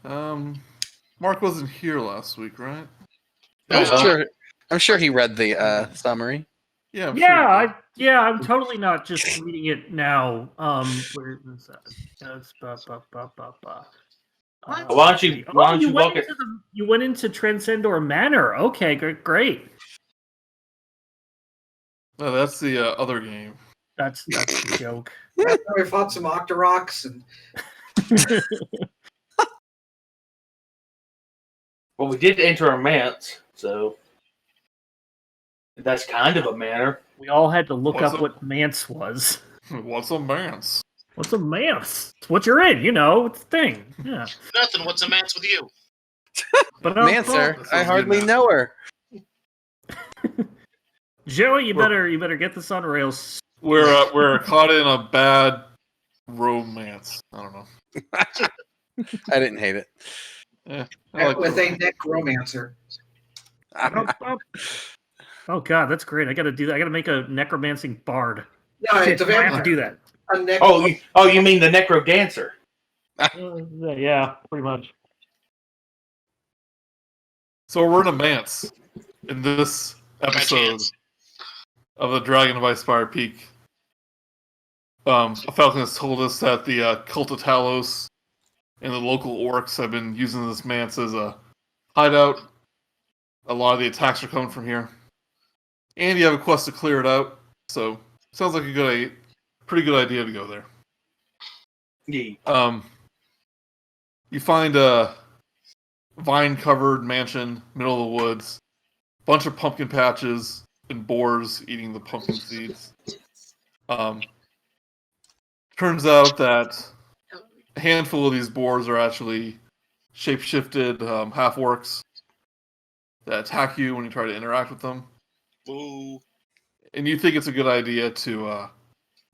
Mark wasn't here last week, right? I'm sure he read the summary. Yeah, I'm totally not just reading it now. Where is that? Why don't you walk it? You went into Transcendor Manor. Okay, great. No, that's the other game. That's the joke. That's where we fought some Octoroks and. Well, we did enter a manse, so that's kind of a manor. We all had to look up what manse was. What's a manse? What's a manse? It's what you're in, it's a thing. Yeah. Nothing. What's a manse with you? But Mancer, I hardly know her. Joey, you better get this on rails. We're caught in a bad romance. I don't know. I didn't hate it. Yeah, with a necromancer. Oh god, that's great! I gotta do that. I gotta make a necromancing bard. No, it's a vampire. I have to do that. You mean the necro dancer? Yeah, pretty much. So we're in a manse in this episode of the Dragon of Icespire Peak. A Falcon has told us that the Cult of Talos and the local orcs have been using this manse as a hideout. A lot of the attacks are coming from here. And you have a quest to clear it out, so sounds like a pretty good idea to go there. Yeah. You find a vine-covered mansion, middle of the woods, bunch of pumpkin patches and boars eating the pumpkin seeds. Turns out that a handful of these boars are actually shape-shifted half-orcs that attack you when you try to interact with them. Ooh. And you think it's a good idea to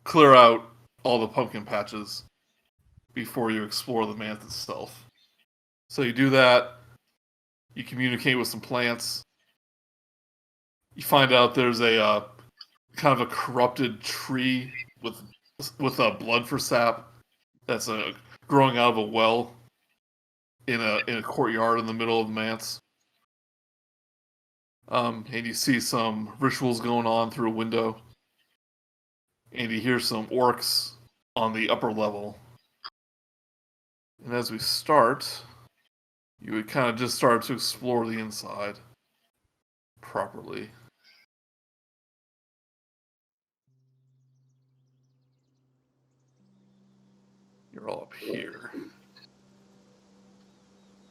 clear out all the pumpkin patches before you explore the manse itself. So you do that. You communicate with some plants. You find out there's a kind of a corrupted tree with blood for sap that's growing out of a well in a courtyard in the middle of the manse. And you see some rituals going on through a window. And you hear some orcs on the upper level. And as we start, you would kind of just start to explore the inside properly. You're all up here.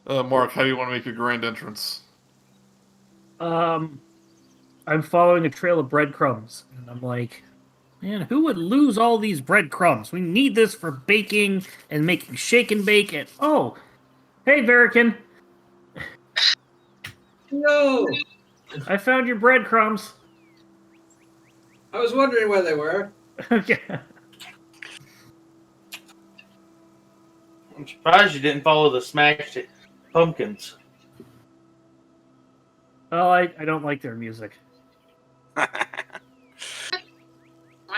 Mark, how do you want to make your grand entrance? I'm following a trail of breadcrumbs, and I'm like, man, who would lose all these breadcrumbs? We need this for baking and making shake and bake. And oh, hey, Verikan. No! I found your breadcrumbs. I was wondering where they were. Okay. I'm surprised you didn't follow the smashed pumpkins. Well, I don't like their music.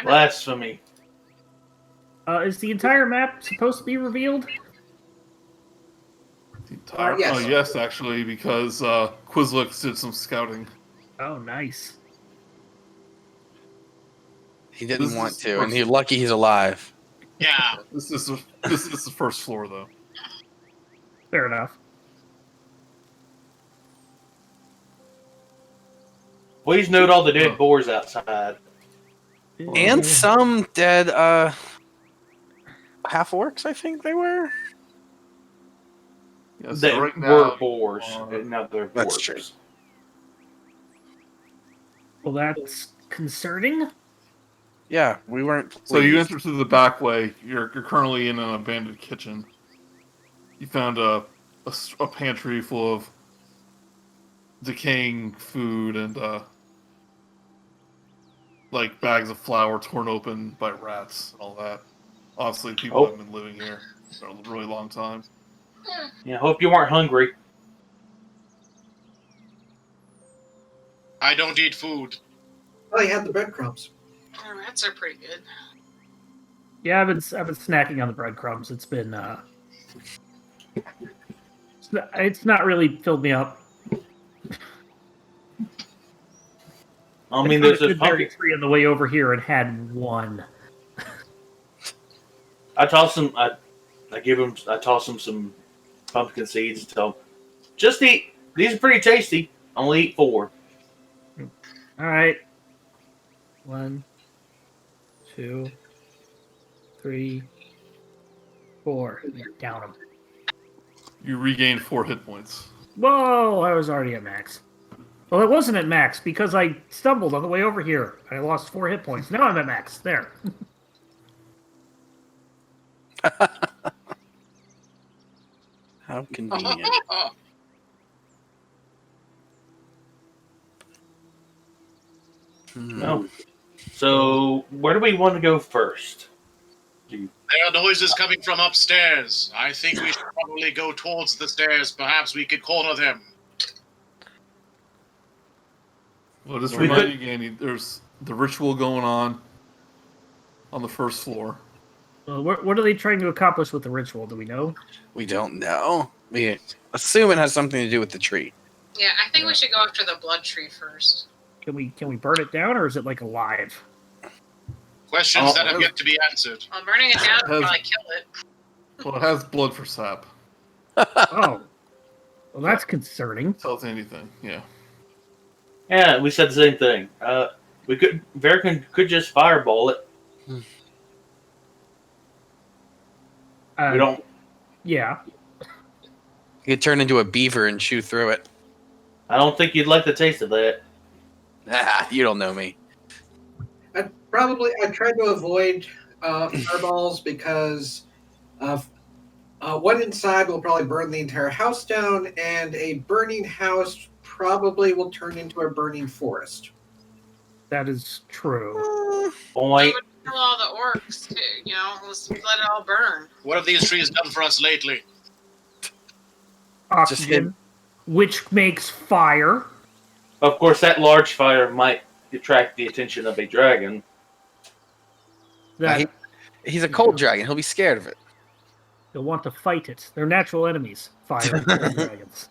Blasphemy. Is the entire map supposed to be revealed? Yes. Oh, yes, actually, because Quizlix did some scouting. Oh, nice. He didn't want to, and he's lucky he's alive. Yeah. This is the first floor, though. Fair enough. Please note all the dead boars outside. And some dead half-orcs, I think they were. Yes, They right were now, boars, and now they're That's boars. true. Well, that's concerning. Yeah, we weren't pleased. So you enter through the back way. You're currently in an abandoned kitchen. You found a pantry full of decaying food and like bags of flour torn open by rats and all that. Obviously, people have been living here for a really long time. Yeah, hope you weren't hungry. I don't eat food. Oh, they had the breadcrumbs. Rats are pretty good. Yeah, I've been snacking on the breadcrumbs. It's been It's not really filled me up. I mean, I there's found a this good berry pumpkin. tree on the way over here and had one. I toss him. I toss him some pumpkin seeds and tell him, just eat. These are pretty tasty. Only eat 4. All right. 1, 2, 3, 4. Down them. You regain 4 hit points. Whoa! I was already at max. Well, it wasn't at max because I stumbled on the way over here. I lost 4 hit points. Now I'm at max. There. How convenient. No. So, where do we want to go first? There are noises coming from upstairs. I think we should probably go towards the stairs. Perhaps we could corner them. Well, just We remind you again, there's the ritual going on the first floor. What are they trying to accomplish with the ritual? Do we know? We don't know. We assume it has something to do with the tree. Yeah, I think we should go after the blood tree first. Can we burn it down, or is it like alive? Questions that have yet to be answered. Well, burning it down would probably kill it. Well, it has blood for sap. Oh, well, that's concerning. Tells you anything, yeah. Yeah, we said the same thing. Verikan could just fireball it. We don't. Yeah. You could turn into a beaver and chew through it. I don't think you'd like the taste of that. Ah, you don't know me. I'd try to avoid fireballs because one inside will probably burn the entire house down, and a burning house probably will turn into a burning forest. That is true. Point. Kill all the orcs, too. Let's let it all burn. What have these trees done for us lately? Oxygen, which makes fire. Of course, that large fire might attract the attention of a dragon. He's a cold dragon. He'll be scared of it. They'll want to fight it. They're natural enemies. Fire and cold dragons.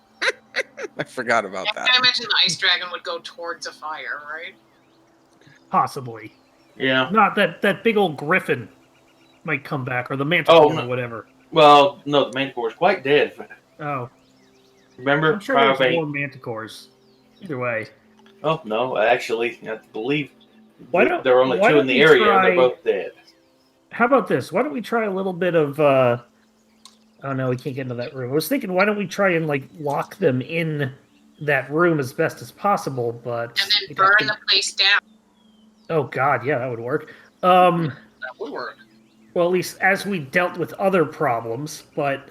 I forgot about that. I imagine the ice dragon would go towards a fire, right? Possibly. Yeah. Not that big old griffin might come back, or the manticore or whatever. Well, no, the manticore is quite dead. Oh. Remember? I'm sure there's more manticores. Either way. Oh, no, actually, I believe there are only 2 in the area, and they're both dead. How about this? Why don't we try a little bit of... oh, no, we can't get into that room. I was thinking, why don't we try and, lock them in that room as best as possible, but... And then burn the place down. Oh, God, yeah, that would work. That would work. Well, at least as we dealt with other problems, but...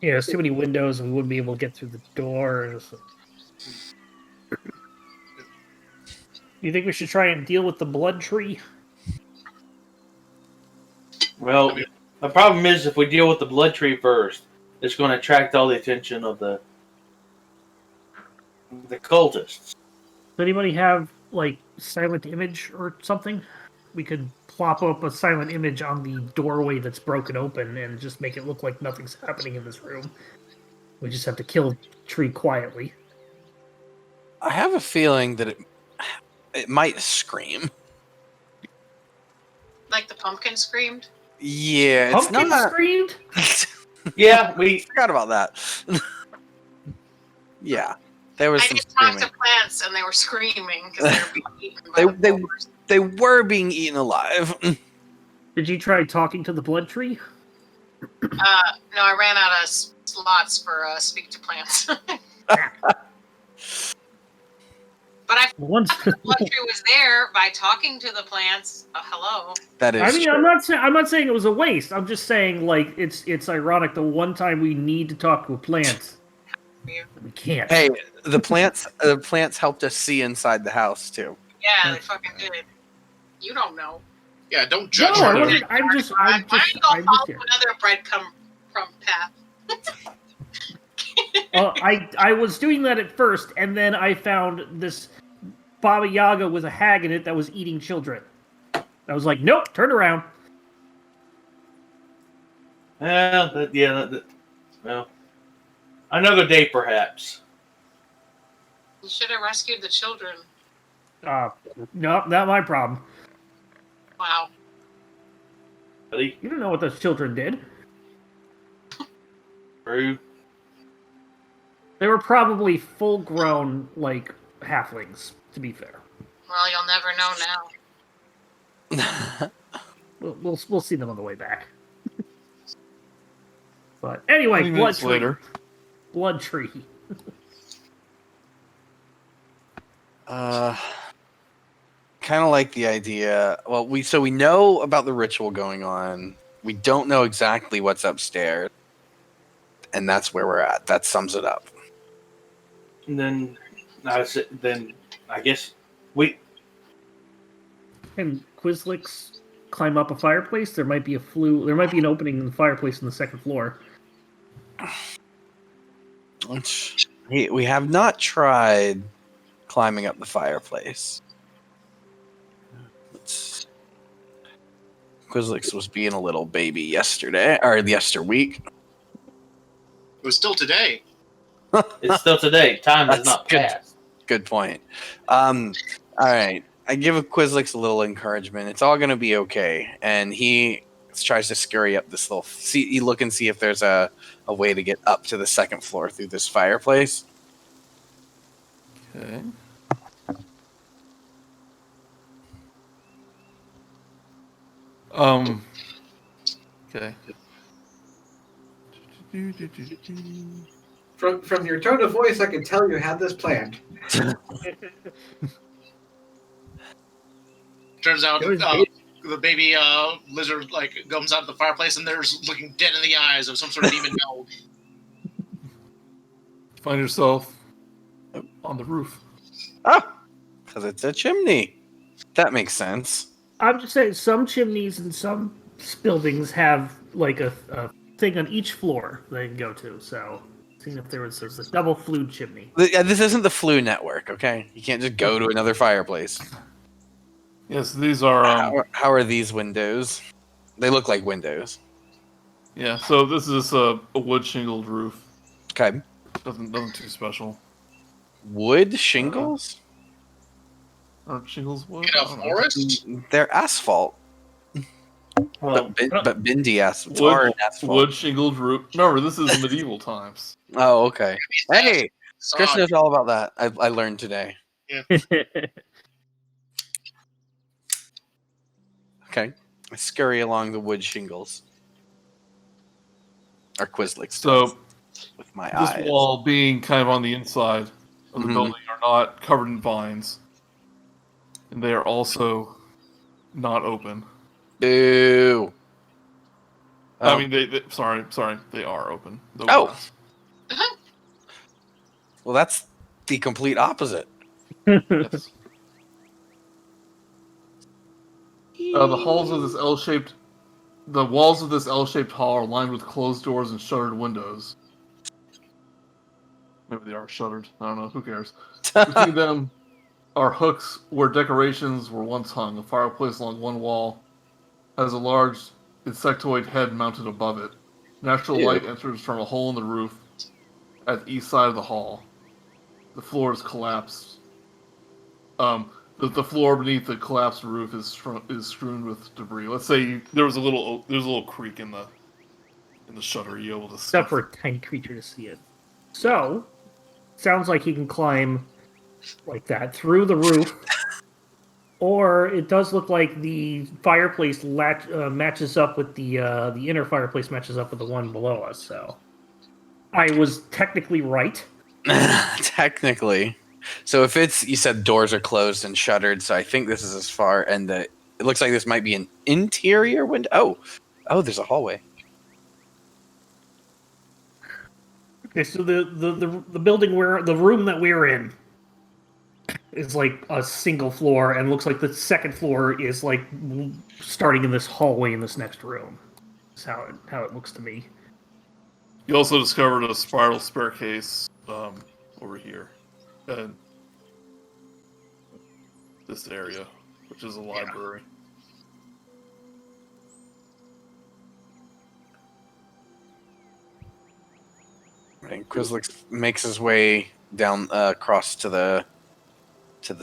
Yeah, there's too many windows, and we wouldn't be able to get through the door. You think we should try and deal with the blood tree? Well, the problem is if we deal with the blood tree first, it's going to attract all the attention of the cultists. Does anybody have, silent image or something? We could plop up a silent image on the doorway that's broken open and just make it look like nothing's happening in this room. We just have to kill the tree quietly. I have a feeling that it might scream. Like the pumpkin screamed? Yeah, it's Pumpkin not... screamed? Yeah, we forgot about that. Yeah, there was some just talked screaming. to plants and they were screaming because they were being eaten by the boars. They were being eaten alive. Did you try talking to the blood tree? No, I ran out of slots for speak to plants. But Once the blood tree was there by talking to the plants. Hello. That is true. I'm not saying it was a waste. I'm just saying it's ironic the one time we need to talk to a plant. We can't. Hey, the plants helped us see inside the house too. Yeah, they fucking did. You don't know. Yeah, don't judge No, her. I'm just Why don't you go follow here. another breadcrumb path? I was doing that at first, and then I found this Baba Yaga with a hag in it that was eating children. I was like, nope, turn around. Well, another day perhaps. You should have rescued the children. No, not my problem. Wow. Buddy, You don't know what those children did. true. They were probably full-grown, like, halflings, to be fair. Well, you'll never know now. We'll see them on the way back. But anyway, 20 blood minutes tree. later. Blood tree. Kind of like the idea. Well, we know about the ritual going on. We don't know exactly what's upstairs, and that's where we're at. That sums it up. And then I guess we. Can Quizlix climb up a fireplace? There might be an opening in the fireplace on the second floor. We have not tried climbing up the fireplace. Quizlix was being a little baby yesterweek. It was still today. It's still today. Time has not good. passed. Good point. All right. I give Quizlix a little encouragement. It's all going to be okay. And he tries to scurry up this little... look and see if there's a way to get up to the second floor through this fireplace. Okay. Okay. From your tone of voice, I can tell you had this planned. Turns out the baby lizard comes out of the fireplace and there's looking dead in the eyes of some sort of demon hell. Find yourself on the roof. Oh, because it's a chimney. That makes sense. I'm just saying, some chimneys and some buildings have like a thing on each floor they can go to. So, seeing if there's a double flued chimney. This isn't the flu network, okay? You can't just go to another fireplace. Yes, these are. How are these windows? They look like windows. Yeah, so this is a wood shingled roof. Okay. Nothing too special. Wood shingles? Aren't shingles wood? In a forest? They're asphalt. Well, But bendy asphalt. Hard asphalt. Wood shingled roof. Remember, this is medieval times. Oh, okay. Hey, Chris Sod. knows all about that. I learned today. Okay. I scurry along the wood shingles. Or Quizlix. So, with my this eyes. wall being kind of on the inside of the Mhm. building are not covered in vines. And they are also not open. Boo. I mean, sorry, they are open. The Oh. glass. Well, that's the complete opposite. Yes. The walls of this L-shaped hall are lined with closed doors and shuttered windows. Maybe they are shuttered. I don't know. Who cares? Between them are hooks where decorations were once hung. A fireplace along one wall has a large insectoid head mounted above it. Natural light enters from a hole in the roof at the east side of the hall. The floor is collapsed. The floor beneath the collapsed roof is strewn with debris. Let's say there's a little creak in the shutter. You're able to see. Except for a tiny creature to see it. So, sounds like he can climb like that through the roof. Or it does look like the fireplace matches up with the inner fireplace matches up with the one below us. So, I was technically right. Technically. So if you said doors are closed and shuttered, so I think this is as far, and it looks like this might be an interior window. Oh, there's a hallway. Okay, so the building the room that we're in is like a single floor, and looks like the second floor is like starting in this hallway in this next room. That's how it looks to me. You also discovered a spiral staircase over here. This area, which is a library. And Quizlix makes his way down across to the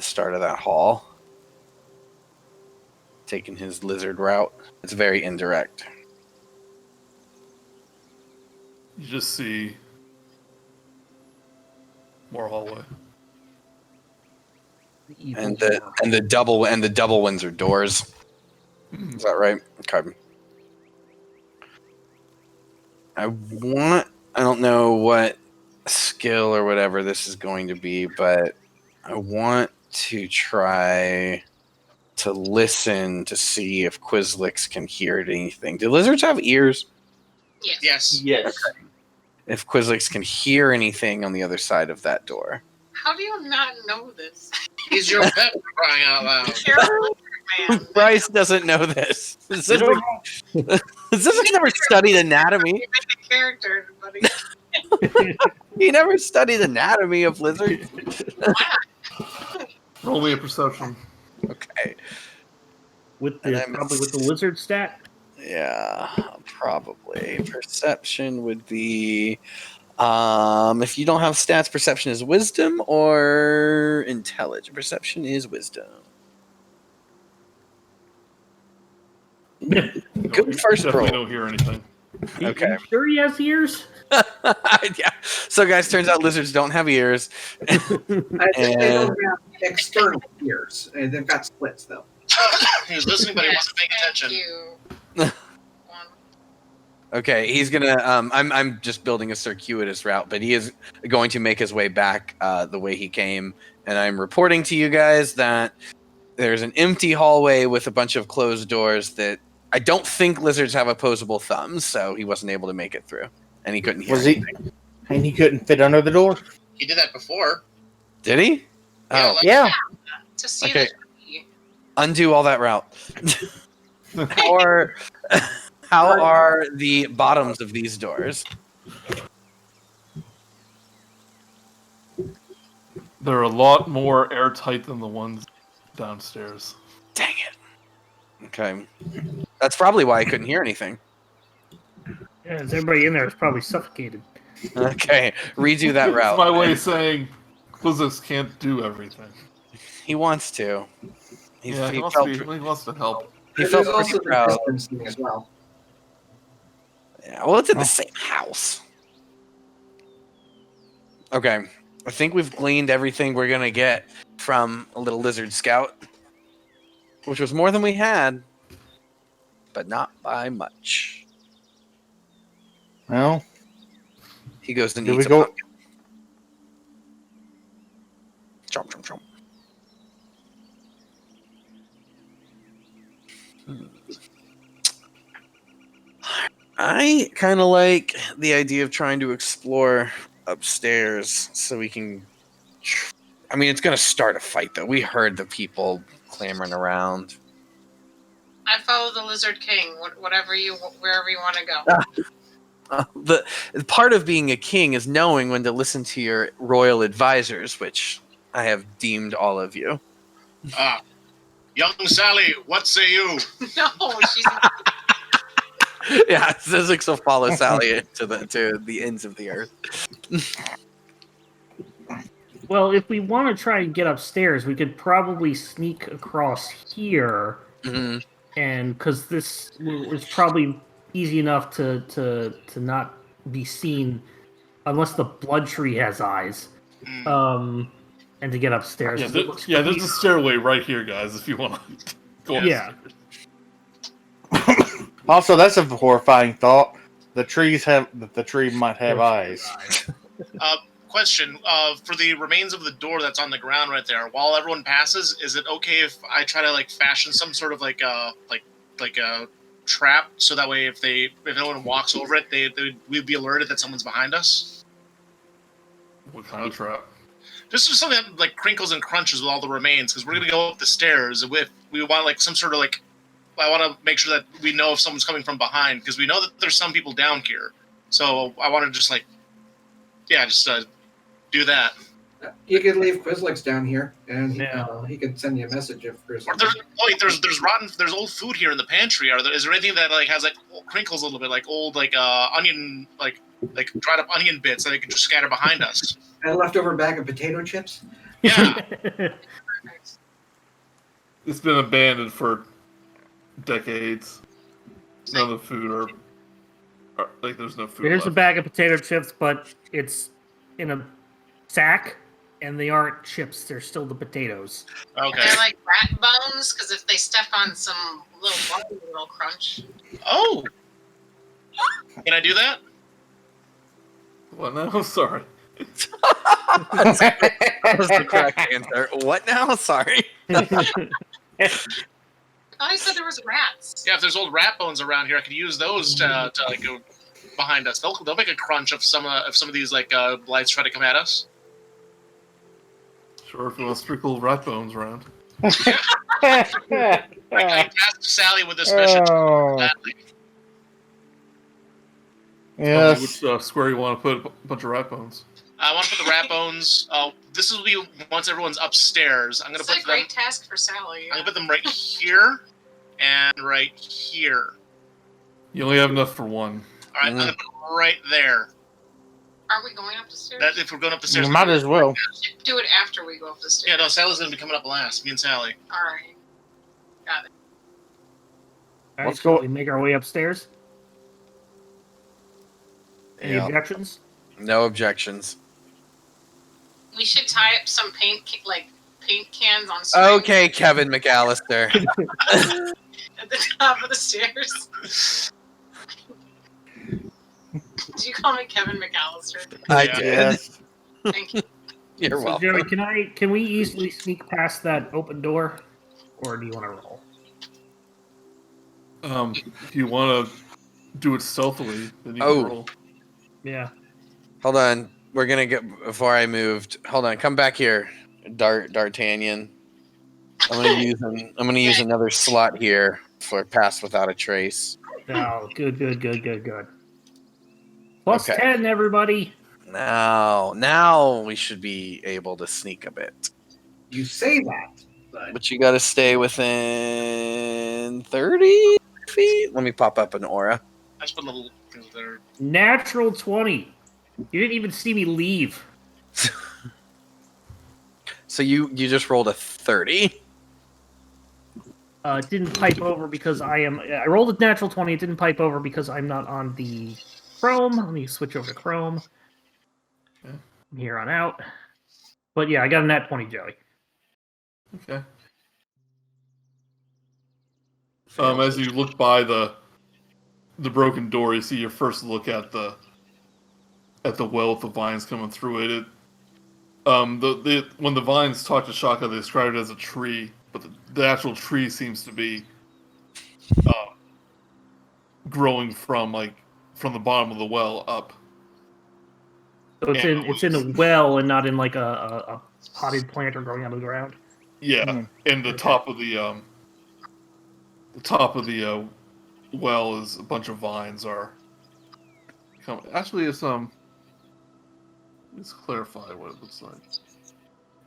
start of that hall, taking his lizard route. It's very indirect. You just see more hallway. And the double Windsor doors. Is that right? Okay. I don't know what skill or whatever this is going to be, but I want to try to listen to see if Quizlix can hear anything. Do lizards have ears? Yes. Yes. If Quizlix can hear anything on the other side of that door. How do you not know this? He's your pet, for crying out loud. You're a lizard man. Brice doesn't know this. Zyzzyx never studied anatomy. You make a character, buddy. He never studied anatomy of lizards. Why not? Roll me a perception. Okay. With And the I'm- probably with the lizard stat. Yeah, probably. Perception would be if you don't have stats, perception is wisdom or intelligence. Perception is wisdom. Good first Definitely roll. don't hear anything. Okay. You sure he has ears? Yeah. So guys, turns out lizards don't have ears. I think they don't have external ears. They've got splits, though. He was listening, but he wasn't paying Thank attention. you. One. Okay, he's gonna. I'm just building a circuitous route, but he is going to make his way back the way he came, and I'm reporting to you guys that there's an empty hallway with a bunch of closed doors that I don't think lizards have opposable thumbs, so he wasn't able to make it through, and he couldn't hear. Was he? anything. And he couldn't fit under the door? He did that before. Did he? Yeah, Oh, like- Yeah. To see Okay. the tree. undo all that route. Or how are the bottoms of these doors? They're a lot more airtight than the ones downstairs. Dang it. Okay. That's probably why I couldn't hear anything. Yeah, everybody in there is probably suffocated. Okay, redo that It's route. my way of saying Quizlix can't do everything. He wants to. He Yeah, he felt wants to help. he There's felt also pretty the proud. distancing as well. Yeah, well, it's in the same house. Okay, I think we've gleaned everything we're gonna get from a little lizard scout, which was more than we had, but not by much. Well, He goes and Do eats we a go- pumpkin. Chomp, chomp, chomp. I kind of like the idea of trying to explore upstairs so we can. I mean, it's going to start a fight, though. We heard the people clamoring around. I follow the Lizard King. Wherever you want to go. The part of being a king is knowing when to listen to your royal advisors, which I have deemed all of you. Ah, young Sally, what say you? No, she's Yeah, Zyzzyx will follow Sally to the ends of the earth. Well, if we want to try and get upstairs, we could probably sneak across here, Mhm. and because this is probably easy enough to not be seen, unless the blood tree has eyes, and to get upstairs. Yeah, It looks there's a stairway right here, guys. If you want to go. Yeah. also, that's a horrifying thought. The tree might have eyes. Question, for the remains of the door that's on the ground right there, while everyone passes, is it okay if I try to fashion some sort of like a trap, so that way if no one walks over it, we'd be alerted that someone's behind us? What kind of trap? Just something that crinkles and crunches with all the remains, because we're gonna go up the stairs. If we want some sort of I want to make sure that we know if someone's coming from behind, because we know that there's some people down here. So I want to just do that. You could leave Quizlix down here, and Yeah. he could send you a message if there's. Or there's old food here in the pantry. Is there anything that like has like crinkles a little bit, like old onion, like dried up onion bits that they could just scatter behind us? A leftover bag of potato chips. Yeah. It's been abandoned for decades. None of the food are like there's no food. Here's a left. bag of potato chips, but it's in a sack, and they aren't chips. They're still the potatoes. Okay. They're like rat bones, because if they step on some little bone, it'll crunch. Oh. Can I do that? What now? Sorry. That was the correct answer. What now? Sorry. I said there was rats. Yeah, if there's old rat bones around here, I could use those to like go behind us. They'll make a crunch if some of these like blights try to come at us. Sure, if you want to sprinkle rat bones around. I tasked Sally with this mission. Oh. Gladly. Tell me Yes. which square you want to put a bunch of rat bones. I want to put the rat bones. This will be once everyone's upstairs. I'm gonna It's put a great task for Sally. I'm gonna put them right here and right here. You only have enough for one. All right, I'm gonna put them right there. Are we going up the stairs? That if we're going up the stairs. You might as well. Do it after we go up the stairs. Yeah, no, Sally's gonna be coming up last. Me and Sally. All right. Got it. All right, Let's so go. we make our way upstairs. Any Yeah. objections? No objections. We should tie up some paint cans on string Okay, Kevin McAllister. at the top of the stairs. Did you call me Kevin McAllister? I Yeah. did. Yes. Thank you. You're So, welcome. Joey, can we easily sneak past that open door, or do you want to roll? If you want to do it stealthily, then you Oh. can roll. Yeah. Hold on. We're gonna get before I moved. Hold on. Come back here, D'Artagnan. I'm gonna use another slot here for pass without a trace. Oh, good. Plus Okay. 10, everybody. Now we should be able to sneak a bit. You say that, But you gotta stay within 30 feet. Let me pop up an aura. I just put a little things there. Natural 20. You didn't even see me leave. So you just rolled a 30. It didn't pipe over because I rolled a natural 20. It didn't pipe over because I'm not on the Chrome. Let me switch over to Chrome. Okay. From here on out. But yeah, I got a nat 20, Joey. Okay. As you look by the broken door, you see your first look at the well with the vines coming through it. When the vines talk to Chaka, they describe it as a tree, but the actual tree seems to be growing from the bottom of the well up. So it's in a well and not in like a potted plant or growing out of the ground. Yeah, and the top of the well is a bunch of vines are coming. Actually, it's let's clarify what it looks like.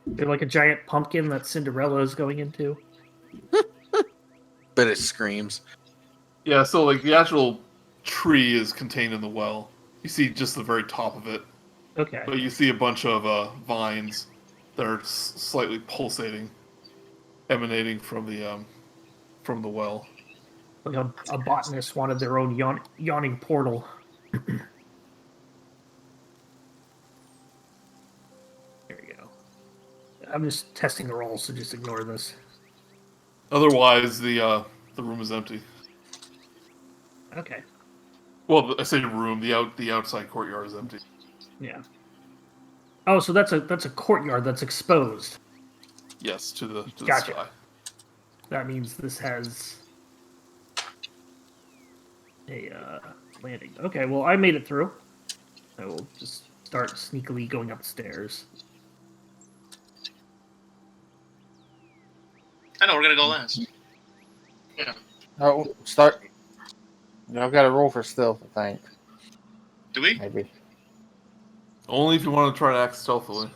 They're like a giant pumpkin that Cinderella is going into. But it screams. Yeah, so like the actual tree is contained in the well. You see just the very top of it, Okay. but you see a bunch of vines that are slightly pulsating, emanating from the well. Like a botanist wanted their own yawning portal. There you go. I'm just testing the rolls, so just ignore this. Otherwise, the room is empty. Okay. Well, I say room. The outside courtyard is empty. Yeah. Oh, so that's a courtyard that's exposed. Yes, to the Gotcha. sky. That means this has a landing. Okay, well, I made it through. I will just start sneakily going upstairs. I know we're gonna go last. Yeah. Oh, start. Y'all got to roll for stealth, I think. Do we? Maybe. Only if you want to try to act stealthily.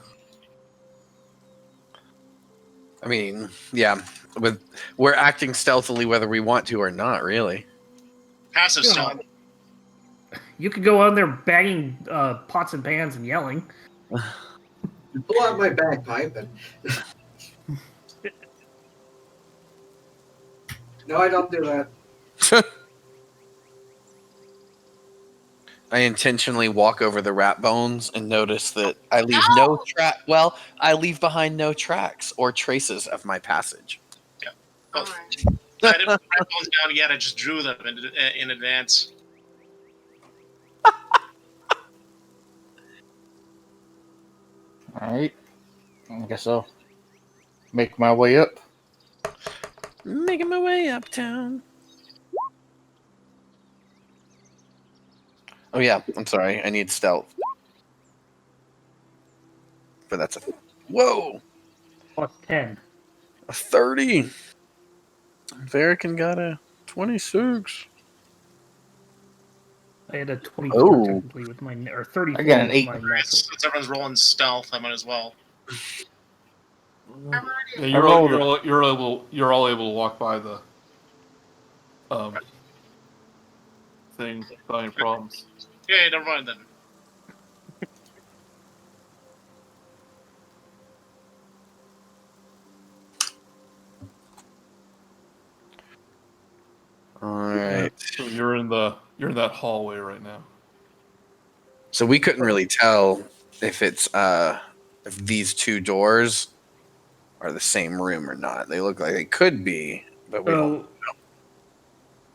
I mean, yeah, we're acting stealthily whether we want to or not, really. Passive Yeah. stealth. You could go on there banging pots and pans and yelling. Pull out my bagpipe and. No, I don't do that. I intentionally walk over the rat bones and notice that I leave no track. Well, I leave behind no tracks or traces of my passage. Well, Alright. I didn't write bones down yet. I just drew them in advance. Alright. I guess I'll make my way up. Making my way uptown. Oh yeah, I'm sorry. I need stealth. But that's a whoa, Plus 10. a 30. Verikan got a 26. I had a 24 Oh. technically with my or 34 I got an with 8. my natural. Since everyone's rolling stealth, I might as well. I'm already Yeah, rolled you're all able to walk by the thing without any problems. Yeah, never mind then. All right. So you're in that hallway right now. So we couldn't really tell if it's if these two doors are the same room or not. They look like they could be, but we don't. So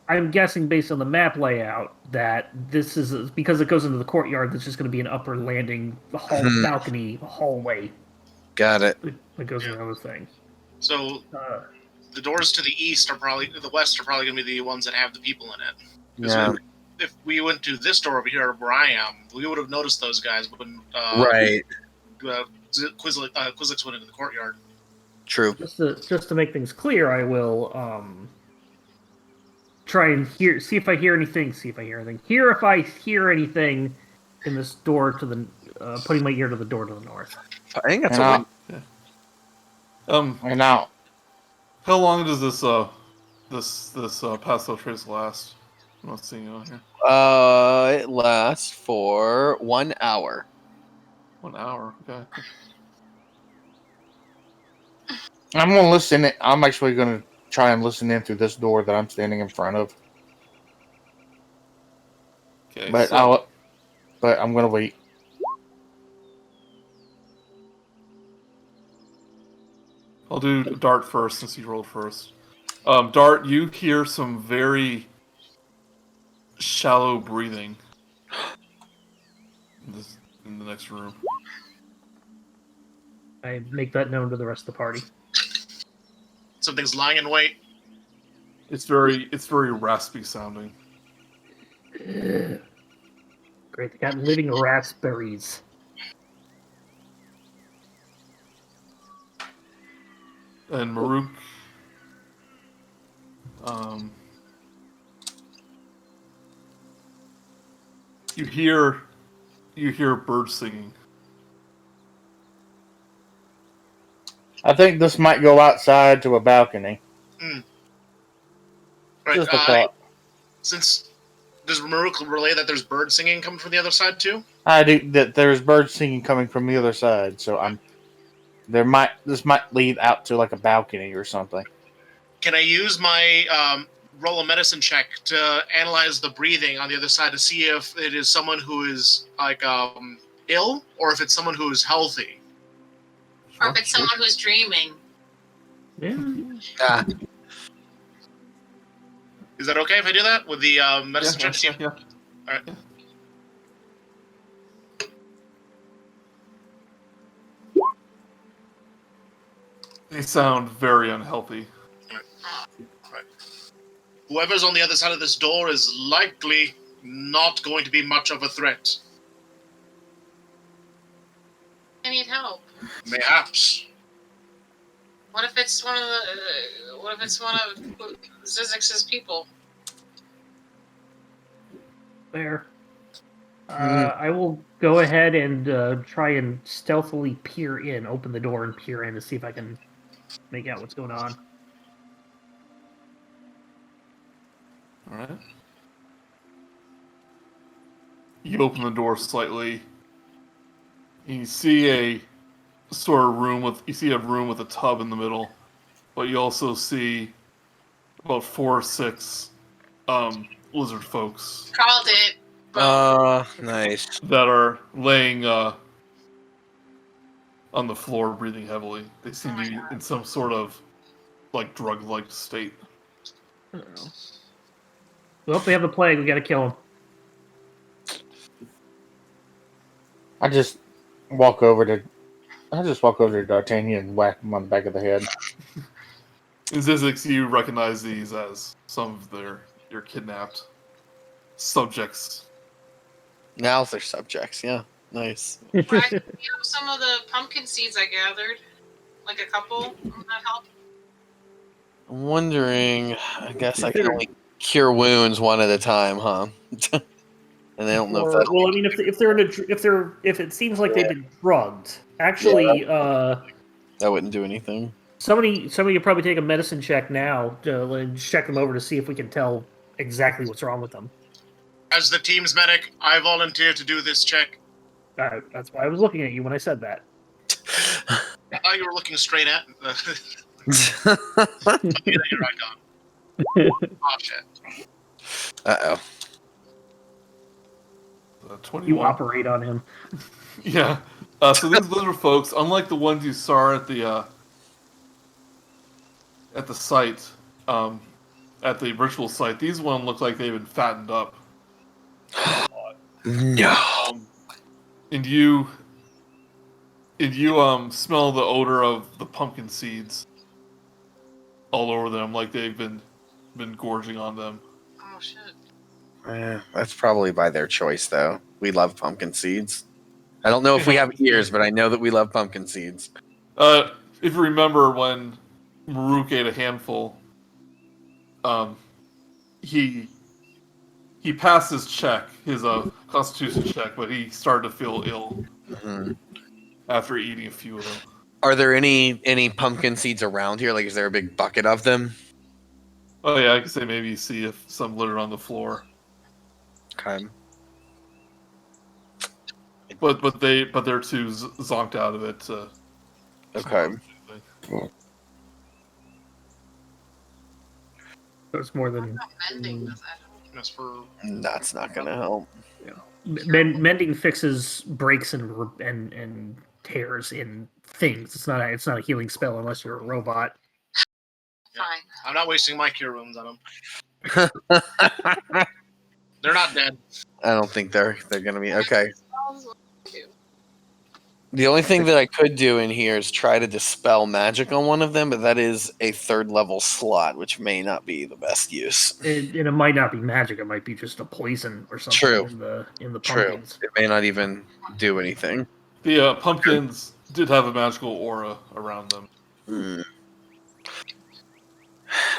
I'm guessing based on the map layout that this is because it goes into the courtyard. That's just going to be an upper landing, balcony, hallway Got it. that goes around the thing. So the doors to the the west are probably going to be the ones that have the people in it. 'Cause Yeah. if we went to this door over here where I am, we would have noticed those guys when Right. Quizlix went into the courtyard. True. Just to make things clear, I will try and see if I hear anything. Hear if I hear anything in this door to the putting my ear to the door to the north. I think that's And a I'll, and I'll, How long does this passive trace last? I'm not seeing it on here. It lasts for 1 hour. 1 hour. Okay. I'm gonna listen. I'm actually gonna try and listen in through this door that I'm standing in front of. Okay. But so, I'm gonna wait. I'll do Dart first since you rolled first. Dart, you hear some very shallow breathing in the next room. I make that known to the rest of the party. Something's lying in wait. It's very raspy sounding. Great, they got living raspberries. And Murook, you hear birds singing. I think this might go outside to a balcony. Right. Just a thought. Does Murook relay that there's birds singing coming from the other side too? I do that. There's birds singing coming from the other side, so this might lead out to like a balcony or something. Can I use my roll a medicine check to analyze the breathing on the other side to see if it is someone who is like ill or if it's someone who is healthy? Or if it's someone who's dreaming. Yeah. Ah, Is that okay if I do that with the medicine check? Yeah. All right. They sound very unhealthy. Right. Whoever's on the other side of this door is likely not going to be much of a threat. I need help. Mayhaps. What if it's one of Zyzzyx's people? There. I will go ahead and try and stealthily peer in, open the door and peer in to see if I can make out what's going on. All right. You open the door slightly. And you see a sort of room with a tub in the middle, but you also see about 4 or 6 lizard folks Called it. Nice. that are laying on the floor, breathing heavily. They seem to be in some sort of like drug-like state. I don't know. Well, if they have the plague, we gotta kill them. I just walk over to D'Artagnan and whack him on the back of the head. In Zyzzyx, you recognize these as some of your kidnapped subjects. Now they're subjects. Yeah, nice. I have some of the pumpkin seeds I gathered. Like a couple. Will that help? I'm wondering. I guess I can only cure wounds one at a time, huh? And I don't know if that. Well, I mean, if it seems like they've been drugged, actually, That wouldn't do anything. somebody could probably take a medicine check now to check them over to see if we can tell exactly what's wrong with them. As the team's medic, I volunteer to do this check. That's why I was looking at you when I said that. I thought you were looking straight at me. Okay, you're right, Kahn. Oh, shit. Uh-oh. 21. You operate on him. Yeah. So these lizard folks, unlike the ones you saw at the site, at the ritual site, these ones look like they've been fattened up. No. And you smell the odor of the pumpkin seeds all over them, like they've been gorging on them. Oh shit. That's probably by their choice, though. We love pumpkin seeds. I don't know if we have ears, but I know that we love pumpkin seeds. If you remember when Murook ate a handful, he passed his check, his constitution check, but he started to feel ill after eating a few of them. Are there any pumpkin seeds around here? Like, is there a big bucket of them? Oh yeah, I could say maybe you see if some litter on the floor. Okay. But they're too zonked out of it. Okay. It's more than Mending does that help? That's for That's not gonna help. mending fixes breaks and tears in things. It's not a healing spell unless you're a robot. Yeah. Fine. I'm not wasting my cure wounds on them. They're not dead. I don't think they're gonna be okay. The only thing that I could do in here is try to dispel magic on one of them, but that is a 3rd level slot, which may not be the best use. And it might not be magic. It might be just a poison or something. True. In the True. pumpkins. It may not even do anything. The pumpkins did have a magical aura around them.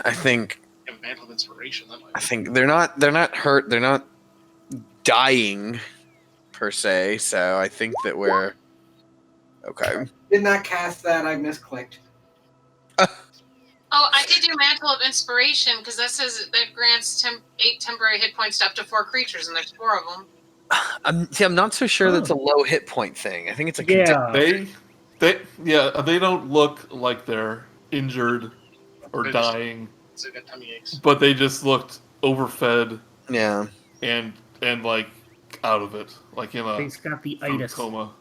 I think You have Mantle of Inspiration. That might I think they're not hurt. They're not dying per se. So I think that we're okay. Did not cast that. I misclicked. Oh, I did do Mantle of Inspiration because that says that grants 8 temporary hit points to up to 4 creatures, and there's 4 of them. I'm not so sure that's a low hit point thing. I think it's a Yeah. They don't look like they're injured or They just- dying, so they got tummy aches. but they just looked overfed Yeah. and like out of it, like in a He's got the food itis. coma.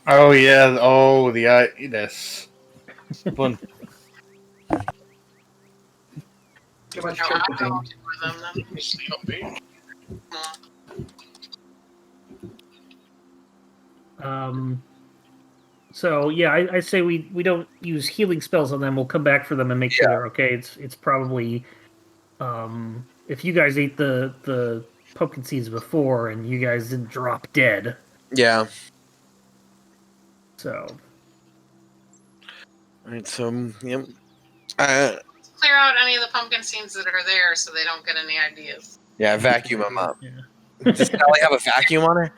Oh yeah. Oh, the itis. One. Too much No, I triple don't thing. for them then. Sleep up, baby. So yeah, I say we don't use healing spells on them. We'll come back for them and make sure they're okay. It's probably if you guys ate the pumpkin seeds before and you guys didn't drop dead. Yeah. So All right. So yep. Clear out any of the pumpkin seeds that are there so they don't get any ideas. Yeah. Vacuum them up. yeah. Does Sally have a vacuum on her?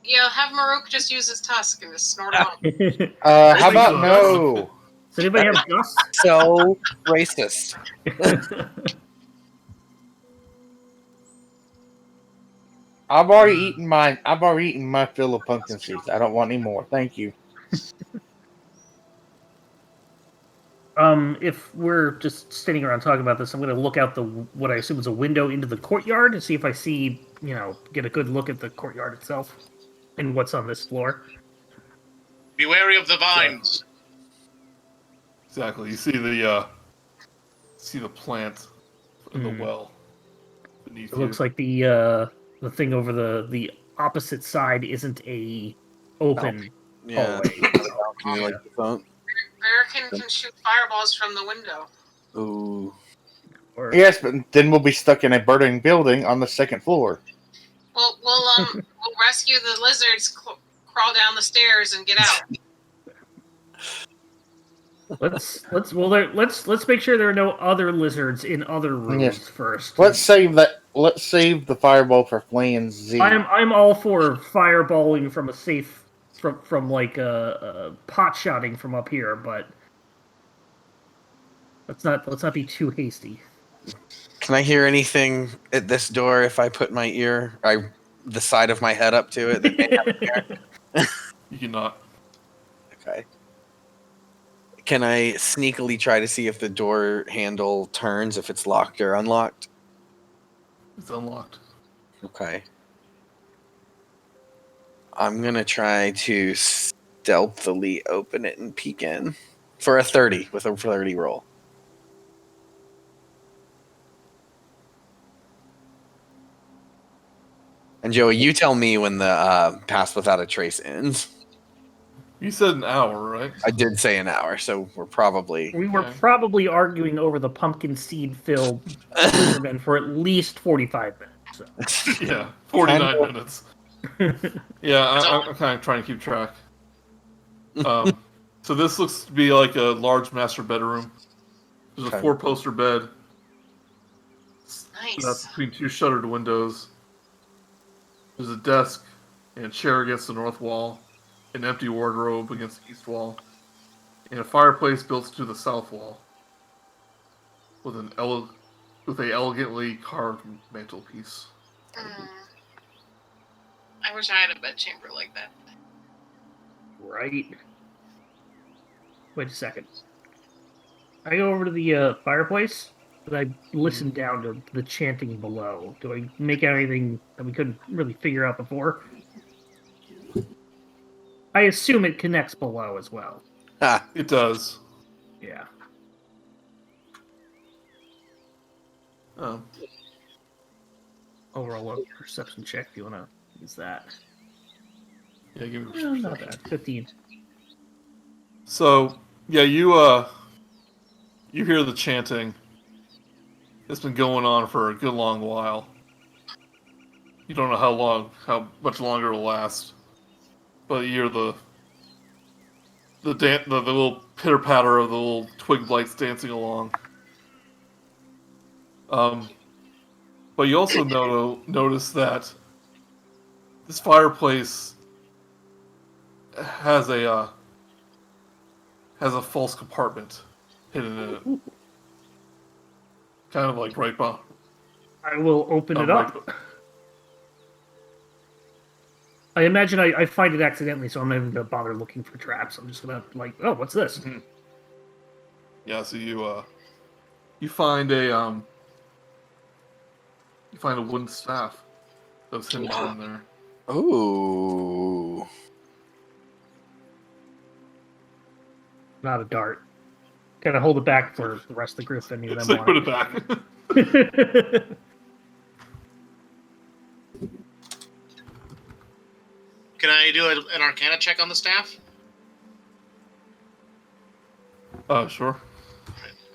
Yeah, have Murook just use his tusk and just snort them up. How about no? Does anybody have dust? So racist. I've already eaten my fill of pumpkin seeds. I don't want any more. Thank you. If we're just standing around talking about this, I'm going to look out what I assume is a window into the courtyard and see if I see, get a good look at the courtyard itself and what's on this floor. Be wary of the vines. Exactly. You see the plant in the well beneath It looks like the thing over the opposite side isn't a open Yeah. hallway. Like the phone. Verikan can shoot fireballs from the window. Ooh. Yes, but then we'll be stuck in a burning building on the second floor. We'll rescue the lizards, crawl down the stairs, and get out. Let's make sure there are no other lizards in other rooms first. Let's save that. Let's save the fireball for Flay and Z. I'm all for fireballing from a safe from like a pot shotting from up here, but let's not be too hasty. Can I hear anything at this door if I put the side of my head up to it? That may have an ear? You cannot. Okay. Can I sneakily try to see if the door handle turns, if it's locked or unlocked? It's unlocked. Okay. I'm going to try to stealthily open it and peek in for a 30 with a 30 roll. And Joey, you tell me when the pass without a trace ends. You said an hour, right? I did say an hour, so we're probably... We were probably arguing over the pumpkin seed-filled Lizardmen for at least 45 minutes. So. Yeah, 49 minutes. Yeah, I'm kind of trying to keep track. So this looks to be like a large master bedroom. There's a 4-poster bed. Nice. That's between 2 shuttered windows. There's a desk and a chair against the north wall, an empty wardrobe against the east wall, and a fireplace built to the south wall with a elegantly carved mantelpiece. I wish I had a bedchamber like that. Right. Wait a second. I go over to the fireplace, but I listen down to the chanting below. Do I make out anything that we couldn't really figure out before? I assume it connects below as well. It does. Yeah. Oh. I'll roll a perception check if you want to use that. Yeah, give me Well, not bad. 15. So, yeah, you hear the chanting. It's been going on for a good long while. You don't know how much longer it'll last. But you hear the little pitter patter of the little twig blights dancing along. But you also notice that this fireplace has a false compartment hidden in it. Kind of like right behind. I will open it up. I imagine I find it accidentally, so I'm not even going to bother looking for traps. I'm just going to, oh, what's this? Mm-hmm. Yeah, so you find a wooden staff that's hidden in there. Ooh. Not a dart. Kind of hold it back for the rest of the group if any of them So want put it back. Can I do an Arcana check on the staff? Sure.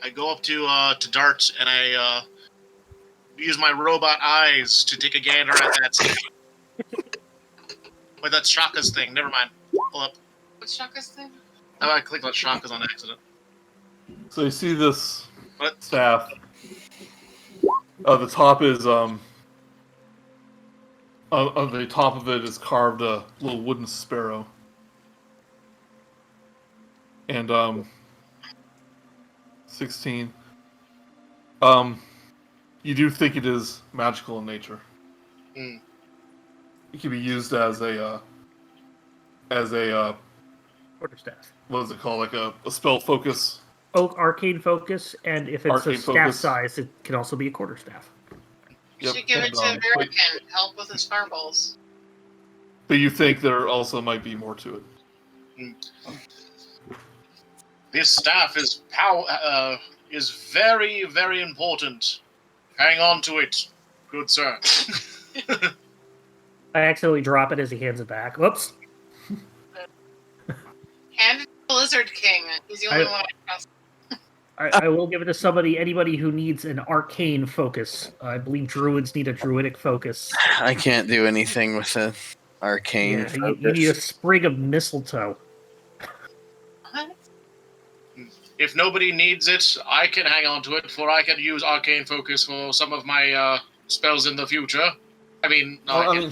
I go up to Dart and I use my robot eyes to take a gander at that staff. Wait, that's Chaka's thing. Never mind. Pull up. What's Chaka's thing? Oh, I clicked on Chaka's on accident. So you see this What? staff. The top is on the top of it is carved a little wooden sparrow. And 16. You do think it is magical in nature. Hmm. It can be used as a Quarterstaff. what is it called? Like a spell focus. Oak arcane focus, and if it's Arcane a staff focus. size, it can also be a quarterstaff. Yep. Should give it to But Verikan to help with his fireballs. you think there also might be more to it. This staff is very, very important. Hang on to it, good sir. I accidentally drop it as he hands it back. Whoops. Hand it to the Lizard King. He's the only one I trust. I will give it to anybody who needs an arcane focus. I believe druids need a druidic focus. I can't do anything with an arcane Yeah, focus. you need a sprig of mistletoe. What? If nobody needs it, I can hang on to it, for I can use arcane focus for some of my spells in the future. I mean, no,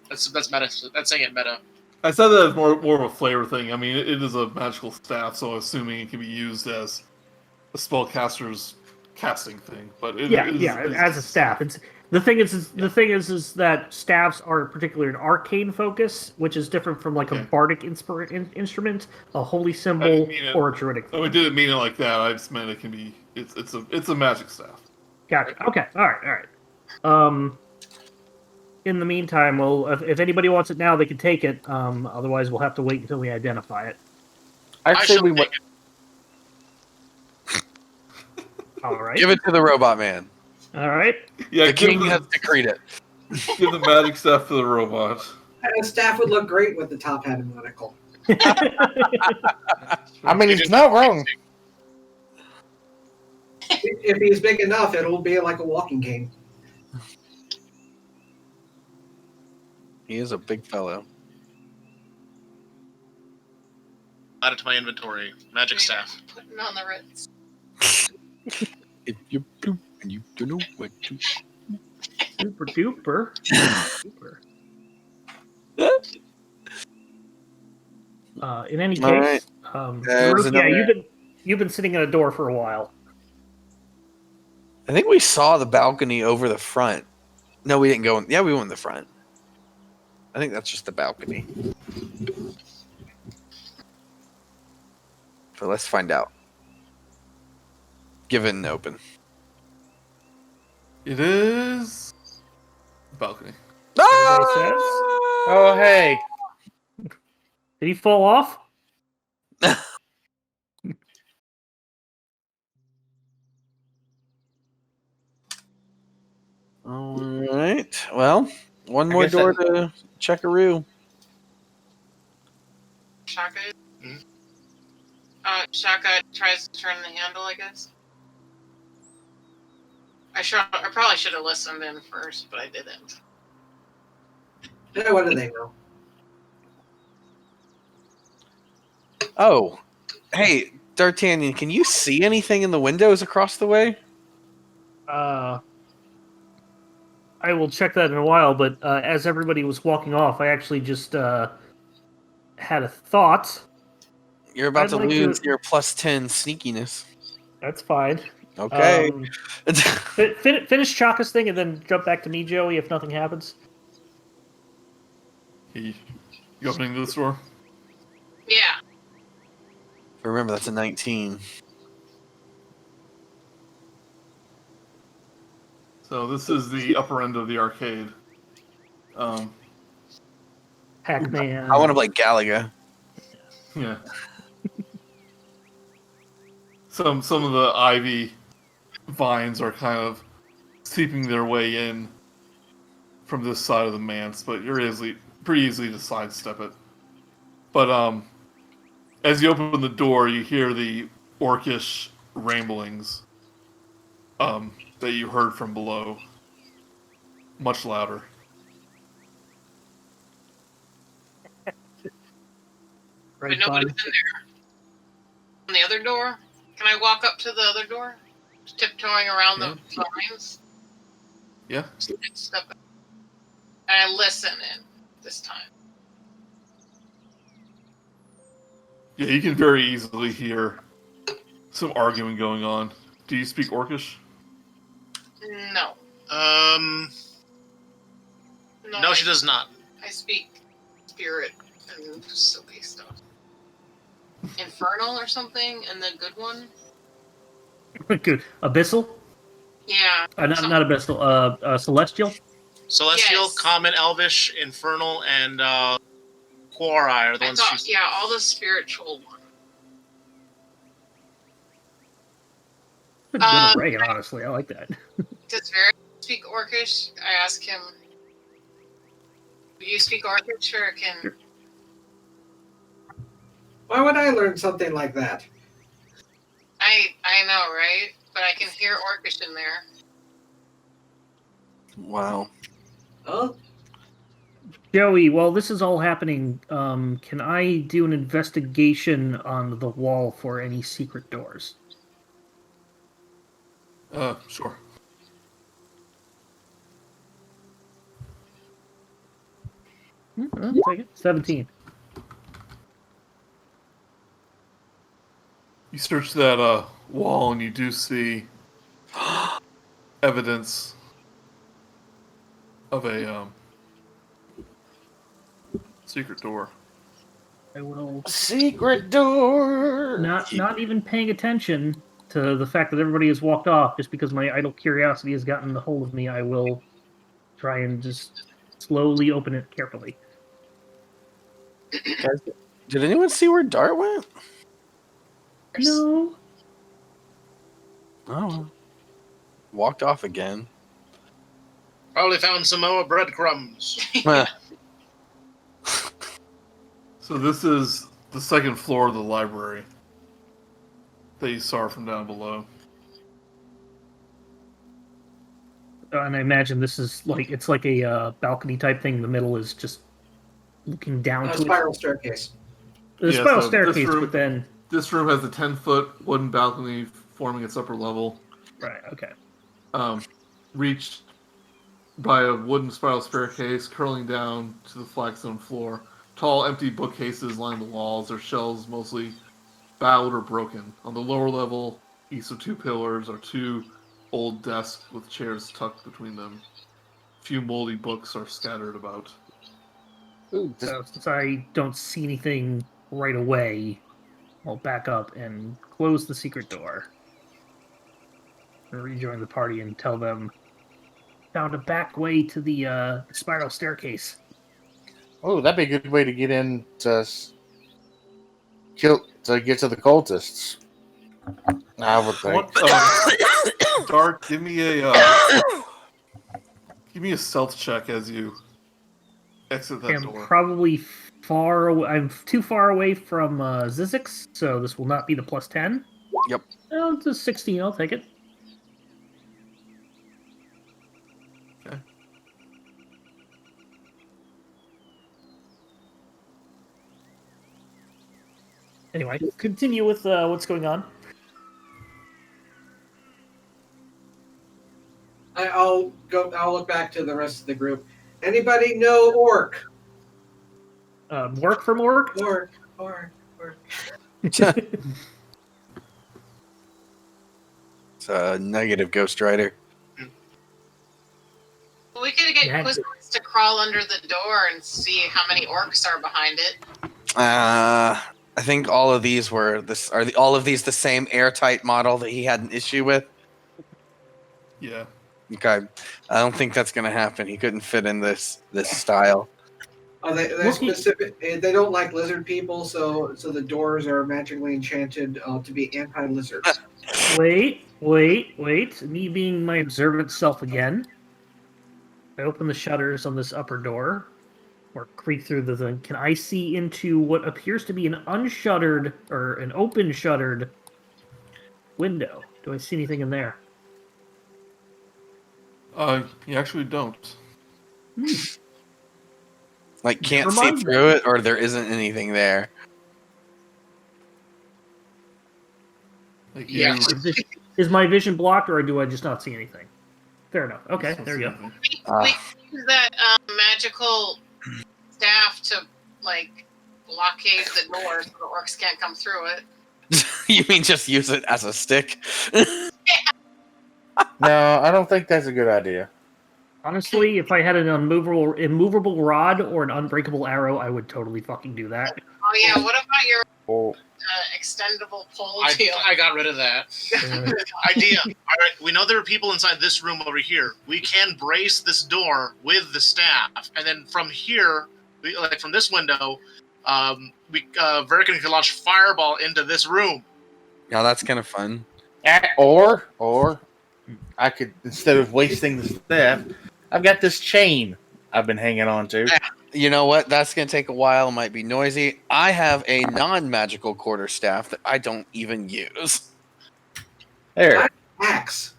that's meta. That's saying it meta. I said that as more of a flavor thing. I mean, it is a magical staff, so assuming it can be used as a spellcaster's casting thing. But as a staff. The thing is that staffs are particularly an arcane focus, which is different from like a bardic instrument, a holy symbol, or a druidic. Oh, I didn't mean it like that. I just meant it can be. It's a magic staff. Gotcha. Okay. All right. In the meantime, well, if anybody wants it now, they can take it. Otherwise, we'll have to wait until we identify it. Actually, we All right. give it to the robot man. All right. Yeah, The king has decreed it. give the magic staff to the robot. And a staff would look great with the top hat and monocle. I mean, he's not wrong. If he's big enough, it'll be like a walking cane. He is a big fellow. Add it to my inventory. Magic staff. Put him on the Ritz. If you bloop and you don't know what to. Super duper. Super. In any All case, There's Murook, yeah, another- you've been sitting at a door for a while. I think we saw the balcony over the front. No, we didn't go. Yeah, we went in the front. I think that's just the balcony. But let's find out. Give it an open. It is balcony. Everybody says? Oh, hey. Did he fall off? All right. Well, one I more guess door to Checkaroo. Chaka. Hmm? Chaka tries to turn the handle, I guess. I probably should have listened in first, but I didn't. Yeah, what do they know? Oh, hey, D'Artagnan, can you see anything in the windows across the way? I will check that in a while, but as everybody was walking off, I actually just had a thought. You're about I'd to like lose to- your +10 sneakiness. That's fine. Okay. Finish Chaka's thing and then jump back to me, Joey, if nothing happens. You opening this door? Yeah. Remember, that's a 19. So this is the upper end of the arcade. Pac-Man. I want to play Galaga. Yeah. Some of the ivy vines are kind of seeping their way in from this side of the manse, but you're pretty easily to sidestep it. But as you open the door, you hear the orcish ramblings that you heard from below, much louder. Right, But nobody's bud? in there. On the other door? Can I walk up to the other door? Tiptoeing around the vines? Yeah. Step back. And I listen in this time. Yeah, you can very easily hear some arguing going on. Do you speak Orcish? No. No, she does not. I speak spirit and silly stuff. Infernal or something, and the good one? Good. Abyssal? Yeah. Not Abyssal. Celestial? Celestial, Yes. Common, Elvish, Infernal, and Quori are the I ones thought, she's... yeah, all the spiritual ones. Good array, honestly. I like that. Does Verikan speak Orcish? I ask him. Do you speak Orcish, or can... Why would I learn something like that? I know, right? But I can hear Orcish in there. Wow. Oh, Joey, while this is all happening, can I do an investigation on the wall for any secret doors? Sure. I'll take it. 17. You search that wall and you do see evidence of a secret door. I will, Secret door. not even paying attention to the fact that everybody has walked off, just because my idle curiosity has gotten the hold of me. I will try and just slowly open it carefully. Guys, did anyone see where Dart went? No. Oh. Walked off again. Probably found some more breadcrumbs. So this is the second floor of the library that you saw from down below. And I imagine this is like, it's like a balcony type thing. The middle is just looking down a to spiral staircase. the Yeah, spiral so staircase, this room- but then This room has a 10-foot wooden balcony forming its upper level, right, okay. reached by a wooden spiral staircase curling down to the flagstone floor. Tall, empty bookcases line the walls, their shelves mostly bowed or broken. On the lower level, east of two pillars, are two old desks with chairs tucked between them. A few moldy books are scattered about. Ooh, So since I don't see anything right away, I'll back up and close the secret door. And rejoin the party and tell them found a back way to the spiral staircase. oh, that'd be a good way to get in to get to the cultists. I would think. Dark, give me a stealth check as you exit that I'm door. probably far away. I'm too far away from Zyzzyx, so this will not be the plus 10. Yep. Oh, it's a 16. I'll take it. Okay. Anyway, continue with what's going on. I'll look back to the rest of the group. Anybody know Orc? Work from orc? Orc. It's a negative Ghost Rider. Well, we could get Yeah. Quizzics to crawl under the door and see how many orcs are behind it. I think all of these were all of these the same airtight model that he had an issue with. Yeah. Okay, I don't think that's gonna happen. He couldn't fit in this style. Oh, they're specific. They don't like lizard people, so the doors are magically enchanted to be anti-lizards. Wait. Me being my observant self again. I open the shutters on this upper door, or creak through the thing. Can I see into what appears to be an unshuttered, or an open shuttered window? Do I see anything in there? You actually don't. Like, can't Never see mind. through it, or there isn't anything there. Like Yeah. you, Is my vision blocked, or do I just not see anything? Fair enough. Okay, there you go. We can use that magical staff to, like, blockade the door so the orcs can't come through it. You mean just use it as a stick? No, I don't think that's a good idea. Honestly, if I had an immovable rod or an unbreakable arrow, I would totally fucking do that. Oh yeah, what about your Oh, extendable pole I deal? got rid of that. Idea. All right, we know there are people inside this room over here. We can brace this door with the staff, and then from here, from this window, Verikan can launch fireball into this room. Yeah, that's kind of fun. or I could, instead of wasting the staff, I've got this chain I've been hanging on to. You know what? That's going to take a while. Might be noisy. I have a non-magical quarterstaff that I don't even use. There. Axe.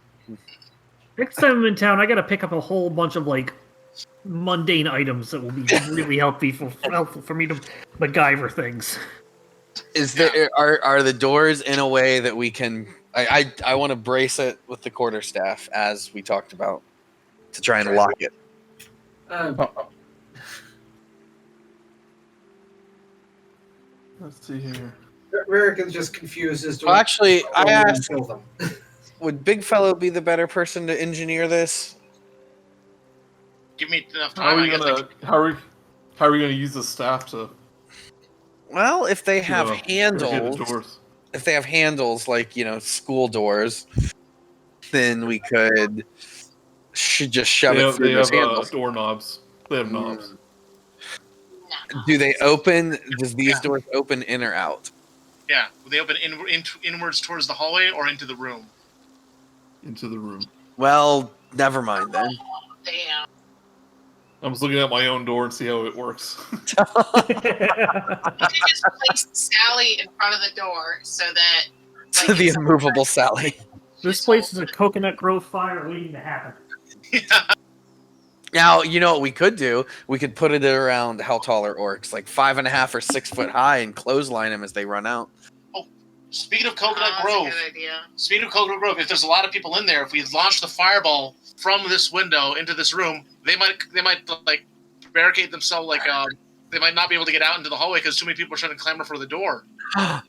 Next time I'm in town, I gotta pick up a whole bunch of like mundane items that will be really helpful for me to MacGyver things. Is there are the doors in a way that we can? I want to brace it with the quarterstaff as we talked about to try and lock it. Let's see here. Verikan's just confused as to Well, actually, I asked, kill them. would BigFellow be the better person to engineer this? Give me enough How time. are we gonna use the staff to? Well, if they have barricade the handles, doors? if they have handles like school doors, then we could just shove it through those handles. Doorknobs. They have knobs. Do they open? Does these doors open in or out? Yeah, will they open inwards towards the hallway or into the room? Into the room. Well, never mind then. Damn. I'm just looking at my own door and see how it works. You could just place Sally in front of the door so that To the immovable Sally. This place is a coconut grove fire waiting to happen. Now, you know what we could do? We could put it around how tall are orcs? Like 5.5 or 6 foot high and clothesline them as they run out. Speaking of Coconut that's Grove, a good idea. speaking of Coconut Grove, if there's a lot of people in there, if we launch the fireball from this window into this room, they might like barricade themselves. Like they might not be able to get out into the hallway because too many people are trying to clamor for the door. I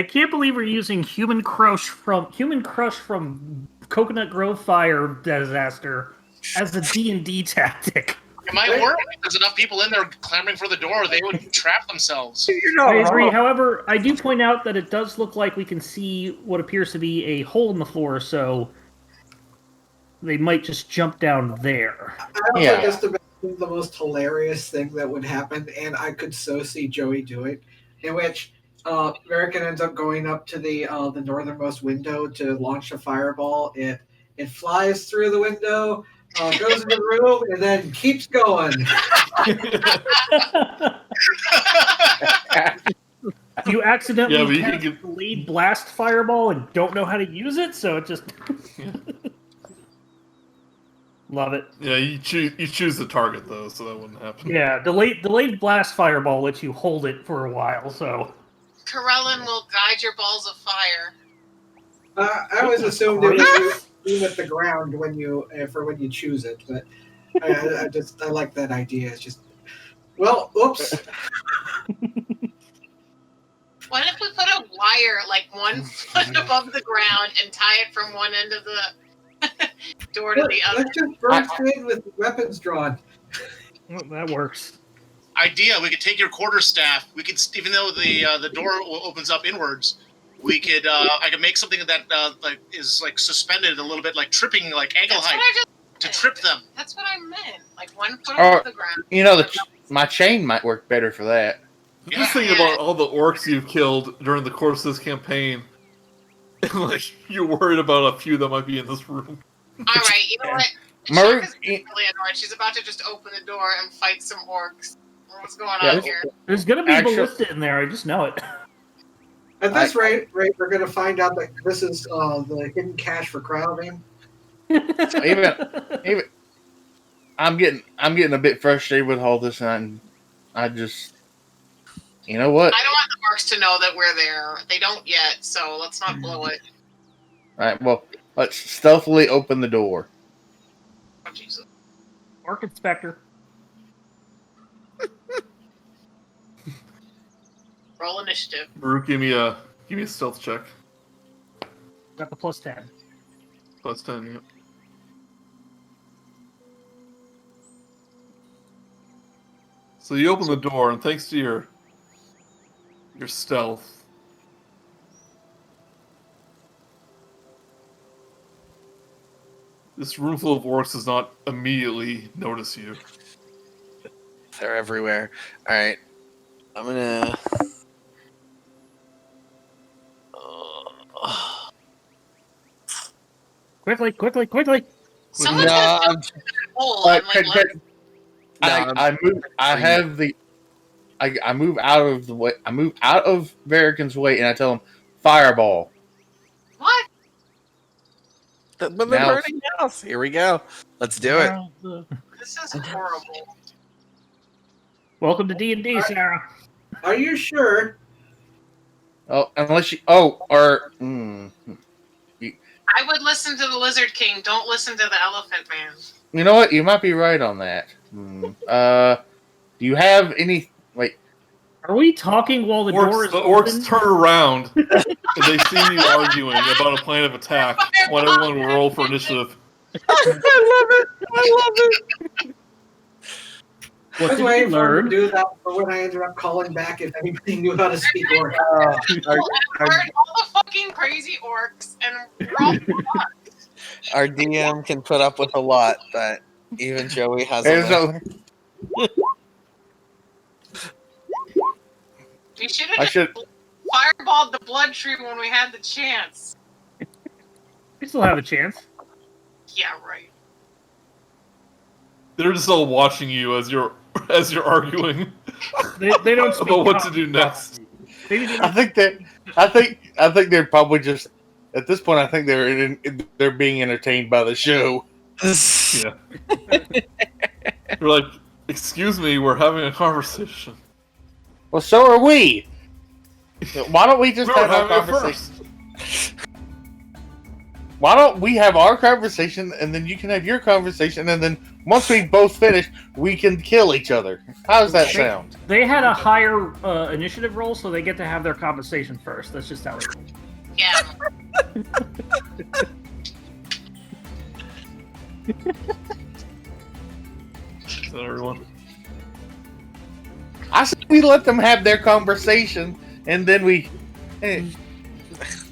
can't believe we're using Human Crush from Coconut Grove Fire Disaster as a D&D tactic. It might work. If there's enough people in there clamoring for the door, they would trap themselves. I agree. However, I do point out that it does look like we can see what appears to be a hole in the floor, so they might just jump down there. I also just imagine the most hilarious thing that would happen, and I could so see Joey do it, in which Verikan ends up going up to the northernmost window to launch a fireball. It flies through the window, goes in the room, and then keeps going. You accidentally Yeah, cast a delayed blast fireball and don't know how to use it, so it just... Love it. Yeah, you choose the target though, so that wouldn't happen. Yeah, delayed blast fireball lets you hold it for a while, so... Corellin will guide your balls of fire. I always assumed it was aim at the ground when you choose it, but I like that idea. It's just, well, oops. What if we put a wire like 1 foot above the ground and tie it from one end of the door to the other? Let's just burn in with weapons drawn. Well, that works. Idea: we could take your quarterstaff. We could, even though the door opens up inwards, we could. I could make something that like is like suspended a little bit, like tripping, like ankle That's height, what I just to said. trip them. That's what I meant. Like 1 foot above the ground. My chain might work better for that. I'm just thinking about all the orcs you've killed during the course of this campaign. Like, you're worried about a few that might be in this room. All right, you know what? Murook- Chaka's really annoyed. She's about to just open the door and fight some orcs. What's going on here? There's gonna be Actually- a ballista in there, I just know it. At this rate, we're going to find out that this is the hidden cache for crowding. even I'm getting a bit frustrated with all this, and I just, you know what? I don't want the orcs to know that we're there. They don't yet, so let's not blow it. All right, well, let's stealthily open the door. Oh, Jesus. Orc Inspector. Roll initiative. Murook, give me a Give me a stealth check. Got the plus 10. Plus 10, yep. So you open the door, and thanks to your stealth, this room full of orcs does not immediately notice you. They're everywhere. All right, I'm gonna. Quickly! Someone's No, gonna I'm- jump in a hole But and like let I move. I have the. I move out of the way. I move out of Verikan's way, and I tell him, "Fireball." what? But they're Now- burning house. Here we go. Let's do it. This is horrible. Welcome to D&D, Sarah. Are you sure? Oh, unless you. Oh, or. I would listen to the Lizard King. Don't listen to the Elephant Man. You know what? You might be right on that. Do you have any? Wait. Are we talking while the door is The open? orcs turn around, and they see you arguing about a plan of attack. When everyone will roll for initiative. I love it. What I was did you waiting for him learn? to do that for when I ended up calling back if anybody knew how to speak orc. I've heard all the fucking crazy orcs, and we're all Our DM can put up with a lot, but even Joey has a There's limit. no. We should I have should. just fireballed the blood tree when we had the chance. We still have a chance. Yeah, right. They're just all watching you as you're arguing They don't speak about what to common. do next. Maybe they I think that. I think they're probably just. At this point, I think they're being entertained by the show. Yeah. You're like, excuse me, we're having a conversation. Well, so are we. Why don't we just We were have our having it conversation? Why don't we have our conversation, and then you can have your conversation, and then once we both finish, we can kill each other. How does that sound? They had a higher initiative roll, so they get to have their conversation first. That's just how it is. Yeah. Is that everyone? I say we let them have their conversation, and then we.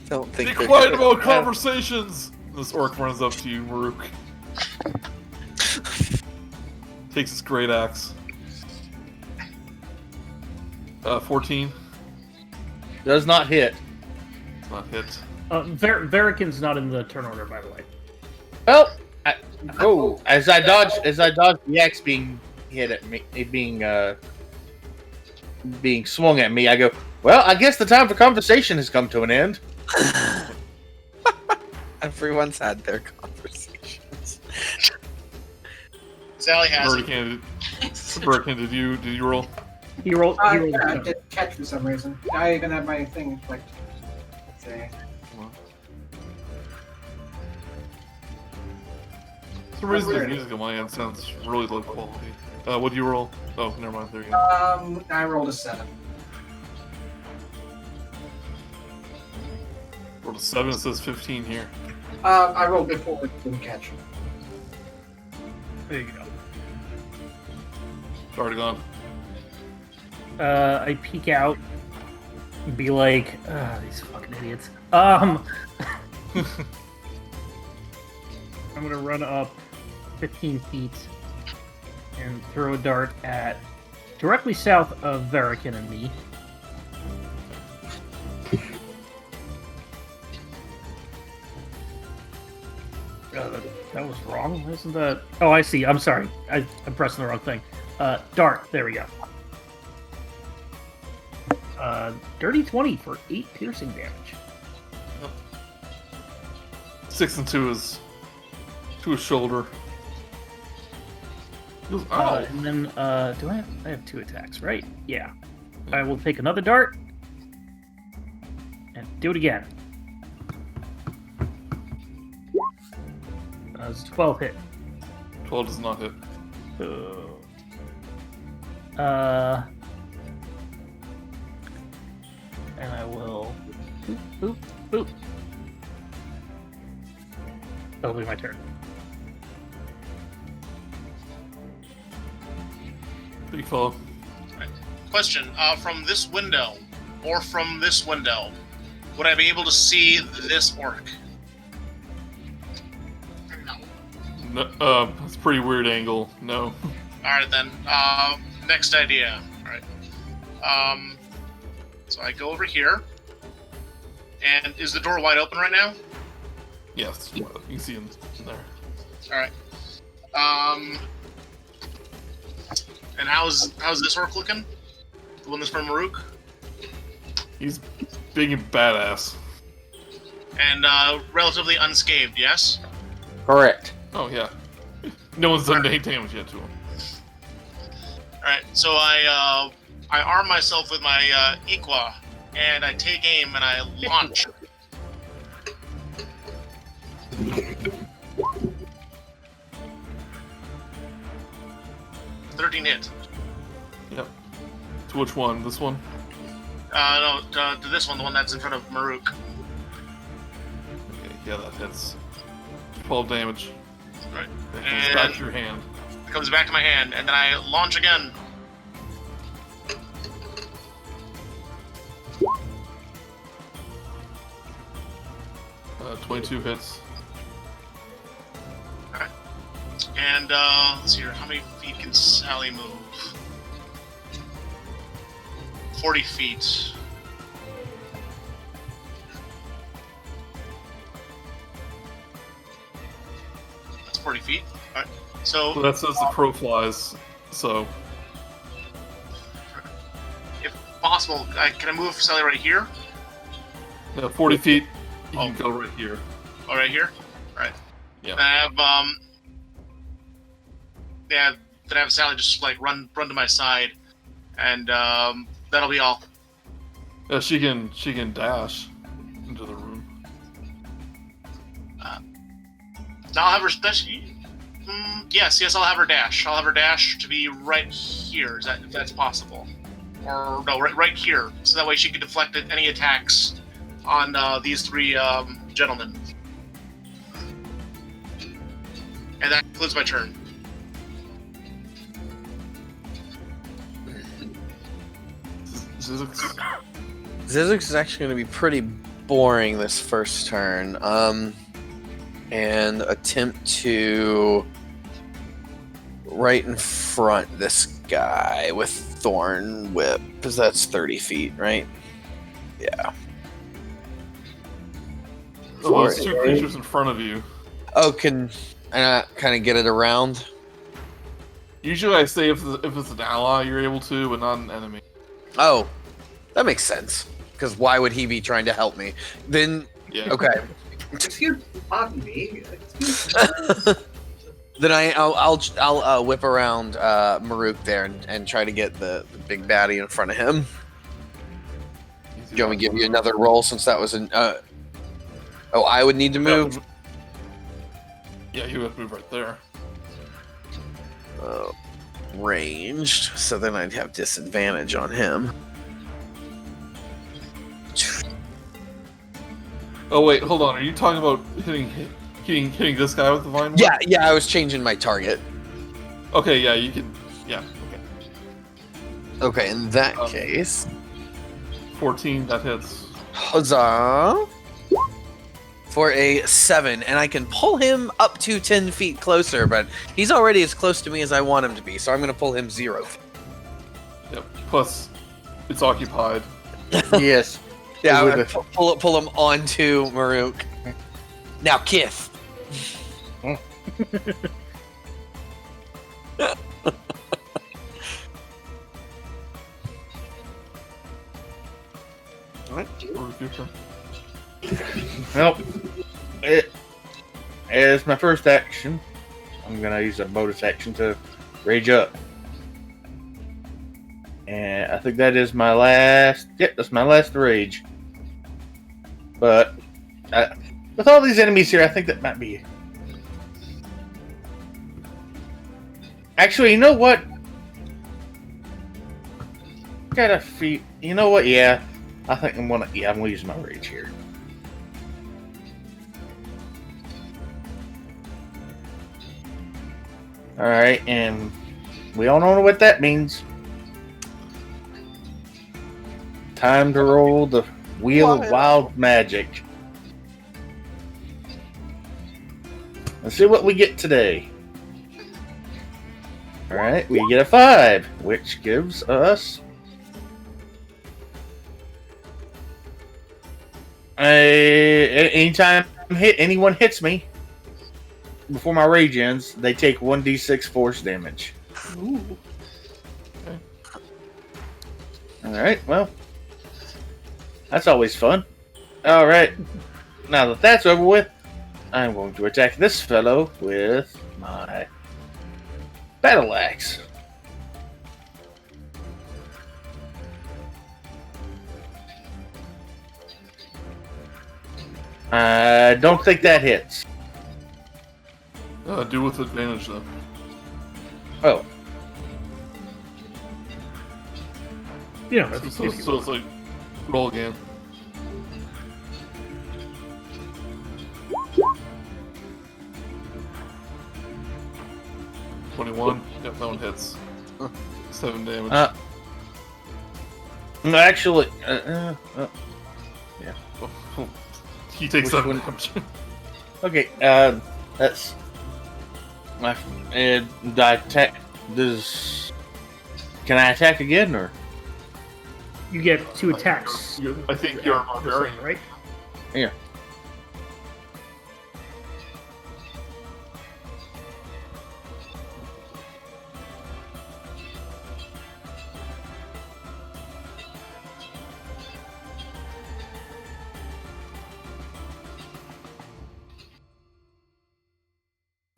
Don't think Be they're quiet gonna- about conversations! This orc runs up to you, Murook. Takes his great axe. 14. Does not hit. Not hit. Verikan's not in the turn order, by the way. Well, as I dodge the axe being hit at me, it being swung at me, I go, well, I guess the time for conversation has come to an end. Everyone's had their conversations. Sally has it. Brice, did you roll? He rolled. He rolled. I a didn't catch for some reason. I even have my thing clicked. Let's see. For some reason, the music on my end sounds really low quality. What do you roll? Oh, never mind. There you go. I rolled a 7. Rolled a 7. It says 15 here. I rolled before it didn't catch. There you go. It's already gone. I peek out and be like, these fucking idiots. I'm gonna run up 15 feet and throw a dart at directly south of Verikan and me. That was wrong. Isn't that? Oh, I see. I'm sorry. I'm pressing the wrong thing. Dart. There we go. Dirty 20 for 8 piercing damage. 6 and 2 is to his shoulder. He goes, ow! And then, do I have 2 attacks, right? Yeah. I will take another dart and do it again. It's 12 hit. 12 does not hit. And I will Boop, boop. That'll be my turn. Big fellow. Question: from this window, or from this window, would I be able to see this orc? No. No, that's a pretty weird angle. No. All right then. Next idea. All right. So I go over here, and is the door wide open right now? Yes, you can see him in there. All right. And how's this orc looking? The one that's from Murook? He's big and badass. And relatively unscathed, yes? Correct. Oh yeah. No one's done any damage yet to him. Alright, so I arm myself with my Equa, and I take aim and I launch. $13 hit. Yep. To which one? This one? No, to this one, the one that's in front of Murook. Okay, yeah, that hits. 12 damage. Right. That comes back to your hand. It comes back to my hand, and then I launch again. Uh, 22 hits. Alright. And, let's see here, how many feet can Sally move? 40 feet. That's 40 feet. Alright. So So, that says the crow flies. So if possible, can I move Sally right here? 40 feet. You Oh. can go right here. Oh, right here? Alright. Yeah. Then I have, then I have Sally just, like, run to my side. And, that'll be all. Yeah, she can dash into the room. Now I'll have her yes, I'll have her dash. I'll have her dash to be right here, if that's possible. Or, no, right here. So that way she can deflect any attacks on these three gentlemen. And that concludes my turn. Zyzzyx. Zyzzyx is actually going to be pretty boring this first turn. And attempt to right in front this guy with Thorn Whip, because that's 30 feet, right? Yeah. Oh, there's two creatures in front of you. Oh, can I kind of get it around? Usually I say if it's an ally, you're able to, but not an enemy. Oh, that makes sense. Because why would he be trying to help me? Then, Yeah. okay. Excuse pardon me. Then I'll whip around Murook there and try to get the big baddie in front of him. Do you want me to give you another roll since that was an? Oh, I would need to move. Yeah, you have to move right there. Ranged, so then I'd have disadvantage on him. Oh wait, hold on. Are you talking about hitting this guy with the vine whip? Yeah, I was changing my target. Okay, yeah, you can. Yeah, okay. Okay, in that case, 14, that hits. huzzah! For a 7, and I can pull him up to 10 feet closer, but he's already as close to me as I want him to be, so I'm going to pull him 0 feet. Yep. Plus, it's occupied. Yes. Yeah, With I'm gonna pull him onto Murook. Now, Kith. Well, as my first action, I'm gonna use a bonus action to rage up, and I think that is my last. Yep, that's my last rage. But with all these enemies here, I think that might be. Actually, you know what? Got a feet. You know what? Yeah, I think I'm gonna use my rage here. Alright, and we all know what that means. Time to roll the Wheel of Wild Magic. Let's see what we get today. Alright, we get a 5, which gives us anytime anyone hits me before my rage ends, they take 1d6 force damage. Ooh. Okay. Alright, well, that's always fun. Alright, now that that's over with, I'm going to attack this fellow with my battle axe. I don't think that hits. Do with advantage, though. Oh. Yeah, So it's like, roll again. $21. Yep, that one hits. 7 damage. Actually, yeah. He takes 7 damage. Okay, that's my. And I attack. Can I attack again, or? You get 2 attacks. I think you're a barbarian, right? Yeah.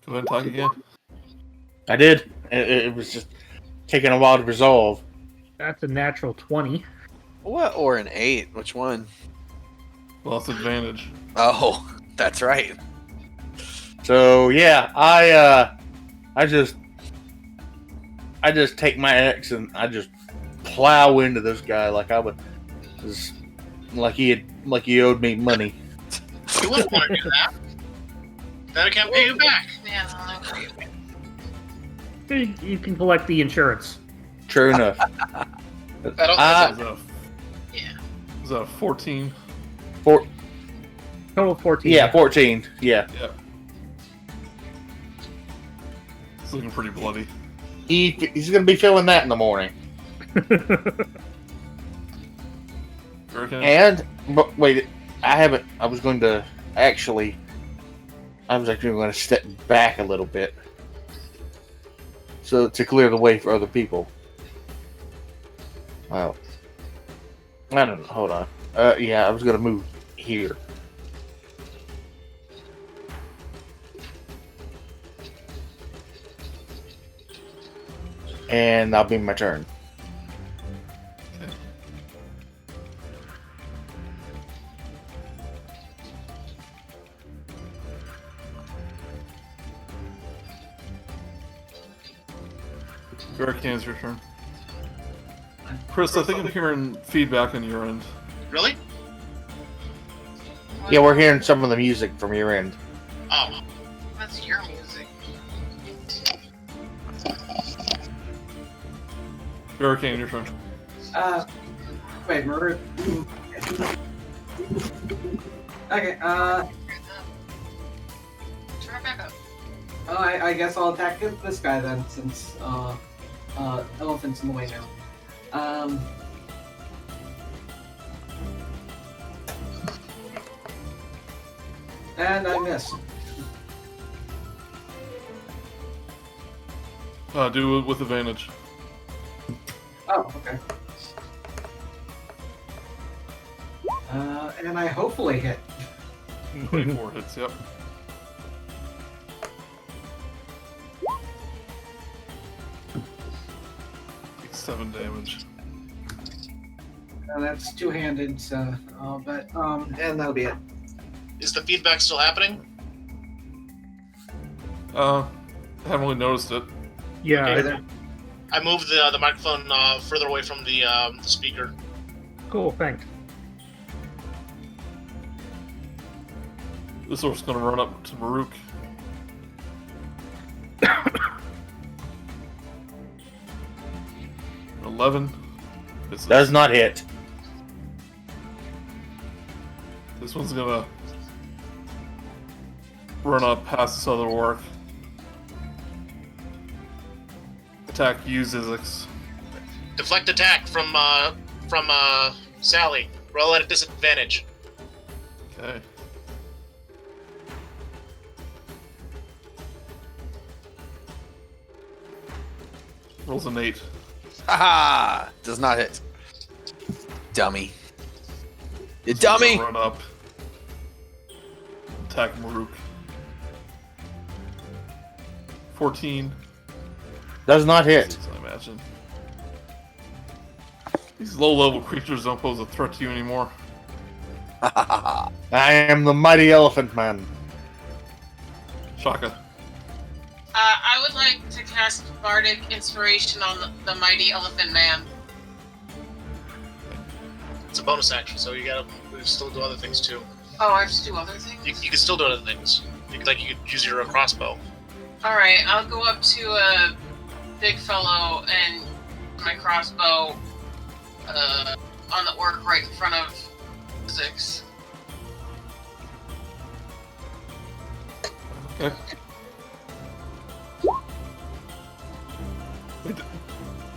Go ahead and talk again. I did. It was just taking a while to resolve. That's a natural 20. What? Or an 8? Which one? Well, it's advantage. Oh, that's right. So yeah, I just take my axe and I just plow into this guy like I would, like he owed me money. You wouldn't want to do that. Then I can't pay you back. Yeah, I'll agree. You can collect the insurance. True enough. That'll Yeah. Is that a 14? Total 14. Yeah, 14. Yeah. Yeah. It's looking pretty bloody. He's gonna be feeling that in the morning. Verikan? And but wait, I was actually going to step back a little bit, so to clear the way for other people. Wow. I don't know. Hold on. Yeah, I was going to move here. And that'll be my turn. Okay. Verikan's your turn. Chris, I think I'm hearing feedback on your end. Really? Yeah, we're hearing some of the music from your end. Oh. That's your music. Verikan, your turn. Wait, murder. Okay, Turn it back up. well, I guess I'll attack this guy then, since, elephant's in the way now. And I miss. Do it with advantage. Oh, okay. And I hopefully hit. 24 hits, yep. Takes 7 damage. That's two-handed, so, and that'll be it. Is the feedback still happening? Haven't really noticed it. Yeah. Okay. I moved the microphone further away from the speaker. Cool, thanks. This orc's gonna run up to Murook. $11. Does not hit. This one's gonna run up past this other orc. Attack you, Zyzzyx. Deflect attack from Sally. Roll at a disadvantage. Okay. Rolls an 8. Haha! Does not hit. Dummy. You dummy! Run up. Attack Murook. 14. Does not hit. I imagine. These low-level creatures don't pose a threat to you anymore. I am the mighty elephant man. Chaka. I would like to cast Bardic Inspiration on the Mighty Elephant Man. It's a bonus action, so we can still do other things too. Oh, I have to do other things? You can still do other things. You could use your crossbow. Alright, I'll go up to a BigFellow and my crossbow on the orc right in front of Zyzzyx. Okay.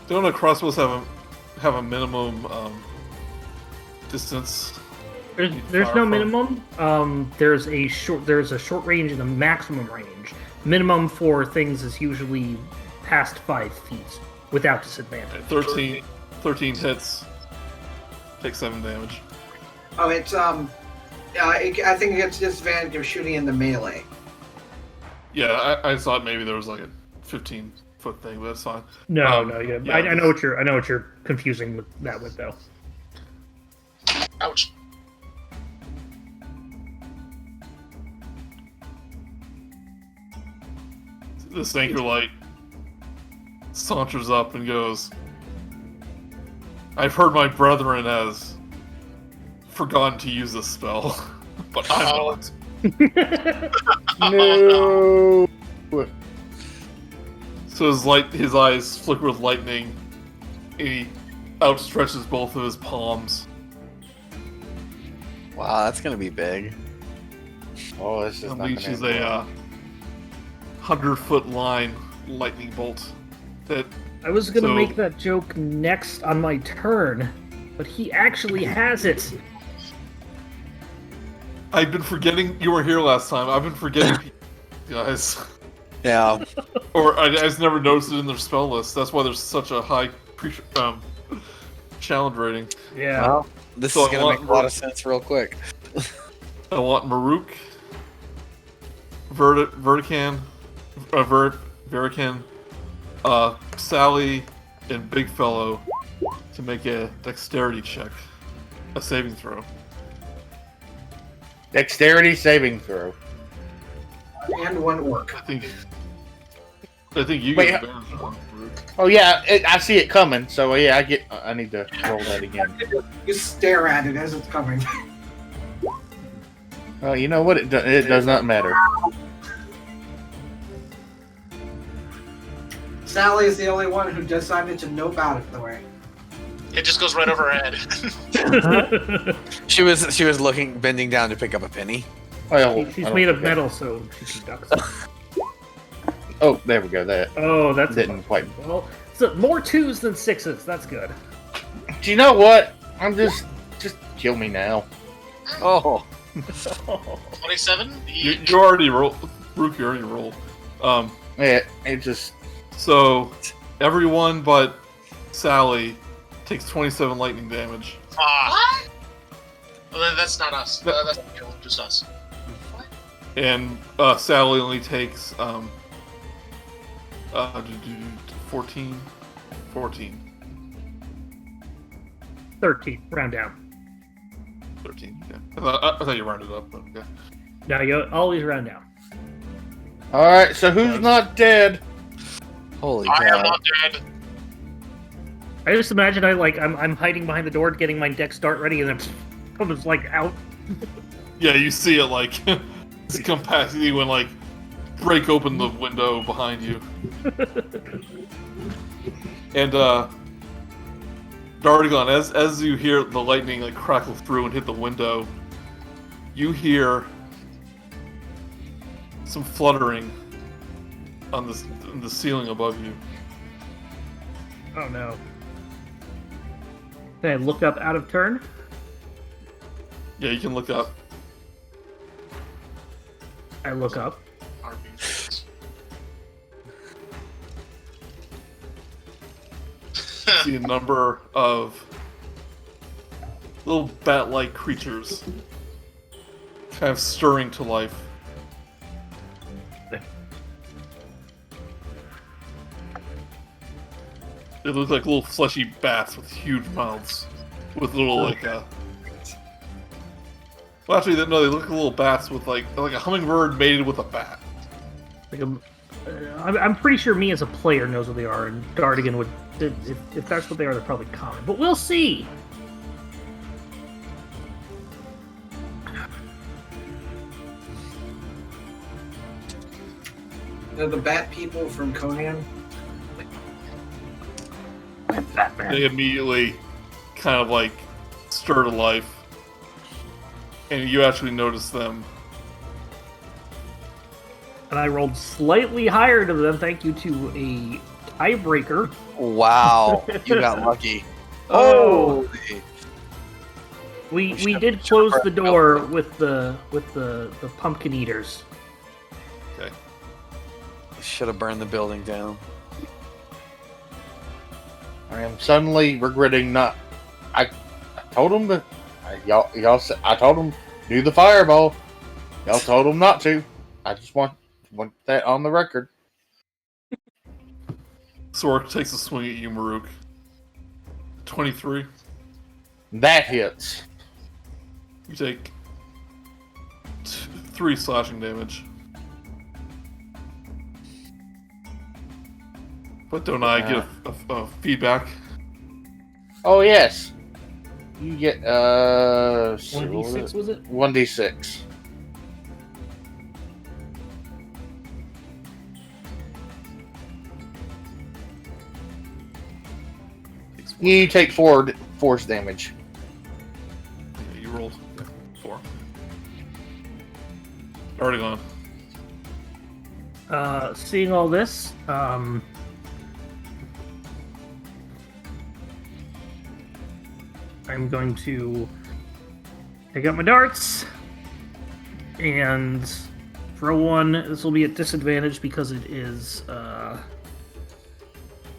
Don't the crossbows have a minimum distance? There's no minimum. There's a short range and a maximum range. Minimum for things is usually past 5 feet without disadvantage. 13 hits. Take 7 damage. Oh, it's I think it gets disadvantage of shooting in the melee. Yeah, I thought maybe there was like a 15-foot thing, but that's fine. No, yeah, I know what you're confusing that with though. Ouch. This anchor light saunters up and goes, I've heard my brethren has forgotten to use this spell, but I'm not. No. So his eyes flicker with lightning, and he outstretches both of his palms. Wow, that's gonna be big. Oh, this is And not gonna unleashes end a well. 100-foot line lightning bolt. That I was gonna So- make that joke next on my turn, but he actually has it. I've been forgetting you were here last time. I've been forgetting, guys. Yeah. Or I just never noticed it in their spell list. That's why there's such a high challenge rating. Yeah. Well, this So is I gonna want make a lot of sense real quick. I want Murook, Verikan, Sally, and BigFellow to make a dexterity check, a saving throw. Dexterity saving throw. And one orc. I think you Wait, get advantage on Murook. Oh yeah, I see it coming. So yeah, I need to roll that again. You stare at it as it's coming. Well, you know what? It does not matter. Sally is the only one who decided to know about it, the way. It just goes right over her head. She was bending down to pick up a penny. Well, She's I don't made of think that- metal, so she conducts. Oh, there we go. That Oh, that's didn't quite. well. So more 2s than 6s. That's good. Do you know what? I'm just kill me now. Oh, 27? You already rolled. Murook, you already rolled. Yeah, it just. So everyone but Sally takes 27 lightning damage. What? Well, then that's not us. That's just us. And Sally only takes 14. 13. Round down. 13. Yeah. I thought you rounded up, but okay. Now you always round down. All right. So who's not dead? holy I am cow! not dead. I just imagine I'm hiding behind the door getting my deck start ready, and then comes like out. Yeah, you see it like to come past you and like break open the window behind you. And Dardagon, as you hear the lightning like crackle through and hit the window, you hear some fluttering on the ceiling above you. Oh no. Can I look up out of turn? Yeah, you can look up. I look up. See a number of little bat-like creatures kind of stirring to life. They look like little fleshy bats with huge mouths, with little like well, actually, no, they look like little bats with like a hummingbird mated with a bat. Like I'm pretty sure me as a player knows what they are, and Dardigan would. If that's what they are, they're probably common. But we'll see. They're the bat people from Conan. Batman. They immediately kind of like stir to life, and you actually notice them. And I rolled slightly higher to them, thank you to a tiebreaker. Wow, you got lucky. Oh. Holy. We did close the door with the pumpkin eaters. Okay. Should have burned the building down. I am suddenly regretting not. I told him to. I told him do the fireball. Y'all told him not to. I just want that on the record. Sork takes a swing at you, Murook. 23. That hits. You take 3 slashing damage. But don't I get a feedback? Oh yes. You get 1d6 was it? 1d6. You take 4 force damage. Yeah, you rolled 4. Already gone. Seeing all this, I'm going to take out my darts and throw one. This will be at disadvantage because it is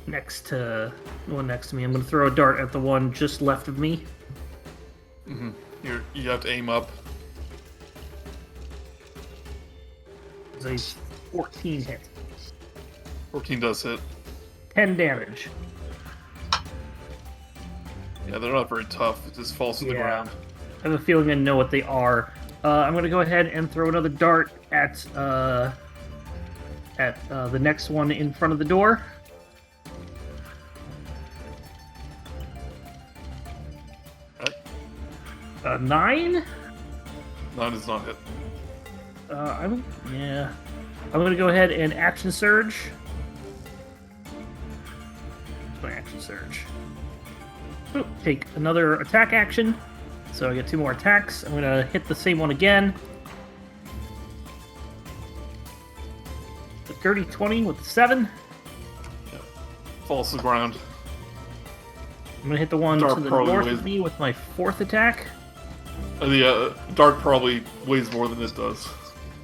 next to the one next to me. I'm going to throw a dart at the one just left of me. Mm-hmm. You have to aim up. It's a 14 hit. 14 does hit. 10 damage. Yeah, they're not very tough. It just falls to the ground. I have a feeling I know what they are. I'm going to go ahead and throw another dart at the next one in front of the door. Right. 9? 9 does not hit. I'm going to go ahead and action surge. My action surge. Ooh, take another attack action. So I get 2 more attacks. I'm going to hit the same one again. The dirty 20 with the 7. Yep. Falls to the ground. I'm going to hit the one Dart to the probably north weighs- of me with my 4th attack. The dart probably weighs more than it does.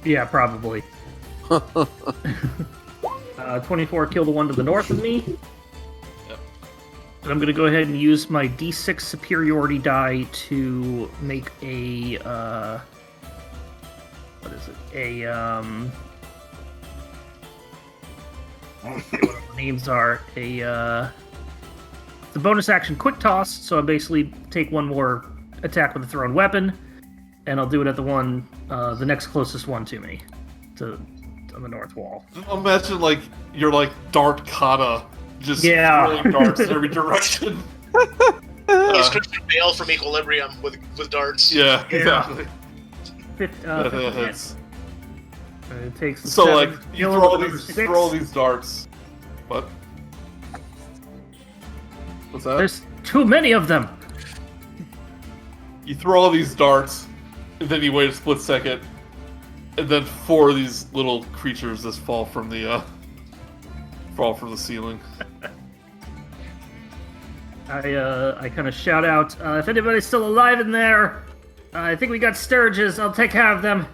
Yeah, probably. 24 kill the one to the north of me. Yep. And I'm going to go ahead and use my D6 superiority die to make a what is it? I don't know what the names are. It's a bonus action quick toss, so I basically take one more attack with a thrown weapon, and I'll do it at the one, the next closest one to me, on the north wall. Imagine like you're like Dart Kata, just throwing darts in every direction. He's Christian Bale from Equilibrium with darts. Yeah, exactly. Hits. It takes So 7, like you kill throw him all with another these 6. darts. What? What's that? There's too many of them. You throw all these darts, and then you wait a split second, and then 4 of these little creatures just fall from the ceiling. I kind of shout out, if anybody's still alive in there, I think we got Sturges. I'll take care of them.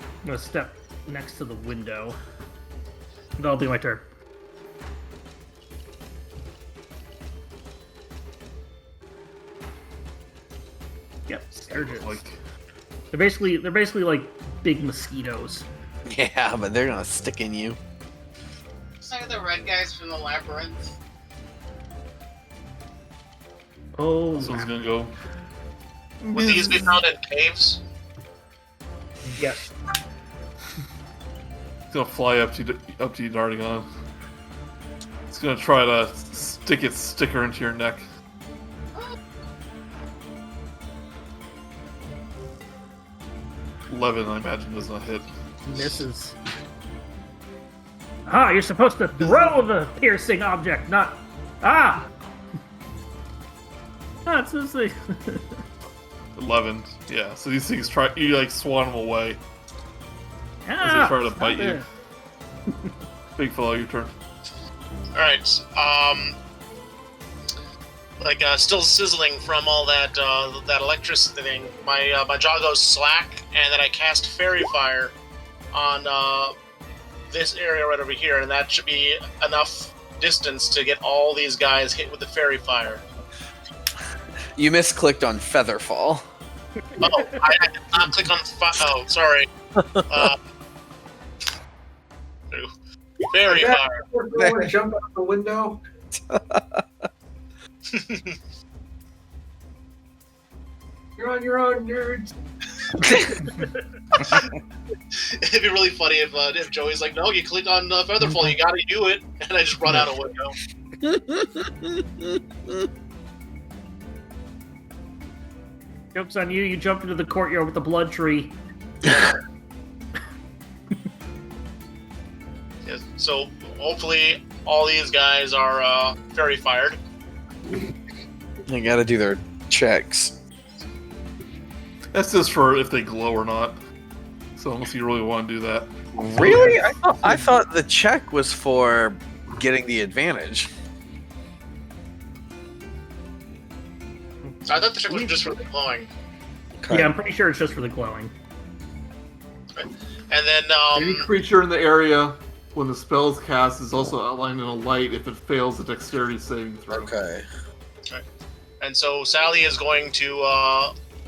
I'm gonna step next to the window. That'll be my turn. Yep, Sturges. They're basically like big mosquitoes. Yeah, but they're gonna stick in you. It's like the red guys from the labyrinth. Oh, This one's gonna go. Would these be found in caves? yes. It's gonna fly up to you, darting on. It's gonna try to stick its sticker into your neck. 11, I imagine, does not hit. Misses. Ah, you're supposed to throw the piercing object, not... Ah! That's just like... 11, yeah. So these things you like swan them away as they try to bite you. BigFellow, your turn. Alright, still sizzling from all that that electricity thing. My jaw goes slack, and then I cast Fairy Fire on this area right over here, and that should be enough distance to get all these guys hit with the Fairy Fire. You misclicked on Featherfall. Oh, I did not click on. Oh, sorry. Fairy Fire. We're to jump out the window. You're on your own, nerds. It'd be really funny if Joey's like, "No, you click on Featherfall, you gotta do it," and I just run out a window. Joke's on you, you jumped into the courtyard with the blood tree. Yes, so hopefully all these guys are fairy fired. They gotta do their checks. That's just for if they glow or not. So unless you really want to do that. Really? I thought the check was for getting the advantage. I thought the check was just for the glowing. Yeah, I'm pretty sure it's just for the glowing. And then Any creature in the area when the spell is cast is also outlined in a light if it fails a dexterity saving throw. Okay. and so Sally is going to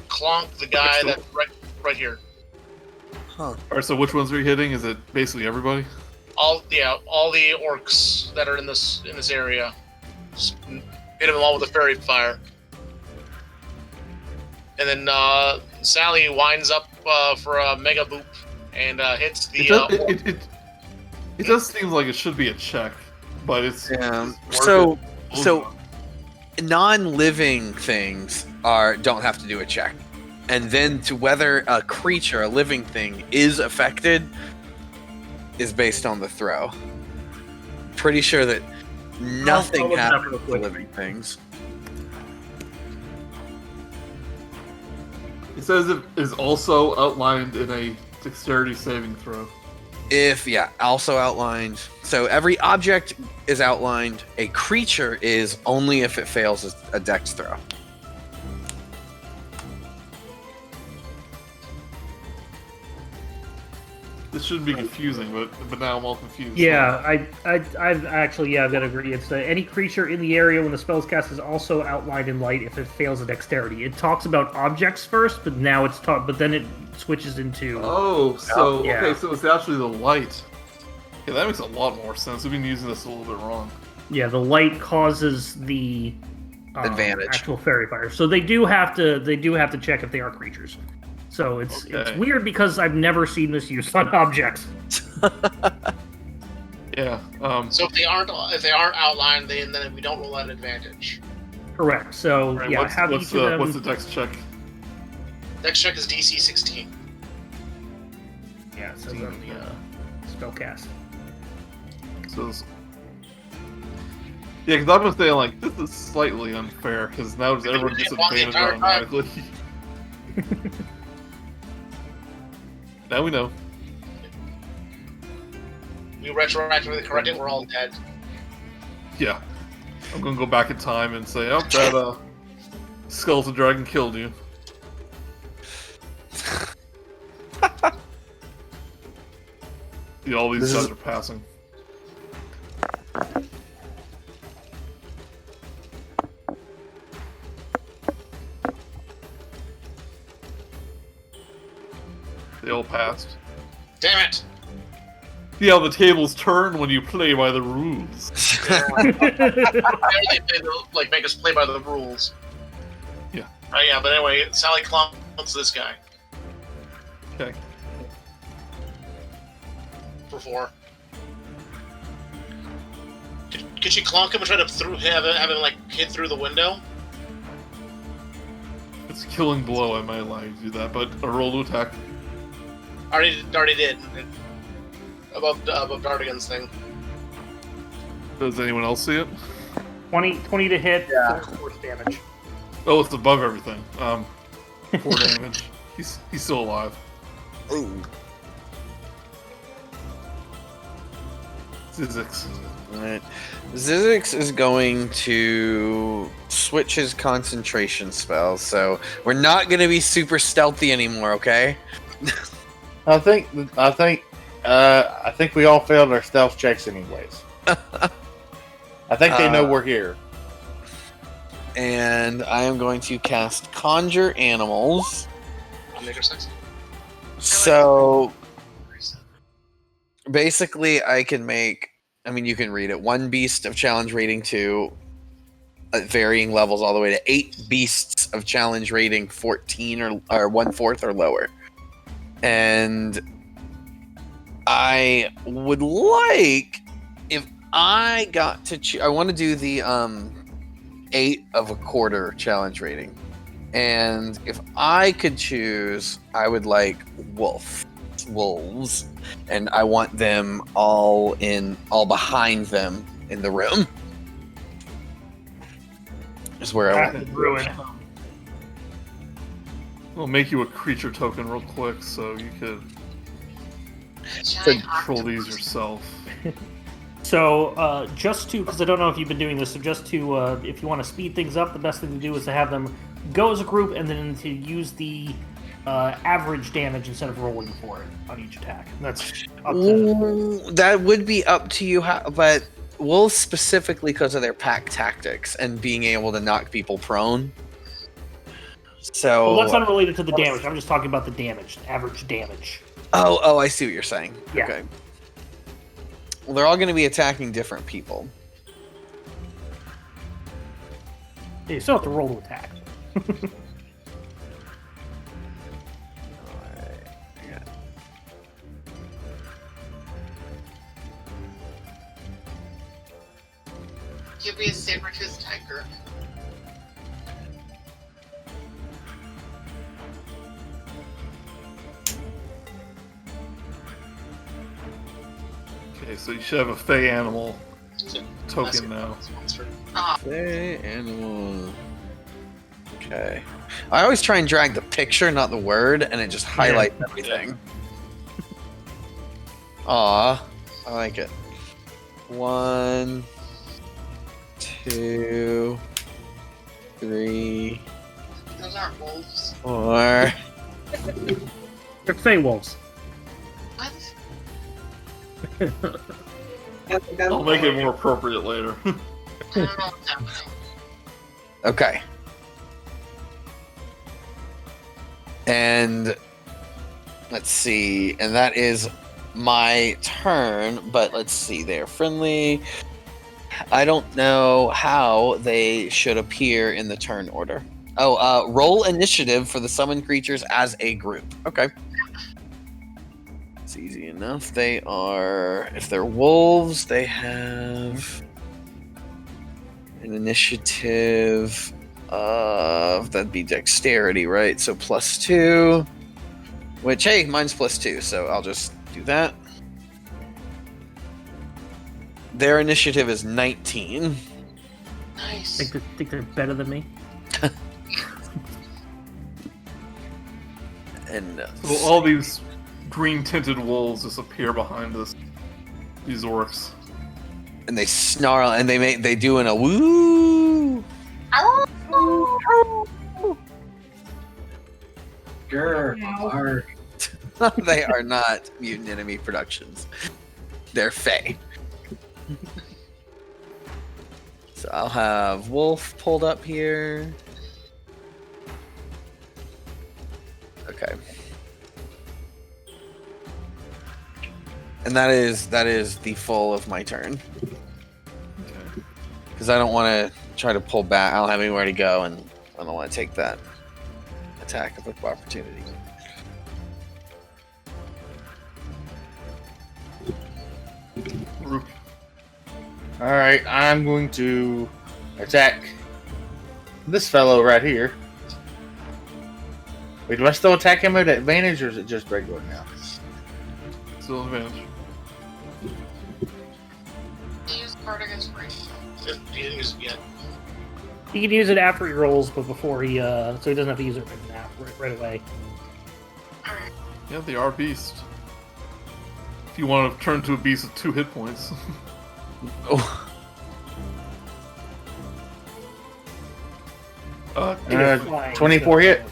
clonk the guy that's right here. Huh. Alright, so which ones are you hitting? Is it basically everybody? All the orcs that are in this area. Just hit them all with a fairy fire. And then Sally winds up for a mega boop and hits the. It does seem like it should be a check, but it's Yeah. it's So worth it. non-living things don't have to do a check, and then to whether a creature, a living thing, is affected is based on the throw. Pretty sure that nothing I'll look it up happens real to quick. living things. It says it is also outlined in a dexterity saving throw. Also outlined. So every object is outlined. A creature is only if it fails a dex throw. This shouldn't be confusing, but now I'm all confused. Yeah, I've actually, I've got to agree. It's any creature in the area when the spell's cast is also outlined in light if it fails a dexterity. It talks about objects first, but now it's but then it switches into. Oh, so Yeah. okay, so it's actually the light. Yeah, that makes a lot more sense. We've been using this a little bit wrong. Yeah, the light causes the Advantage. actual fairy fire. So they do have to check if they are creatures. So it's Okay. weird because I've never seen this used on objects. Yeah. So if they aren't outlined, then we don't roll out advantage. Correct. So Right, yeah, have what's each of them. what's the dex check? Next check is DC 16. says on the spellcast. Says, yeah, because I've been saying, like, this is slightly unfair, because now does everyone gets advantage automatically. Now we know. We retroactively correct it, we're all dead. Yeah. I'm gonna go back in time and say, oh, that skeleton dragon killed you. See, all these guys are passing. They all passed. Damn it! See how the tables turn when you play by the rules. They like make us play by the rules. Yeah. Oh yeah, but anyway, Sally clumps this guy. Okay. For 4. Could she clunk him and try to have him like hit through the window? It's a killing blow, I might allow you to do that, but a roll to attack. Already did. Above Dardigan's thing. Does anyone else see it? 20 to hit, 4 force damage. Oh, it's above everything. 4 damage. He's still alive. Ooh. Zyzzyx. Right. Zyzzyx is going to switch his concentration spell, so we're not going to be super stealthy anymore, okay? I think we all failed our stealth checks anyways. I think they know we're here. And I am going to cast Conjure Animals. I'll make her sexy. So basically, I can make. I mean, you can read it. 1 beast of challenge rating 2 at varying levels, all the way to 8 beasts of challenge rating 14 or 1/4 or lower. And I would like, if I got to I want to do the 8 of a quarter challenge rating, and if I could choose, I would like wolves, and I want them all behind them in the room. Is where I want Druid. I'll make you a creature token real quick so you could Giant control these octopus. yourself. So, just to, because I don't know if you've been doing this, so just to, if you want to speed things up, the best thing to do is to have them go as a group and then to use the average damage instead of rolling for it on each attack. That's up to... Ooh, that would be up to you, but wolves specifically because of their pack tactics and being able to knock people prone. So Well, that's unrelated to the damage. I'm just talking about the damage, average damage. Oh, I see what you're saying. Yeah. Okay. Well, they're all going to be attacking different people. You still have to roll to attack. You'll be a saber-toothed tiger. Okay, so you should have a fey animal token now. Fey animal. Okay. I always try and drag the picture, not the word, and it just highlights everything. Aw, I like it. 1, 2, 3, Those aren't wolves. 4. They're Fey Wolves. What? I'll make it more appropriate later. I don't know what's happening. Okay. And let's see, and that is my turn, but let's see, they're friendly. I don't know how they should appear in the turn order. Oh, roll initiative for the summoned creatures as a group. Okay. It's easy enough. They are, if they're wolves, they have an initiative of, that'd be dexterity, right? So +2, which, hey, mine's +2, so I'll just Do that. Their initiative is 19. Nice. Think they're better than me? And So all these green tinted wolves just appear behind us. These orcs. and they snarl and they do in a woo. Grr. They are not mutant enemy productions. They're Fae. So I'll have Wolf pulled up here. Okay. And that is the full of my turn. Okay. Because I don't want to try to pull back. I don't have anywhere to go, and I don't want to take that attack of opportunity. Murook. Alright, I'm going to attack this fellow right here. Wait, do I still attack him at advantage, or is it just regular now? Still advantage. Use Bardic Inspiration. If you didn't use it yet. He can use it after he rolls, but before he so he doesn't have to use it right away. Alright. Yeah, they are beast. If you want to turn to a beast with 2 hit points. Oh, 24 hit.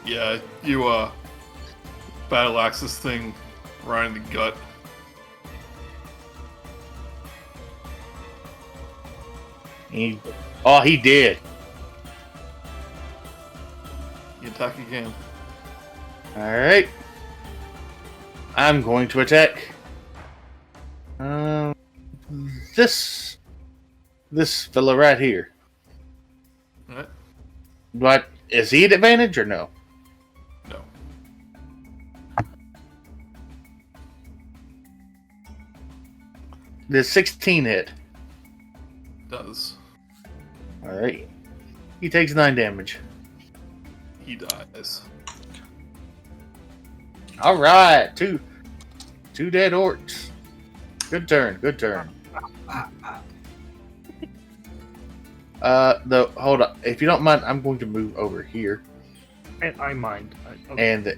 Yeah, you battle axe this thing right in the gut. He did. You attack again. Alright. I'm going to attack. This fella right here. Alright. But is he at advantage or no? No. Does 16 hit? Does. Alright. He takes 9 damage. He dies. Alright. Two dead orcs. Good turn. Good turn. Hold on. If you don't mind, I'm going to move over here. I mind. Okay.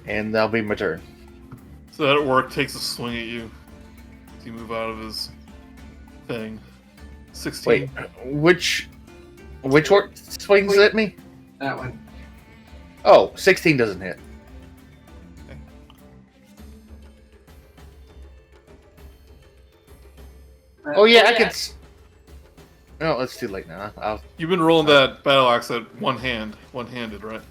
And that'll be my turn. So that orc takes a swing at you. So you move out of his thing. 16. Wait, which orc swings at me? That one. Oh, 16 doesn't hit. Oh yeah, I could. No, it's too late now. You've been rolling that battle axe at one-handed, right?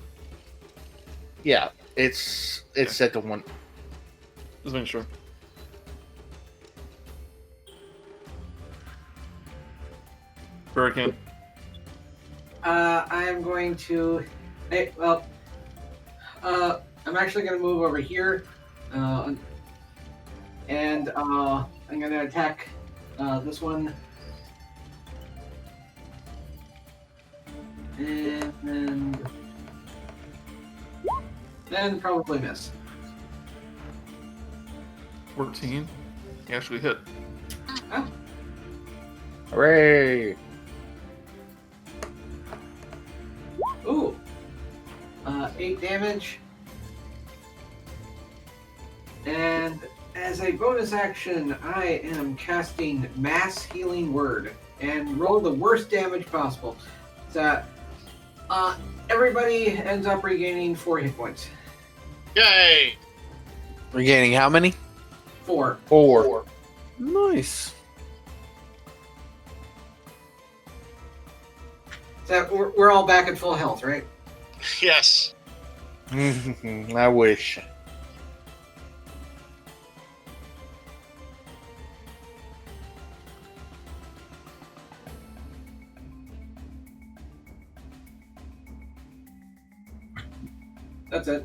Yeah, it's set to 1. Just making sure. Verikan. I am going to. I'm actually going to move over here, and I'm going to attack this one, and then probably miss. 14. You actually hit. Oh. Hooray! Ooh. 8 damage. And as a bonus action, I am casting Mass Healing Word and roll the worst damage possible. So, everybody ends up regaining 4 hit points. Yay! regaining how many? 4. 4. Nice. So we're all back at full health, right? Yes. I wish. That's it.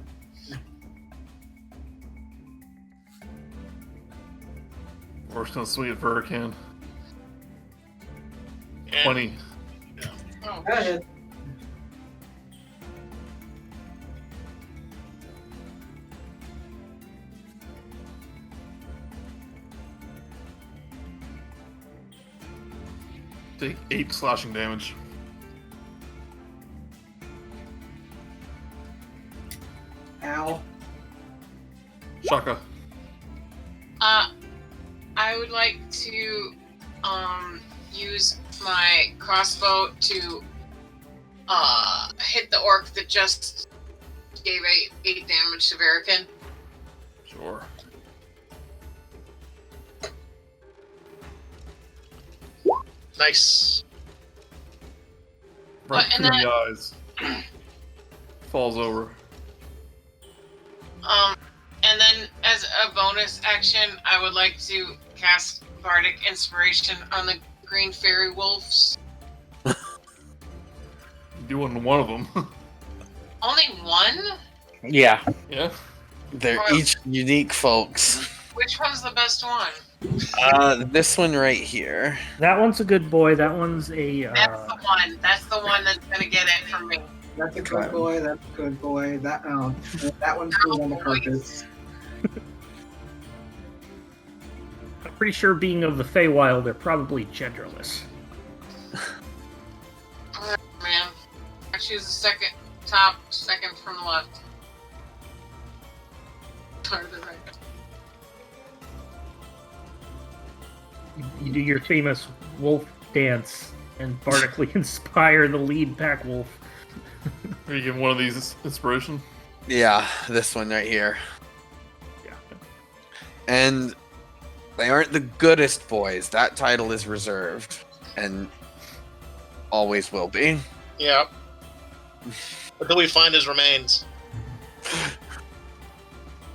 We're just gonna swing at Verikan. And 20. Oh, Go ahead. Take 8 slashing damage. Ow. Chaka. I would like to use my crossbow to hit the orc that just gave 8 damage to Verikan. Sure. Nice. Right and between then- the eyes. Falls over. And then as a bonus action, I would like to cast Bardic Inspiration on the green fairy wolves. Doing one of them. Only one? Yeah. Yeah. They're Alright. each unique, folks. Which one's the best one? This one right here. That one's a good boy. That one's a. That's the one. That's the one that's gonna get it from me. That's a good boy. That's a good boy. That one's cool on the carpet. I'm pretty sure, being of the Feywild, they're probably genderless. Oh, man, I choose the second from the left. Or the right. You do your famous wolf dance and bardically inspire the lead pack wolf. Are you giving one of these inspiration? Yeah, this one right here. Yeah. And they aren't the goodest boys. That title is reserved. And always will be. Yeah. Until we find his remains.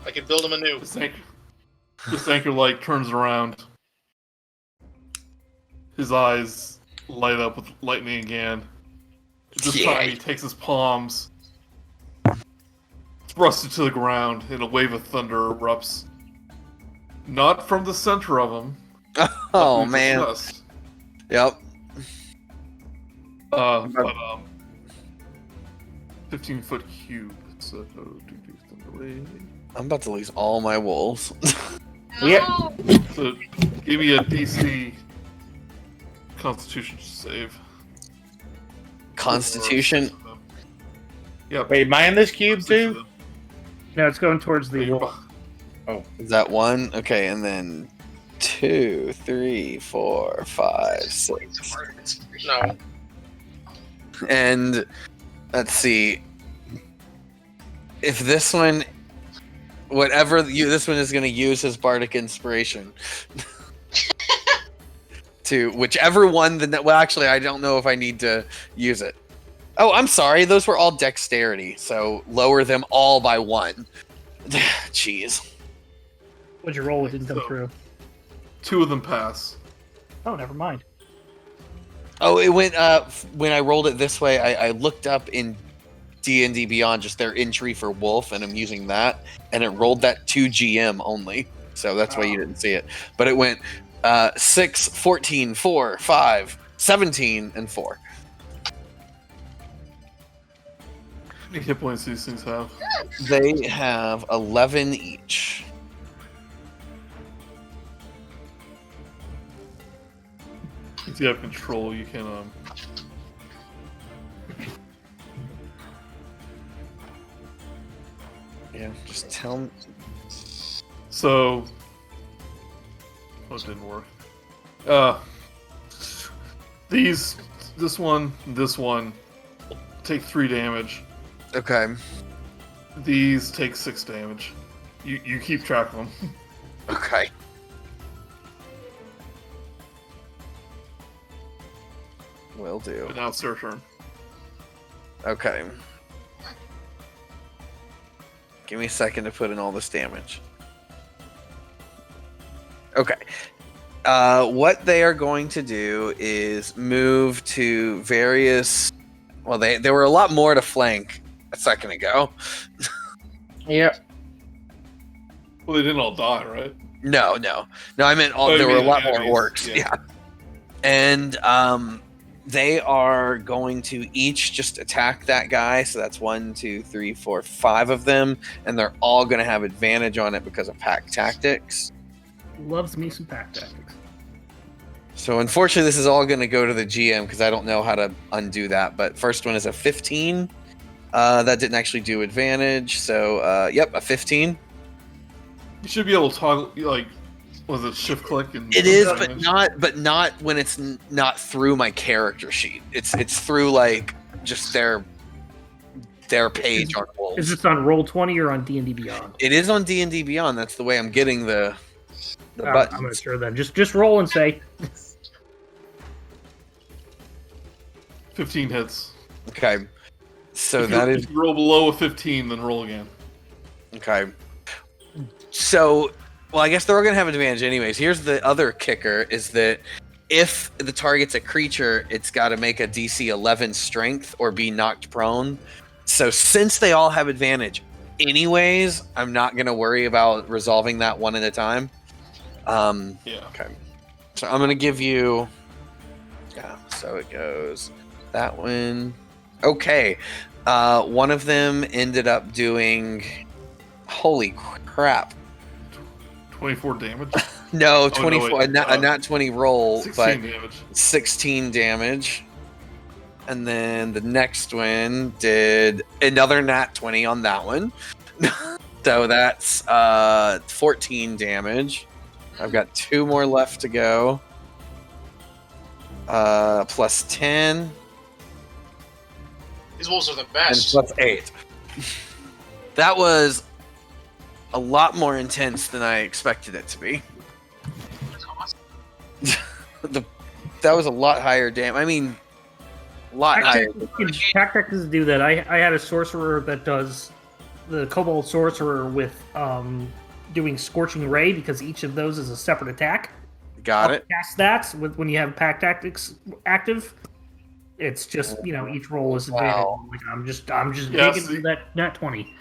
I can build him anew. This anchor light turns around. His eyes light up with lightning again. This time he takes his palms, thrusts it to the ground, and a wave of thunder erupts. Not from the center of him. Oh, but from man. the chest. Yep. But 15-foot cube. So thunder wave. I'm about to lose all my wolves. No! Yeah. So give me a DC Constitution save. Constitution. Yep. Wait, am I in this cube too? No, it's going towards the You're wolf. Is that one? Okay, and then 2, 3, 4, 5, 6. No. And let's see. If this one, this one is going to use his bardic inspiration to whichever one. Well, actually, I don't know if I need to use it. Oh, I'm sorry. Those were all dexterity, so lower them all by 1. Jeez. What'd you roll? It didn't come So- through. 2 of them pass. Oh, never mind. Oh, it went when I rolled it this way. I looked up in D&D Beyond just their entry for wolf, and I'm using that, and it rolled that 2 GM only, so that's why you didn't see it. But it went 6, 14, 4, 5, 17, and 4. How many hit points do these things have? They have 11 each. If you have control, you can Yeah, just tell me. So, it didn't work. This one take 3 damage. Okay. These take 6 damage. You keep track of them. Okay. Will do. But now it's their turn. Okay. Give me a second to put in all this damage. Okay. What they are going to do is move to various... Well, there were a lot more to flank a second ago. Yeah. Well, they didn't all die, right? No, I meant Oh, you there were a mean lot more enemies, orcs. yeah. Yeah. And they are going to each just attack that guy. So that's 1, 2, 3, 4, 5 of them, and they're all going to have advantage on it because of pack tactics. Loves me some pack tactics. So unfortunately, this is all going to go to the GM because I don't know how to undo that. But first one is a 15. That didn't actually do advantage. So yep, a 15. You should be able to toggle, like, was it shift click? And It is, but not when it's not through my character sheet. It's through like just their page on Wolves. Is this on Roll20 or on D&D Beyond? It is on D&D Beyond. That's the way I'm getting the buttons. I'm not sure then. Just roll and say. 15 hits. Okay. So If that you, is if you roll below a 15, then roll again. okay. So, well, I guess they're all going to have advantage anyways. Here's the other kicker is that if the target's a creature, it's got to make a DC 11 strength or be knocked prone. So since they all have advantage anyways, I'm not going to worry about resolving that one at a time. Yeah. Okay. So I'm going to give you... Yeah, so it goes that one. Okay. One of them ended up doing... Holy crap. 24 damage. No, Oh, 24. no, wait. a not 20 roll, 16 but damage. 16 damage. And then the next one did another nat 20 on that one. So that's 14 damage. I've got 2 more left to go. Plus 10 These wolves are the and best. plus 8. That was a lot more intense than I expected it to be. That's awesome. That was a lot higher damage. I mean, a lot higher. Tactics do that. I had a sorcerer that does the Kobold Sorcerer with doing Scorching Ray because each of those is a separate attack. Got it. Cast that with when you have Pack Tactics active. It's just each roll is advantage. Wow. Like, I'm just Yeah, digging through that nat 20.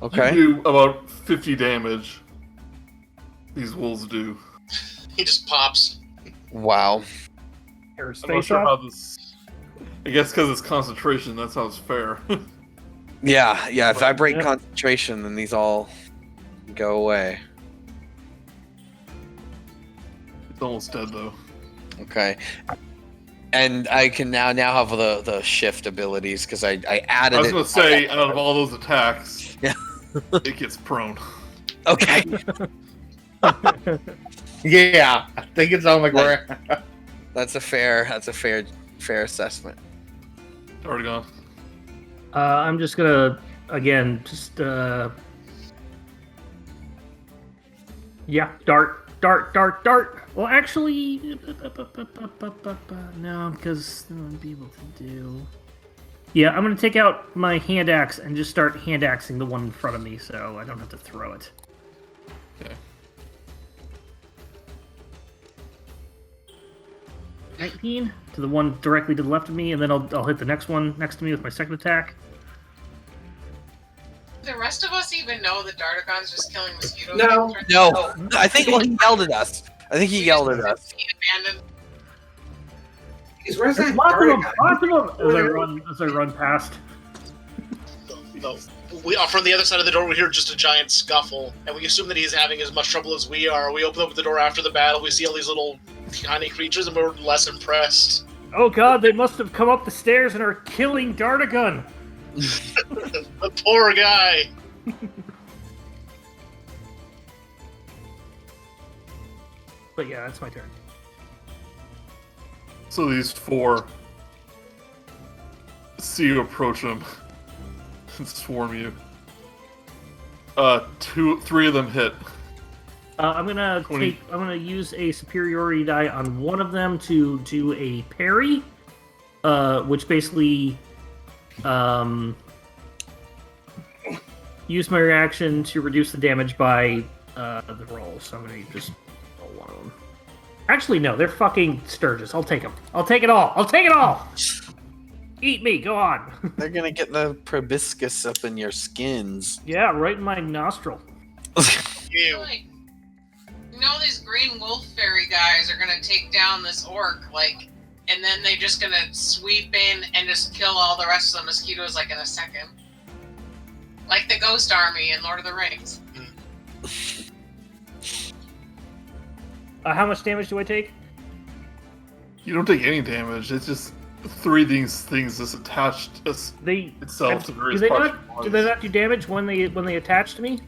Okay. You do about 50 damage. These wolves do. He just pops. Wow. Tears I'm not face sure how off. this. I guess because it's concentration, that sounds fair. Yeah. If I break Yeah. concentration, then these all go away. It's almost dead though. Okay. And I can now have the shift abilities because I added I was it. gonna say, out of all those attacks, Yeah. it gets prone. Okay. Yeah, I think it's on the ground. That's a fair assessment. Already gone. I'm just gonna again dart. Well, actually, no, because I won't be able to do. Yeah, I'm gonna take out my hand axe and just start hand axing the one in front of me, so I don't have to throw it. Okay. 19 to the one directly to the left of me, and then I'll hit the next one next to me with my second attack. The rest of us even know that Dardagon's just killing mosquitoes. No. No, I think he yelled at us. Abandoned. He's resident. Lots of them, Dardagon. as I run past. No. We from the other side of the door, we hear just a giant scuffle, and we assume that he's having as much trouble as we are. We open up the door after the battle, we see all these little tiny creatures, and we're less impressed. Oh god, they must have come up the stairs and are killing Dardagon. The poor guy. But yeah, that's my turn. So these 4 see you approach them and swarm you. 3 of them hit. I'm gonna 20. I'm gonna use a superiority die on one of them to do a parry, which basically use my reaction to reduce the damage by the roll. So I'm gonna just roll one of them. Actually, no, they're fucking Sturgis. I'll take them. I'll take it all. Eat me. Go on. They're gonna get the proboscis up in your skins. Yeah, right in my nostril. Ew. Like, these green wolf fairy guys are gonna take down this orc, and then they're just gonna sweep in and just kill all the rest of the mosquitoes in a second. Like the Ghost Army in Lord of the Rings. How much damage do I take? You don't take any damage. It's just 3 of these things just attached itself to various parts. Do they not do damage when they attach to me?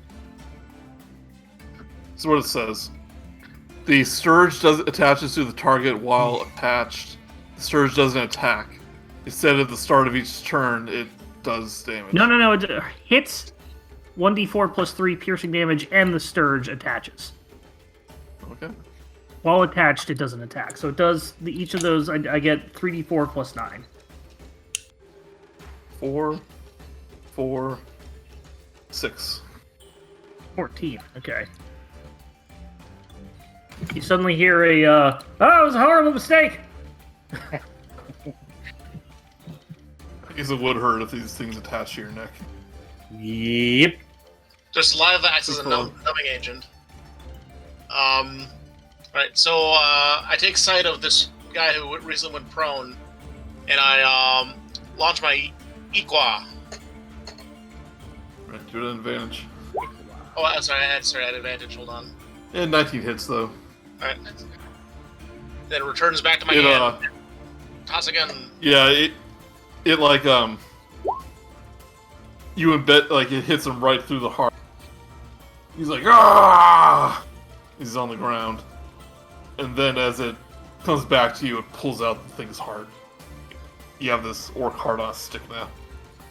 That's what it says. The Surge attaches to the target while attached. The Surge doesn't attack. Instead, at the start of each turn, it does damage. No. It hits 1d4 plus 3 piercing damage, and the Scourge attaches. Okay. While attached, it doesn't attack. So it does each of those. I get 3d4 plus 9. 4, 6. 14. Okay. You suddenly hear a, oh, it was a horrible mistake! I guess it would hurt if these things attach to your neck. Yep. Just live acts as a numbing agent. Right, so I take sight of this guy who recently went prone, and I launch my Equa. Right, do it at advantage. Oh, I had advantage. Hold on. And 19 hits though. Alright. Then returns back to my hand. Toss again. Yeah, it like you embed, like it hits him right through the heart. He's like, ah! He's on the ground. And then as it comes back to you, it pulls out the thing's heart. You have this orc heart on a stick now.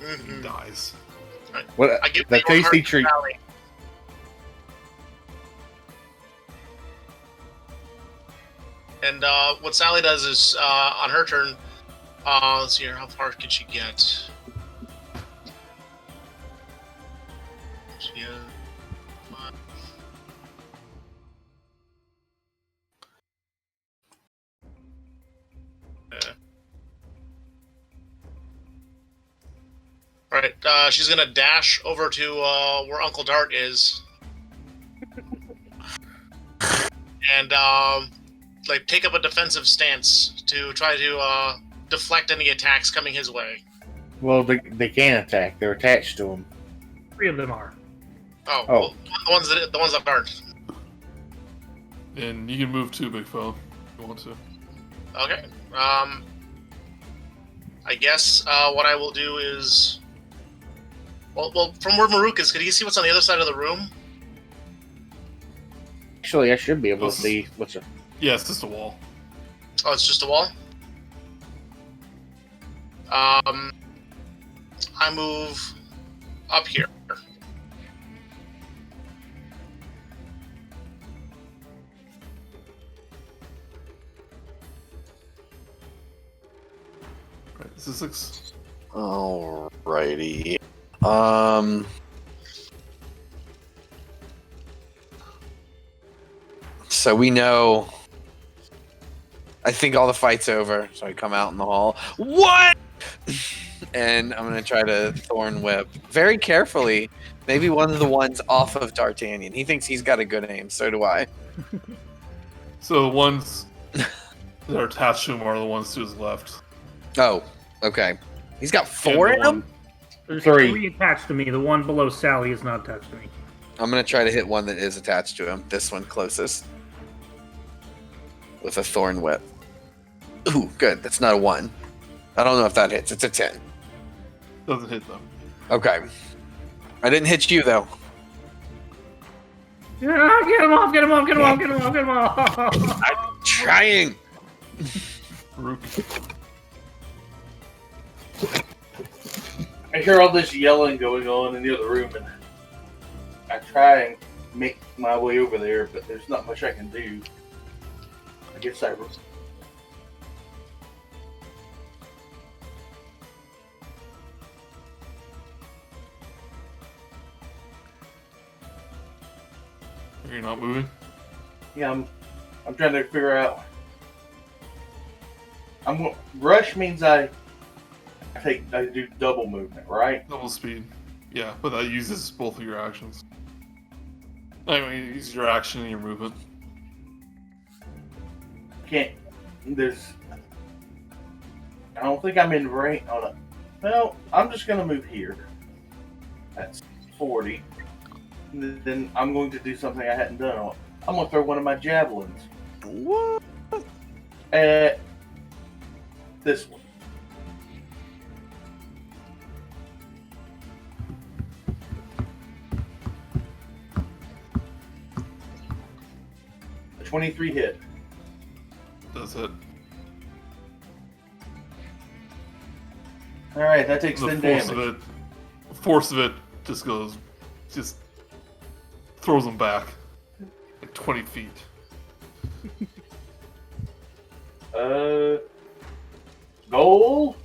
Mm-hmm. He dies. What I give the the orc tasty heart to treat. Sally. And what Sally does is, on her turn, let's see here, how far can she get? She has 5. Alright, she's gonna dash over to where Uncle Dart is. And like take up a defensive stance to try to deflect any attacks coming his way. Well, they can attack. They're attached to him. 3 of them are. Oh. Oh. Well, the ones that aren't. And you can move too, BigFellow, if you want to. Okay. I guess what I will do is, well, from where Murook is, can you see what's on the other side of the room? Actually, I should be able to see what's a... Yeah, it's just a wall. Oh, it's just a wall? I move up here. Right, this is 6. Alrighty. So we know. I think all the fight's over. So I come out in the hall. What? And I'm gonna try to thorn whip very carefully. Maybe one of the ones off of D'Artagnan. He thinks he's got a good aim. So do I. So the ones that are attached to him are the ones to his left. Oh, okay. He's got 4 in him. There's 3. 3 attached to me. The one below Sally is not attached to me. I'm gonna try to hit one that is attached to him. This one closest. With a thorn whip. Ooh, good. That's not a 1. I don't know if that hits. It's a 10. Doesn't hit them. Okay. I didn't hit you though. Yeah, get him off! Get him off! Get him off! Get him off! Get him off! I'm trying. Rook. I hear all this yelling going on in the other room, and I try and make my way over there, but there's not much I can do. I guess I... You're not moving? Yeah, I'm trying to figure out... Rush means I do double movement, right? Double speed. Yeah, but that uses both of your actions. I mean, you use your action and your movement. I don't think I'm in range. Well, I'm just going to move here. That's 40. And then I'm going to do something I hadn't done. I'm going to throw one of my javelins. What? At this one. A 23 hit. That's it. All right, that takes The 10 force damage. of it, force of it, just throws him back like 20 feet. Goal.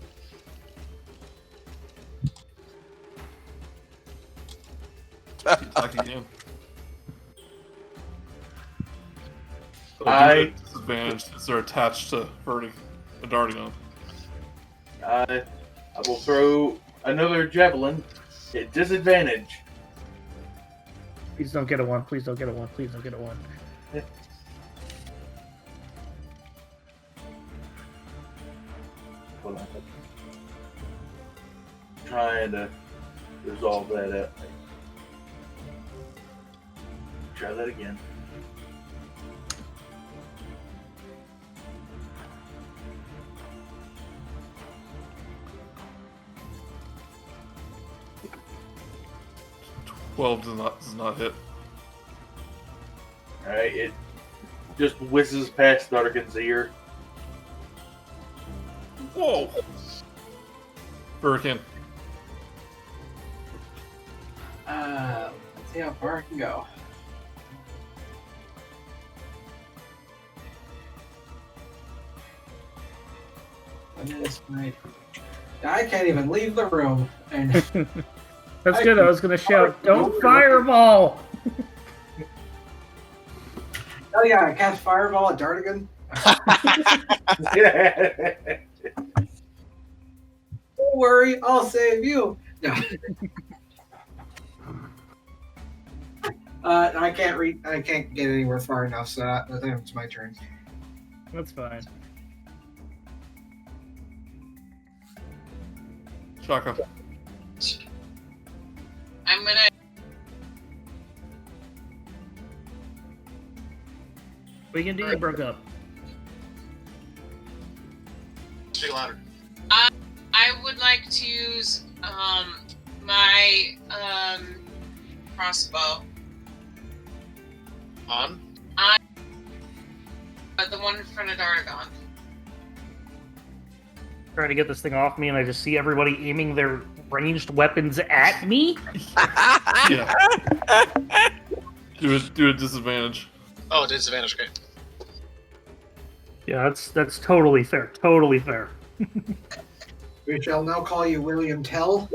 Attack again. I- Disadvantage since they're attached to Dardigon. I will throw another javelin at disadvantage. Please don't get a 1. Please don't get a 1. Please don't get a 1. Hold on. Trying to resolve that up. Try that again. Does not hit. Alright, it just whizzes past Dardigan's ear. Whoa! Verikan. Let's see how far I can go. What is my... I can't even leave the room. And That's good. I was going to shout, "Don't fireball!" oh yeah, I cast fireball at Dardigan. Don't worry, I'll save you. No. I can't get anywhere far enough, so I think it's my turn. That's fine. Chaka. I'm gonna. What are you going to do? You broke up. Speak louder. I would like to use my crossbow. On. The one in front of Dardigon. Trying to get this thing off me, and I just see everybody aiming their ranged weapons at me. Yeah. Do a disadvantage. Oh, disadvantage. Okay. Yeah, that's totally fair. Totally fair. We shall now call you William Tell.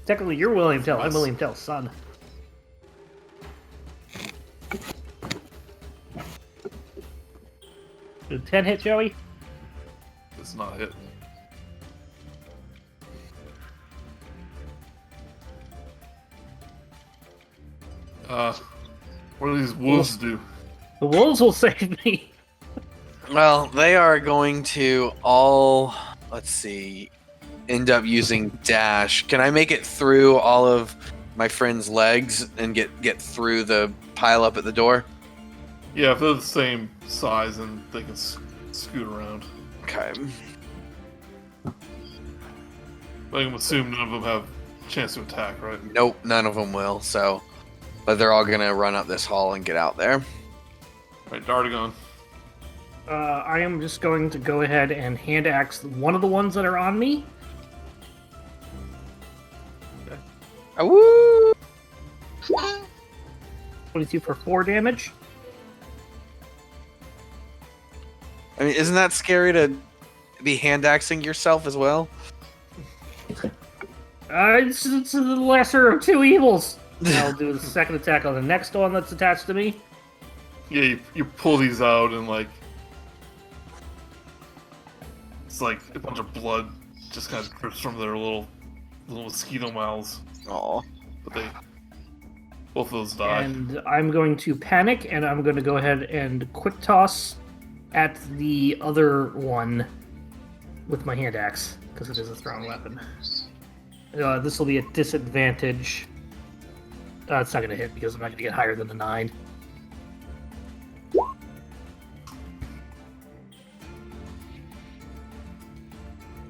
Technically, you're William Tell. I'm William Tell's son. Did 10 hit, Joey? It's not hit. What do these wolves do? The wolves will save me. Well, they are going to all, let's see, end up using dash. Can I make it through all of my friend's legs and get through the pile up at the door? Yeah, if they're the same size, then they can scoot around. Okay. But I can assume none of them have a chance to attack, right? Nope, none of them will, so. But they're all going to run up this hall and get out there. Right, Dardigon. I am just going to go ahead and hand axe one of the ones that are on me. Woo! 22 for 4 damage. I mean, isn't that scary to be hand axing yourself as well? It's the lesser of two evils. I'll do the second attack on the next one that's attached to me. Yeah, you pull these out and like it's like a bunch of blood just kind of drips from their little mosquito mouths. Aw. But both of those die. And I'm going to panic, and I'm going to go ahead and quick toss at the other one with my hand axe, because it is a strong weapon. This will be a disadvantage. It's not going to hit because I'm not going to get higher than the 9.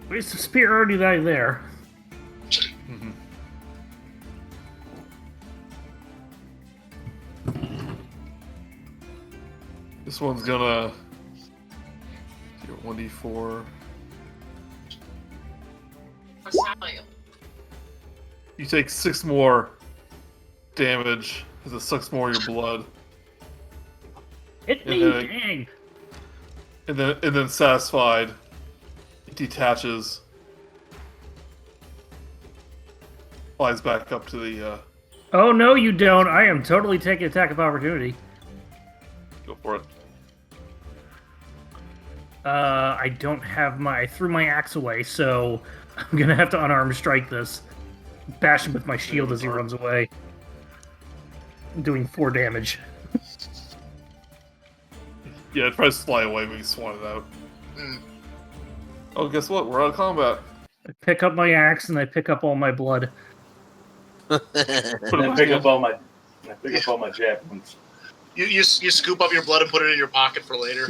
Where's the spear already there? Mhm. This one's gonna do 1d4. Battalion. You take 6 more damage as it sucks more of your blood, Hit And me, then dang! and then satisfied, it detaches, flies back up to the. Oh no, you don't! I am totally taking attack of opportunity. Go for it. I don't have my... I threw my axe away, so I'm gonna have to unarmed strike this. Bash him with my shield as he runs away. I'm doing 4 damage. Yeah, it tries to fly away, but you swat it out. Mm. Oh, guess what? We're out of combat. I pick up my axe and I pick up all my blood. Put And it I pick back up all my javelins. You scoop up your blood and put it in your pocket for later.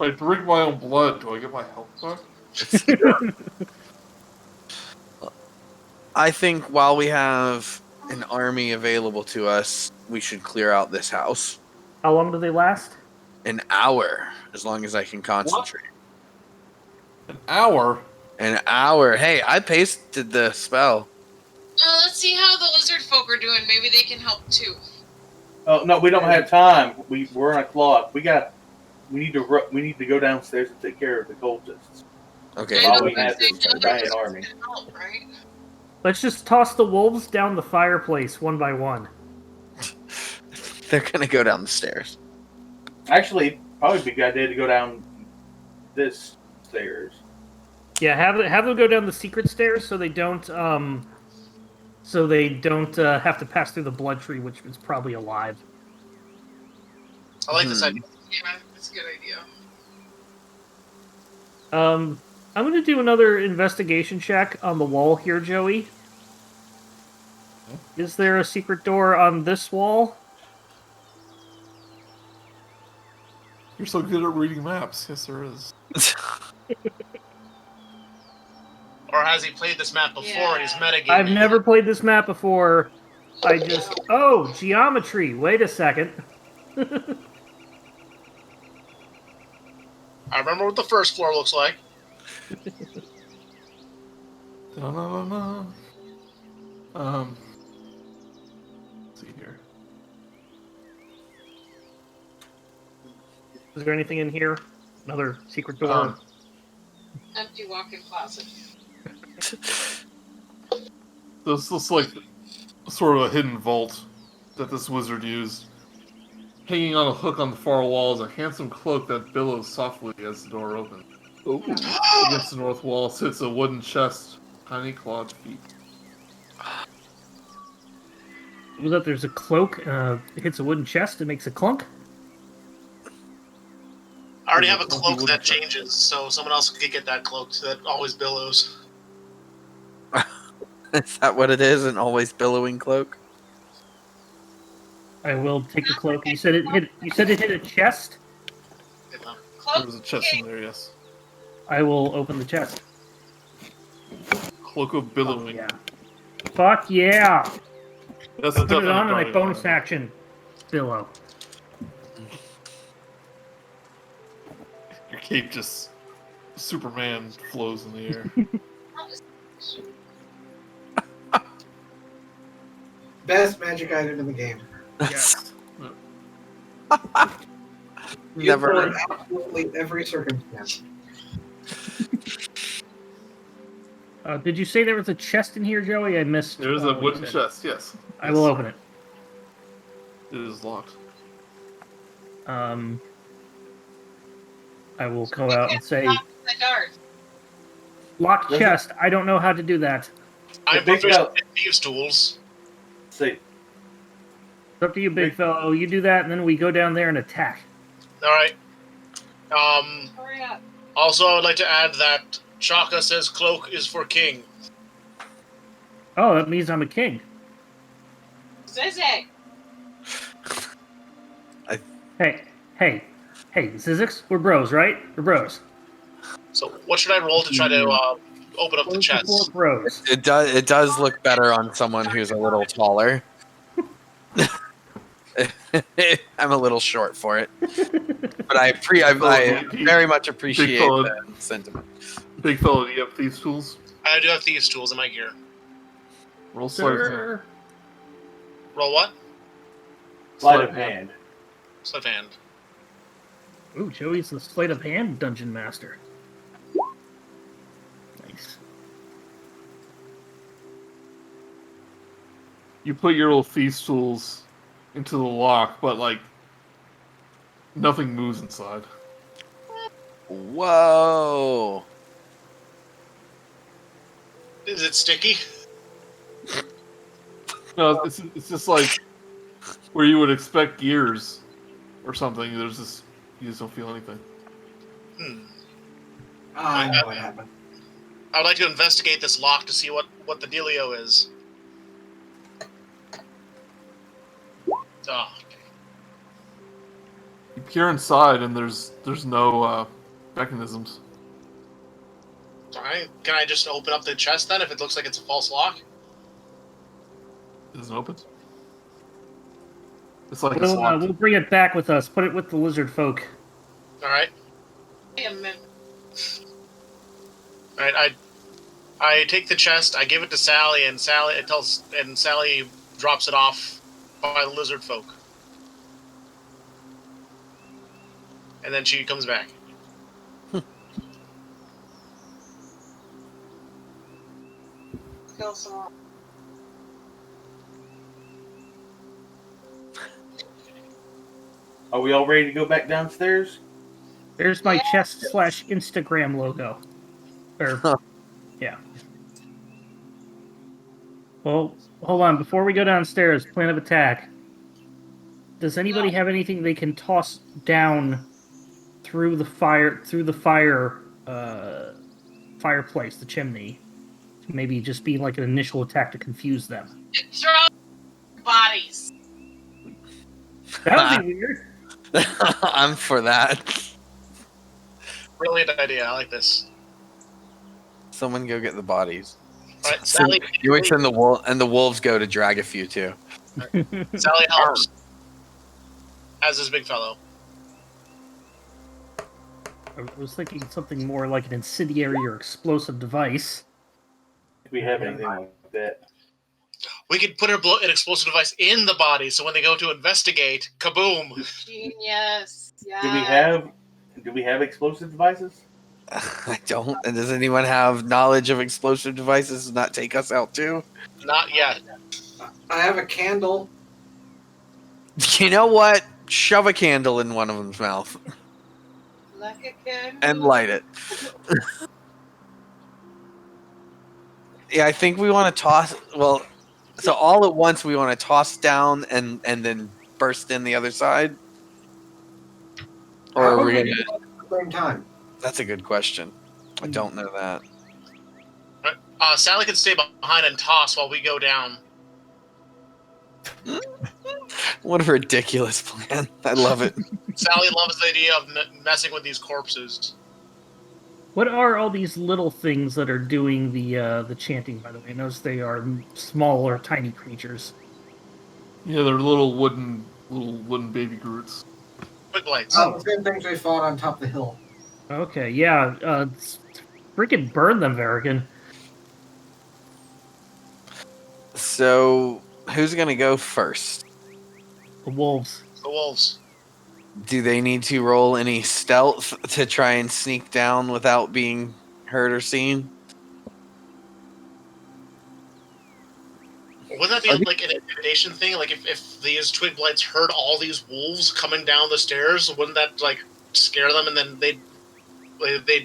If I drink my own blood, do I get my health back? I think while we have an army available to us, we should clear out this house. How long do they last? An hour, as long as I can concentrate. An hour? An hour. Hey, I pasted the spell. Let's see how the Lizardfolk are doing. Maybe they can help too. Oh no, we don't have time. We're on a clock. We need to go downstairs and take care of the cultists. Okay. All we have is a giant army. Help, right? Let's just toss the wolves down the fireplace one by one. They're gonna go down the stairs. Actually, probably be a good idea to go down this stairs. Yeah, have them go down the secret stairs so they don't have to pass through the blood tree, which is probably alive. I like this idea. Yeah, that's a good idea. I'm going to do another investigation check on the wall here, Joey. Is there a secret door on this wall? You're so good at reading maps. Yes, there is. Or has he played this map before and he's metagaming? I've never played this map before. Oh, geometry. Wait a second. I remember what the first floor looks like. Da-na-na-na. Let's see here. Is there anything in here? Another secret door? Empty walk-in closet. This looks like sort of a hidden vault that this wizard used. Hanging on a hook on the far wall is a handsome cloak that billows softly as the door opens. Against the north wall sits a wooden chest, tiny clawed feet. Was that there's a cloak, it hits a wooden chest, it makes a clunk? I already have a cloak that changes, so someone else could get that cloak that always billows. Is that what it is? An always billowing cloak? I will take the cloak. You said it hit a chest? There was a chest in there, yes. I will open the chest. Cloak of billowing. Yeah. Fuck yeah! That's Put it definitely on and I Guardian bonus armor. action. Billow. Your cape just Superman flows in the air. Best magic item in the game. Yes. Never Useful heard. in absolutely every circumstance. Did you say there was a chest in here, Joey? I missed. There is a what you wooden said. chest, yes. I will open it. It is locked. I will go out and say, Knock the dart. locked Does it- chest. I don't know how to do that. I'm big proficient guy- in thieves' tools. See, It's up to you, big fellow. You do that, and then we go down there and attack. Alright. Hurry up. Also, I would like to add that Chaka says cloak is for king. Oh, that means I'm a king. Zyzzyx. Hey, Zyzzyx, we're bros, right? We're bros. So what should I roll to try to open up the Close before chest? it grows. It does look better on someone who's a little taller. I'm a little short for it, but I very much appreciate fellow. the sentiment. Big fellow, do you have thieves' tools? I do have thieves' tools in my gear. Roll sleight of hand. Sir. Roll what? Sleight of hand. Sleight of hand. Ooh, Joey's the sleight of hand dungeon master. Nice. You put your little thieves' tools into the lock, but like nothing moves inside. Whoa! Is it sticky? No, it's just like where you would expect gears or something. There's this, you just don't feel anything. I know what happened. I would like to investigate this lock to see what the dealio is. Oh, You peer inside, and there's no mechanisms. alright. Can I just open up the chest then if it looks like it's a false lock? It doesn't open. It's like it's locked. We'll bring it back with us. Put it with the Lizardfolk. Alright. Wait a minute. Alright, I take the chest, I give it to Sally, and Sally drops it off by the Lizardfolk. And then she comes back. Kill someone. Are we all ready to go back downstairs? There's my chest/Instagram logo. Yeah. Well, hold on. Before we go downstairs, plan of attack. Does anybody have anything they can toss down through the fireplace, the chimney? Maybe just be like an initial attack to confuse them. Throw bodies. That would be weird. I'm for that. Brilliant idea, I like this. Someone go get the bodies. Alright, Sally. You wait till the wolves go to drag a few too. Sally helps. As is BigFellow. I was thinking something more like an incendiary or explosive device. If we have anything like that. We could put an explosive device in the body, so when they go to investigate, kaboom! Genius. Yes. Do we have explosive devices? I don't. And does anyone have knowledge of explosive devices to not take us out too? Not yet. I have a candle. You know what? Shove a candle in one of them's mouth Like a candle. and light it. Yeah, I think we want to toss. Well, so all at once we want to toss down and then burst in the other side. Or are we gonna? At the same time. That's a good question. I don't know that. Sally can stay behind and toss while we go down. What a ridiculous plan! I love it. Sally loves the idea of messing with these corpses. What are all these little things that are doing the chanting? By the way, I notice they are smaller, tiny creatures. Yeah, they're little wooden baby Groots. Quick lights. The same things we fought on top of the hill. Okay, yeah. Freaking burn them, Verikan. So, who's gonna go first? The wolves. The wolves. Do they need to roll any stealth to try and sneak down without being heard or seen? Wouldn't that be like an intimidation thing? Like if these twig blights heard all these wolves coming down the stairs, wouldn't that like scare them and then they'd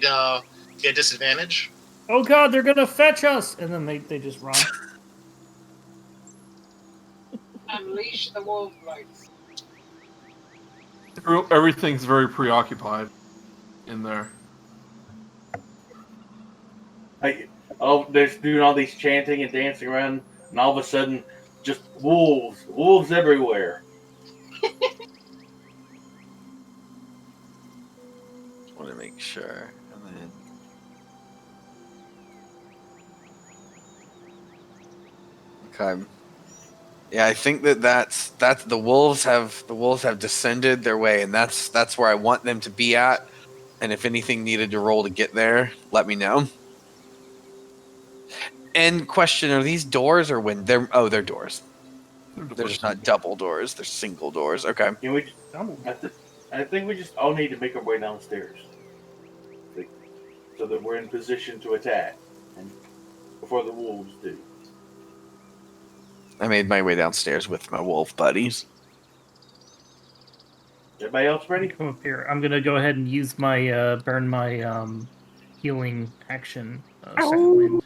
get a disadvantage? Oh god, they're gonna fetch us! And then they just run. Unleash the wolf blights. Everything's very preoccupied in there. They're doing all these chanting and dancing around, and all of a sudden, just wolves everywhere. Want to make sure. And then Okay. Yeah, I think that's the wolves have descended their way, and that's where I want them to be at. And if anything needed to roll to get there, let me know. And question: are these doors or when they're they're doors? They're just not double doors; they're single doors. Okay. Can we? I think we just all need to make our way downstairs, so that we're in position to attack, and before the wolves do. I made my way downstairs with my wolf buddies. Everybody else ready? Come up here. I'm gonna go ahead and use my burn my healing action. Second wind.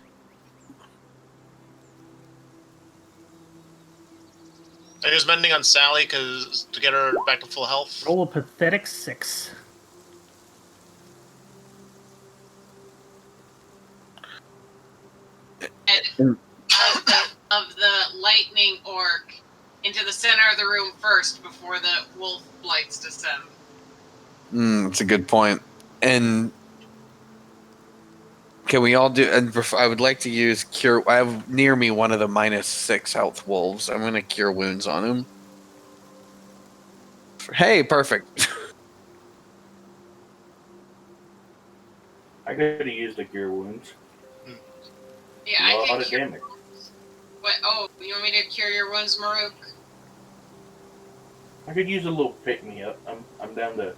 I use mending on Sally to get her back to full health. Roll a pathetic 6. And of the lightning orc into the center of the room first before the wolf blights descend. That's a good point. And can we all do? And I would like to use cure. I have near me one of the -6 health wolves. I'm going to cure wounds on him. Hey, perfect. I could have used a cure wounds. Yeah, A I lot can of cure damage. wounds. What? Oh, you want me to cure your wounds, Murook? I could use a little pick me up. I'm down to.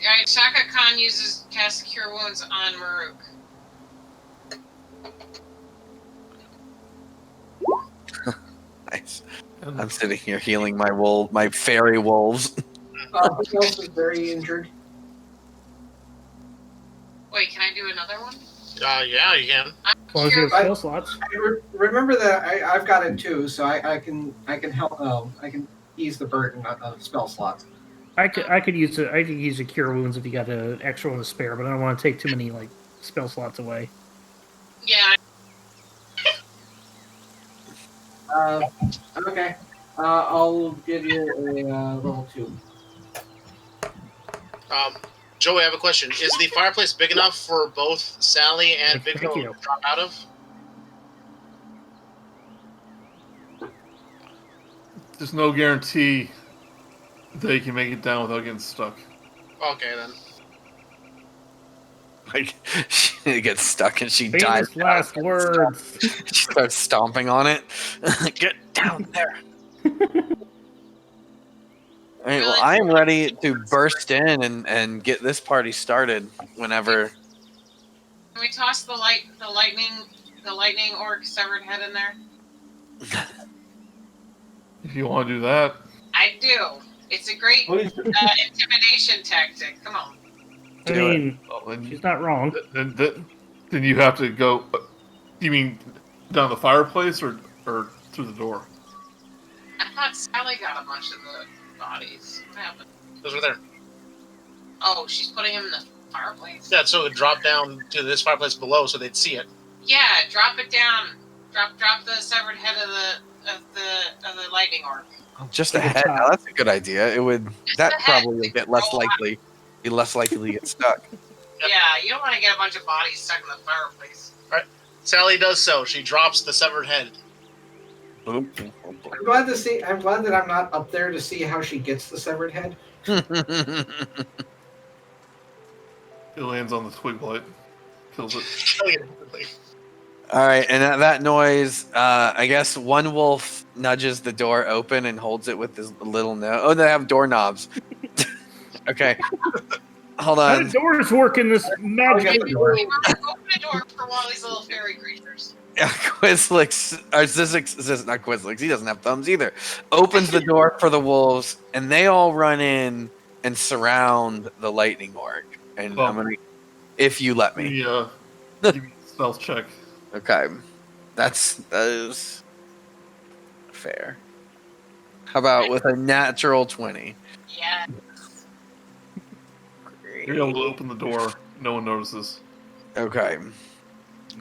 Alright, Chaka Kahn casts cure wounds on Murook. Nice. I'm sitting here healing my fairy wolves. Who else is very injured? Wait, can I do another one? Yeah, you can. As long as you have spell slots. Remember that I've got it too, so I can help. I can ease the burden of spell slots. I could use a cure wounds if you got an extra one to spare, but I don't want to take too many spell slots away. Yeah. Okay. I'll give you a level 2. Joey, I have a question. Is the fireplace big enough for both Sally and Thank BigFellow you. to drop out of? There's no guarantee that you can make it down without getting stuck. Okay, then. Like she gets stuck and she dies. Famous last words. She starts stomping on it. Get down there. All right, well, I am ready to burst in and get this party started whenever. Can we toss the lightning orc severed head in there? If you want to do that. I do. It's a great intimidation tactic. Come on. I mean, then, she's not wrong. then you have to go. You mean down the fireplace or through the door? I thought Sally got a bunch of the bodies. What happened? Those were there. Oh, she's putting him in the fireplace? Yeah, so it would drop down to this fireplace below so they'd see it. Yeah, drop it down. Drop the severed head of the lightning orc. Just a head. Now, that's a good idea. It would. That probably would get less likely. Be less likely to get stuck. Yep. Yeah, you don't want to get a bunch of bodies stuck in the fireplace. Alright. Sally does so. She drops the severed head. I'm glad that I'm not up there to see how she gets the severed head. It lands on the twig blight. Kills it. All right, and at that noise, I guess one wolf nudges the door open and holds it with his little nose. Oh, they have doorknobs. Okay, hold How on. do doors work in this magic? Open the door for one of these little fairy creatures. Quizlix, or Zyzzyx, not Quizlix, he doesn't have thumbs either, opens the door for the wolves, and they all run in and surround the lightning orc. And I'm gonna, if you let me. Give me a stealth check. Okay, that is fair. How about with a natural 20? Yeah. You're able to open the door. No one notices. Okay.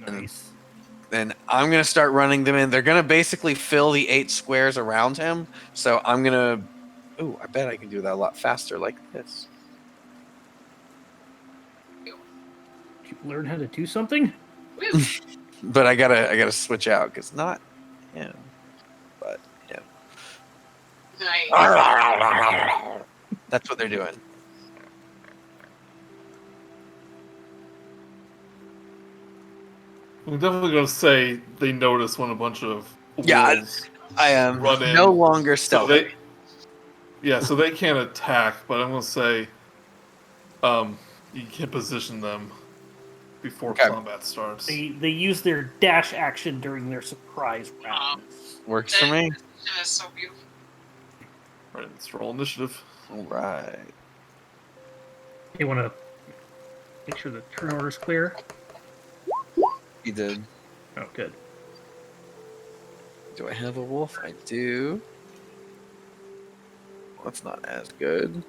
Nice. Then I'm going to start running them in. They're going to basically fill the 8 squares around him. So I'm going to... Ooh, I bet I can do that a lot faster like this. Did you learn how to do something? But I gotta switch out, because not him. But yeah. Nice. That's what they're doing. I'm definitely going to say they notice when a bunch of Yeah, wolves I am run in. no longer So stealthy. so they can't attack, but I'm going to say you can position them before Okay. combat starts. They use their dash action during their surprise round. Works for me. That is so beautiful. Right, let's roll initiative. All right. You want to make sure the turn order's clear? He did. Oh, good. Do I have a wolf? I do. Well, that's not as good.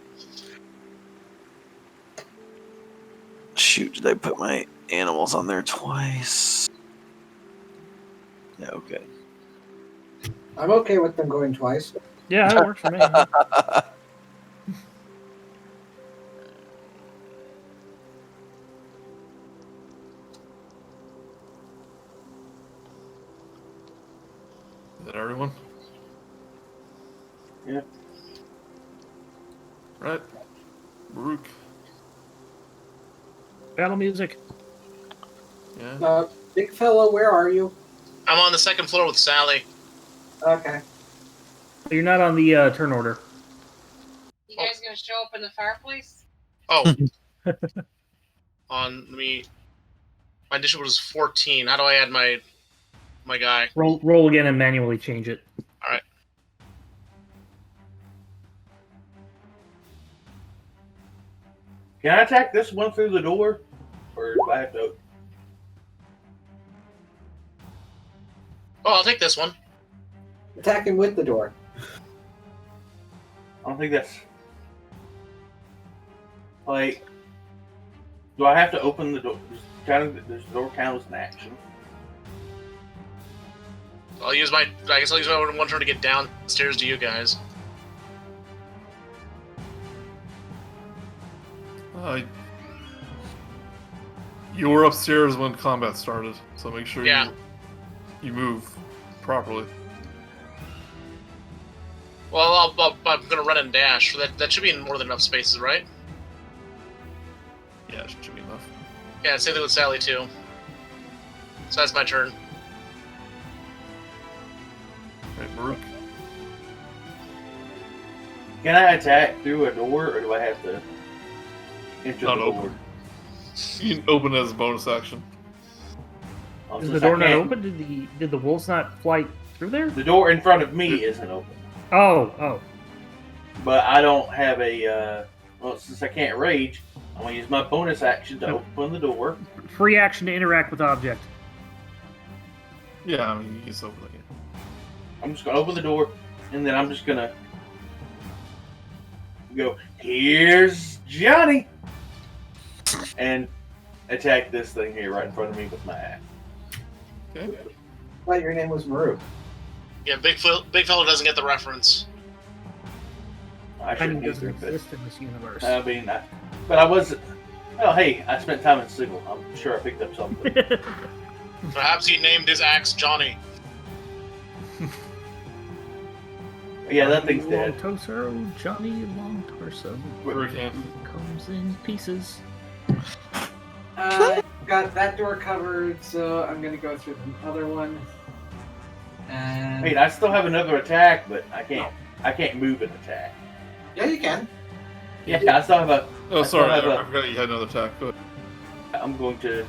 Shoot, did I put my animals on there twice? No, good. I'm okay with them going twice. Yeah, that works for me. Is that everyone? Yeah. Right. Murook. Battle music. Yeah. BigFellow, where are you? I'm on the second floor with Sally. Okay. You're not on the turn order. You guys gonna show up in the fireplace? Oh. On me. My initiative was 14. How do I add my guy? Roll again and manually change it. Alright. Can I attack this one through the door? Or do I have to... Oh, I'll take this one. Attack him with the door. I don't think that's... Like... Do I have to open the door? Does the door count as an action? I guess I'll use my one turn to get downstairs to you guys. You were upstairs when combat started, so make sure Yeah. you move properly. Well, I'm gonna run and dash. So that should be in more than enough spaces, right? Yeah, it should be enough. Yeah, same thing with Sally too. So that's my turn. Right, Murook. Can I attack through a door, or do I have to enter Not the door? open. You can open it as a bonus action. Is Since the door I not can't- open? Did the wolves not fly through there? The door in front of me isn't open. Oh. But I don't have a... well, since I can't rage, I'm going to use my bonus action to open the door. Free action to interact with object. Yeah, I mean, you can just open it. I'm just going to open the door, and then I'm just going to go, here's Johnny! And attack this thing here right in front of me with my axe. Okay. I thought your name was Murook. Yeah, big fellow doesn't get the reference. I Timing shouldn't use doesn't it, but exist in this universe. I mean, but I was... Oh, hey, I spent time in Sigil. I'm sure I picked up something. Perhaps he named his axe Johnny. Yeah, that thing's Long dead. torso, Johnny Long Torso Verikan. comes in pieces. Got that door covered, so I'm gonna go through the other one. And Wait, I still have another attack, but I can't move an attack. yeah, you can. Yeah, I still have a... Oh, I still sorry, I have a- forgot you had another attack. Go ahead. I'm going to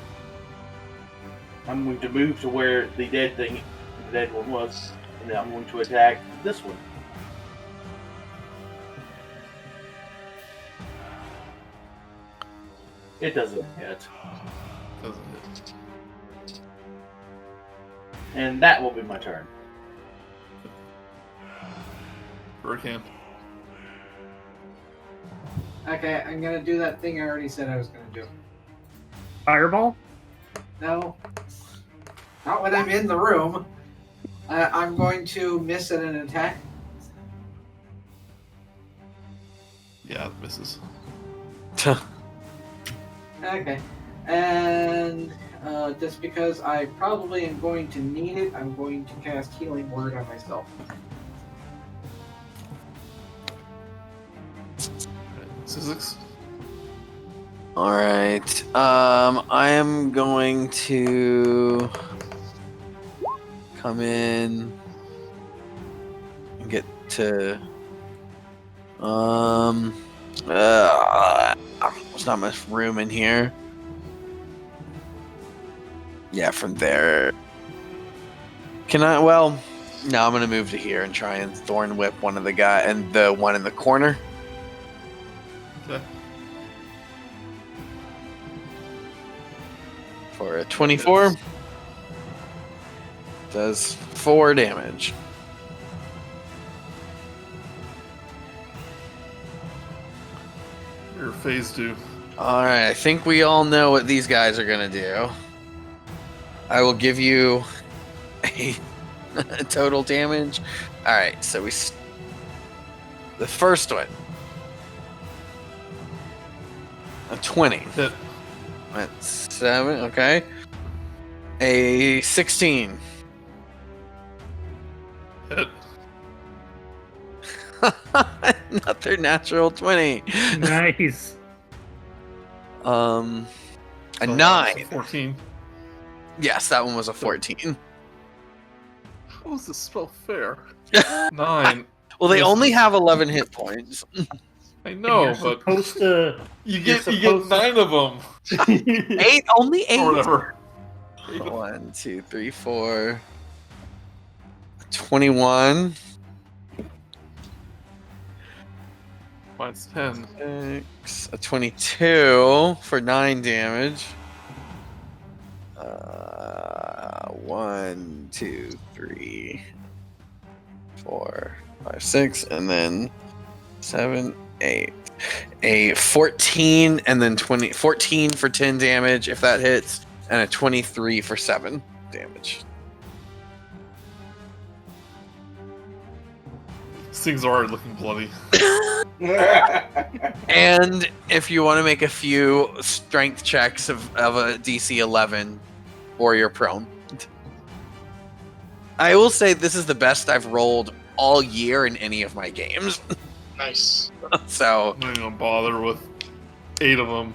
move to where the dead one was, and then I'm going to attack this one. It doesn't hit, Doesn't hit. and that will be my turn. Verikan. Okay, I'm gonna do that thing I already said I was gonna do. Fireball? No, not when I'm in the room. I'm going to miss at an attack. Yeah, it misses. Okay, and just because I probably am going to need it, I'm going to cast Healing Word on myself. Zyzzyx? Alright. I am going to come in and get to there's not much room in here. Yeah, from there. Can I? Well, no, I'm gonna move to here and try and Thorn Whip one of the guy and the one in the corner. Okay. For a 24. Does 4 damage. Your phase 2. Alright, I think we all know what these guys are gonna do. I will give you a total damage. Alright, so the first one. A 20. Hit. That's 7, okay. A 16. Hit. Another natural 20. Nice. A So 9. that's a 14. Yes, that one was a 14. How is this spell fair? 9. Well, they Yes. only have 11 hit points. I know, You're but supposed to. you you're get supposed 9 of them. 8? Only 8? Or whatever. 1, 2, 3, 4. 21. Mine's 10. 6, a 22 for 9 damage. 1, 2, 3, 4, 5, 6, and then 7, 8. A 14 and then 14 for 10 damage if that hits, and a 23 for 7 damage. These things are already looking bloody. And if you want to make a few strength checks of a DC 11, or you're prone. I will say this is the best I've rolled all year in any of my games. Nice. So, I'm not even gonna bother with 8 of them.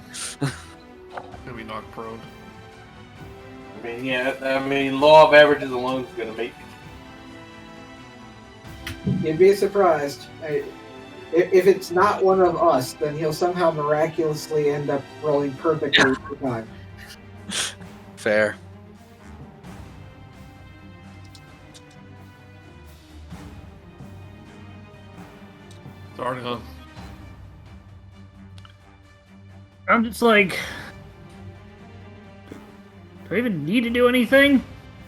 Gonna be knocked prone. I mean, yeah, law of averages alone is going to make. You'd be surprised. If it's not one of us, then he'll somehow miraculously end up rolling perfectly every time. fair. Starting on. I'm just like, do I even need to do anything?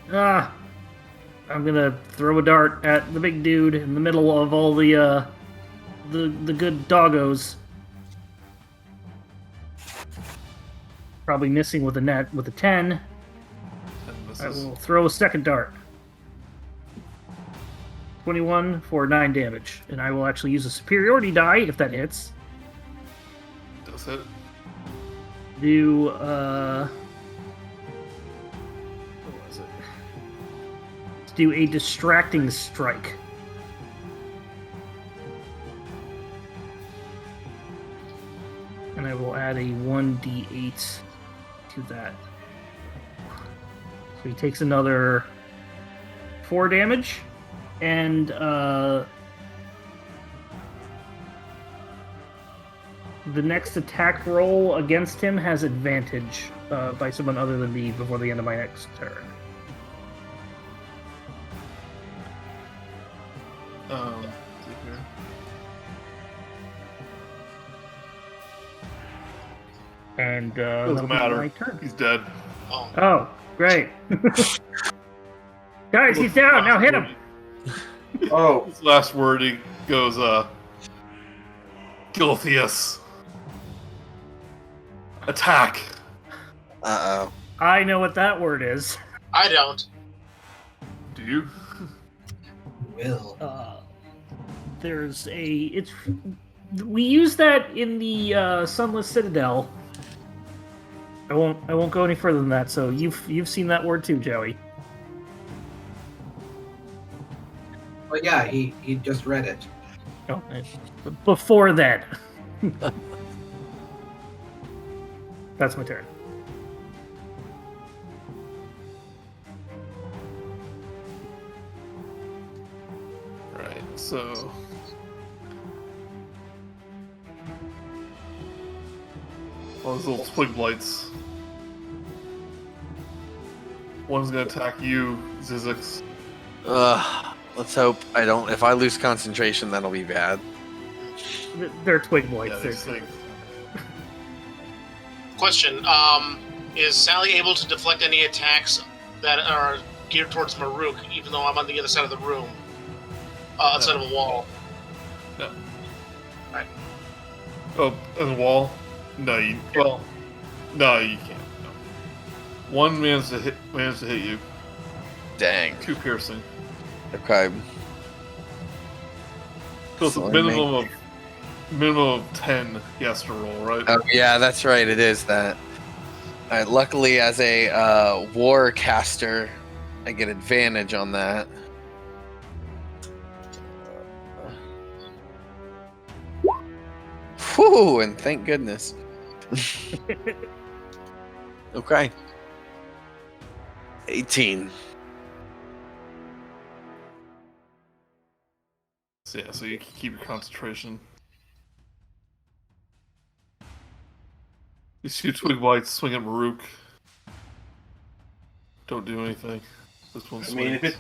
I'm gonna throw a dart at the big dude in the middle of all the good doggos. Probably missing with a 10. 10 I misses. will throw a second dart. 21 for 9 damage, and I will actually use a superiority die if that hits. Does hit. Do what was it? Let's do a distracting strike. And I will add a 1d8 to that. So he takes another 4 damage, and the next attack roll against him has advantage by someone other than me before the end of my next turn. Let's see here. And Doesn't that'll be matter. my turn. He's dead. Oh, Oh, great. Guys, he's down. Now hit him. Oh, His last word, he goes, Gilthius. Attack. Uh-oh. I know what that word is. I don't. Do you? Will. There's we use that in the Sunless Citadel. I won't go any further than that. So you've seen that word too, Joey. Well, yeah, he just read it. Oh, before then. That's my turn. Right, so all those little twig blights. One's gonna attack you, Zyzzyx. Let's hope I don't. If I lose concentration, that'll be bad. They're twig blights. Yeah, these things. Question: is Sally able to deflect any attacks that are geared towards Murook, even though I'm on the other side of the room, outside of a wall? No. Right. Oh, on the wall? No, you can't. No. One managed to hit you. Dang. 2 piercing. Okay. So it's a minimum of 10 he has to roll, right? Oh yeah, that's right. It is that. All right, luckily, as a war caster, I get advantage on that. Whew, and thank goodness. Okay. 18. So yeah, so you can keep your concentration. These 2 twig blights swing at Murook. Don't do anything. This one swings.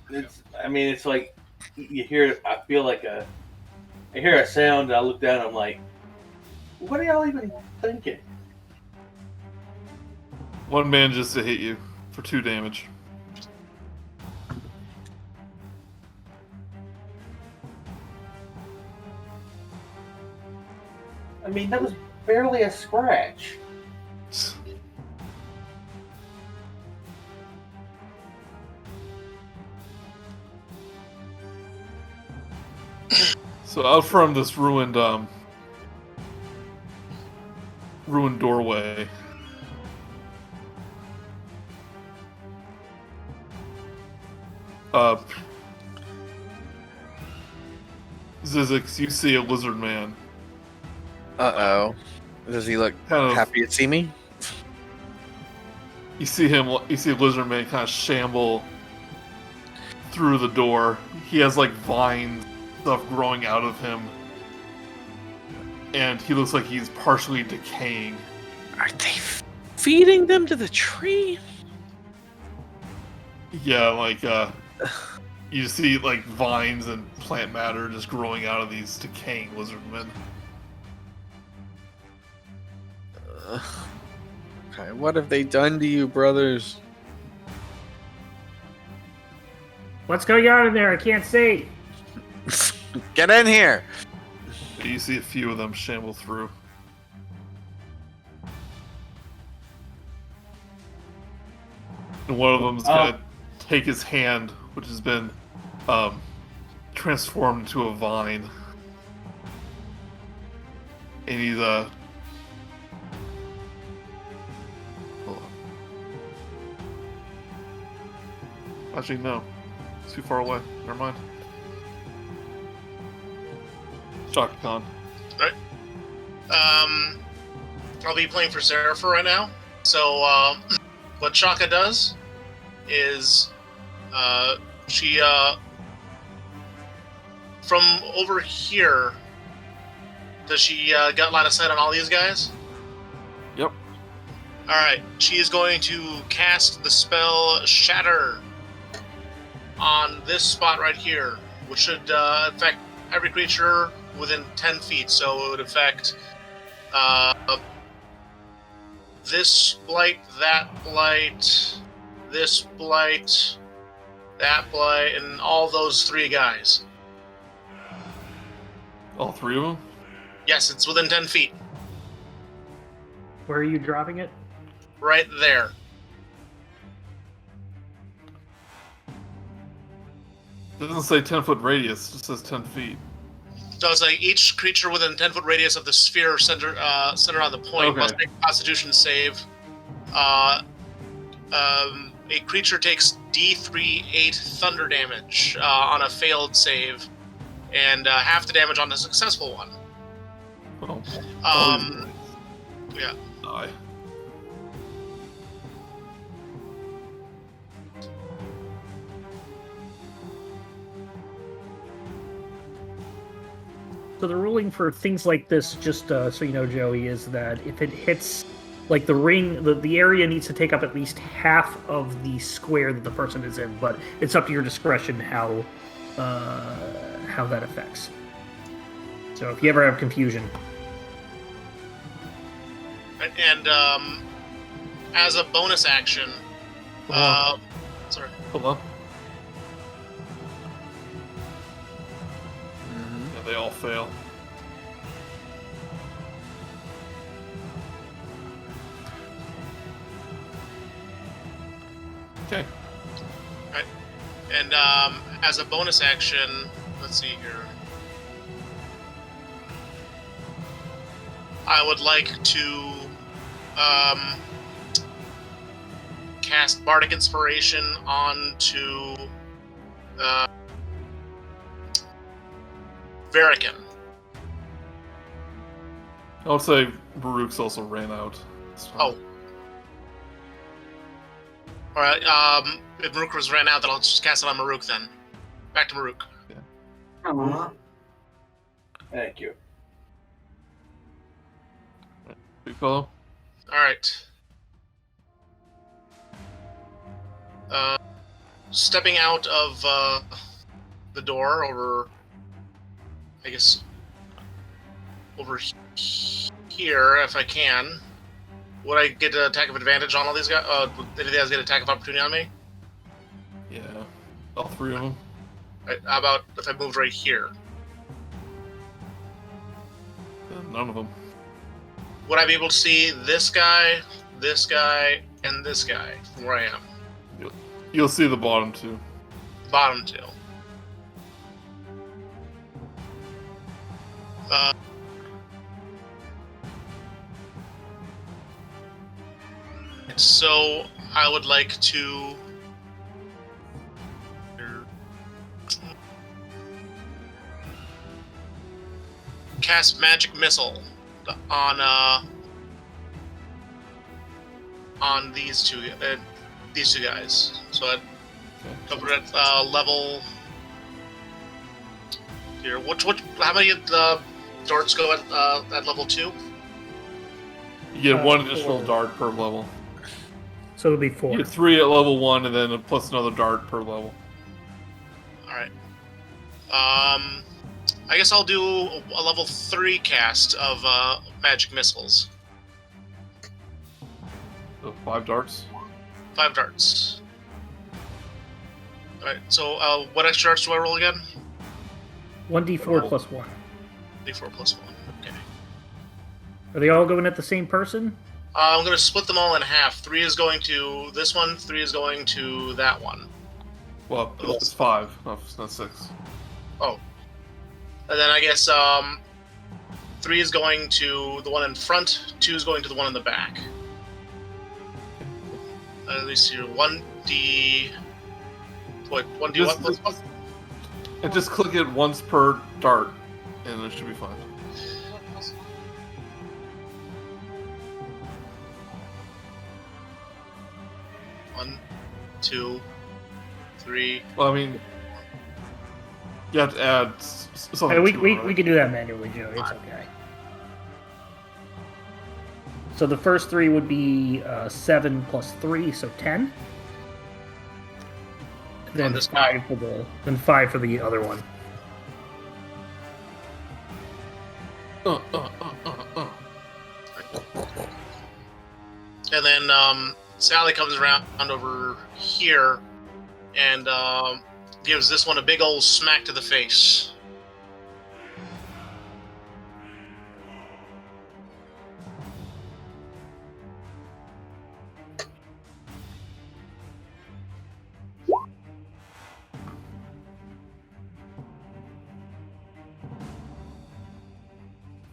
It's like you hear. I feel like I hear a sound. And I look down. And I'm like, what are y'all even thinking? One manages to hit you for 2 damage. I mean, that was barely a scratch. So out from this ruined doorway, Zyzzyx, you see a lizard man. Uh-oh. Does he look Kind of- happy to see me? You see a lizard man kind of shamble through the door. He has like vines, stuff growing out of him. And he looks like he's partially decaying. Are they feeding them to the tree? Yeah, like, you see like vines and plant matter just growing out of these decaying lizard men. Okay, what have they done to you, brothers? What's going on in there? I can't see. Get in here! You see a few of them shamble through. And one of them's gonna take his hand, which has been transformed into a vine. And he's hold on. Actually, no. It's too far away. Never mind. Chaka Kahn. Right. I'll be playing for Serapher right now. So, what Chaka does is, she, from over here, does she, got line of sight on all these guys? Yep. Alright, she is going to cast the spell Shatter on this spot right here, which should, affect every creature within 10 feet, so it would affect this blight, that blight, this blight, that blight, and all those 3 guys. All 3 of them? Yes, it's within 10 feet. Where are you dropping it? Right there. It doesn't say 10-foot radius, it just says 10 feet. So it's like each creature within 10-foot radius of the sphere centered on the point Okay. must make a Constitution save a creature takes D3/8 thunder damage on a failed save, and half the damage on a successful one. Well, Yeah. die. So the ruling for things like this, just so you know, Joey, is that if it hits, like the ring, the area needs to take up at least half of the square that the person is in, but it's up to your discretion how that affects. So if you ever have confusion. And as a bonus action, sorry. Hold on. Yeah, they all fail. Okay. Right. And as a bonus action, let's see here. I would like to cast Bardic Inspiration onto Verikan. I would say Murook's also ran out. It's fine. Oh. Alright, if Murook was ran out, then I'll just cast it on Murook then. Back to Murook. Thank you. BigFellow? Alright. Stepping out of the door over, I guess, over here, if I can. Would I get an attack of advantage on all these guys? Would any of these guys get attack of opportunity on me? Yeah. All three of them. Right, how about if I moved right here? None of them. Would I be able to see this guy, and this guy from where I am? You'll see the bottom two. Bottom two. So I would like to cast Magic Missile on these two guys. So I'd cover at level here. How many of the darts go at level 2? You get one additional dart per level. So it'll be 4. You get 3 at level 1, and then plus another dart per level. Alright. I guess I'll do a level 3 cast of magic missiles. So 5 darts. 5 darts. Alright, so what extra darts do I roll again? 1d4 plus 1. D4 plus 1, okay. Are they all going at the same person? I'm going to split them all in half. 3 is going to this one, 3 is going to that one. Well, it's 5, not 6. Oh. And then I guess 3 is going to the one in front, 2 is going to the one in the back. At least here, 1d... What, 1d what plus 1? And just click it once per dart, and it should be fine. One, 2, 3. Well, I mean, you have to add something. Hey, we right? can do that manually, Joe. It's okay. So the first 3 would be 7 plus 3, so 10. Then this 5 for the other one. And then Sally comes around over here and gives this one a big old smack to the face.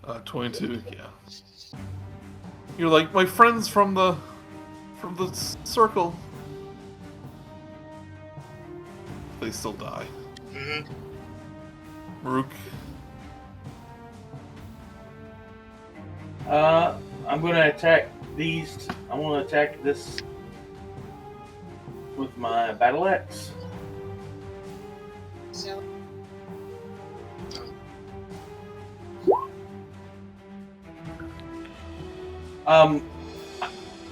Uh, 22, yeah. You're like, my friends from the the circle. They still die. Mm-hmm. Murook. I'm gonna attack these. I'm gonna attack this with my battle axe. So,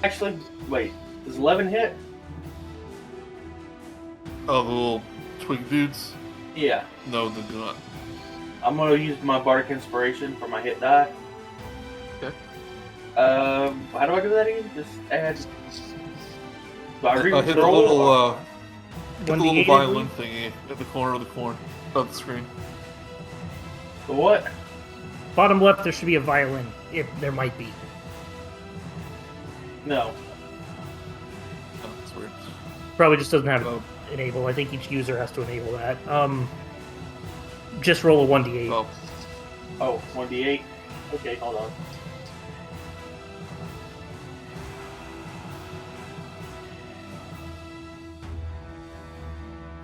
Actually, wait. Does 11 hit? Oh, the little twig dudes? Yeah. No, they do not. I'm gonna use my Bardic Inspiration for my hit die. Okay. How do I do that again? Just add. Do I Hit the roll? little violin thingy at the corner of the screen. The what? Bottom left, there should be a violin. If there might be. No. Oh, that's weird. Probably just doesn't have Oh, enable. I think each user has to enable that. Just roll a 1d8. oh. Oh, 1d8. Okay, hold on.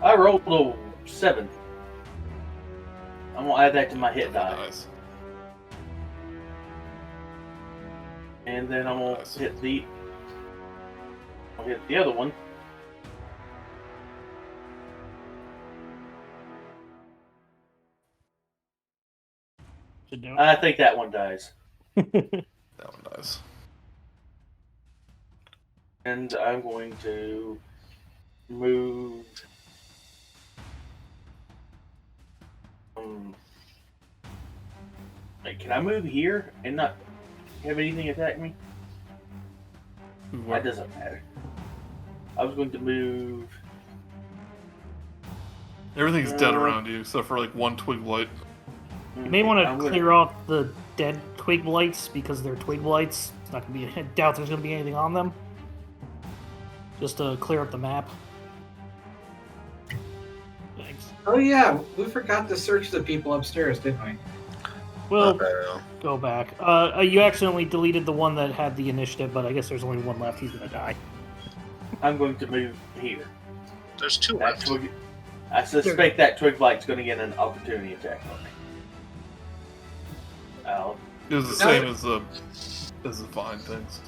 I rolled a 7. I'm gonna add that to my hit die. Nice. And then I'm gonna Nice. hit the other one. Should do I think that one dies. That one dies. And I'm going to move. Wait, can I move here and not have anything attack me? That doesn't matter. I was going to move. Everything's dead around you except for like one twig blight. You may want I'm to gonna- clear off the dead twig blights because they're twig blights. It's not gonna be. I doubt there's gonna be anything on them. Just to clear up the map. Thanks. Oh yeah, we forgot to search the people upstairs, didn't we? We'll go back. You accidentally deleted the one that had the initiative, but I guess there's only one left. He's gonna die. I'm going to move here. There's 2 That left. twig, I suspect that twig blight's going to get an opportunity attack on me. It was the No. same as the vine things.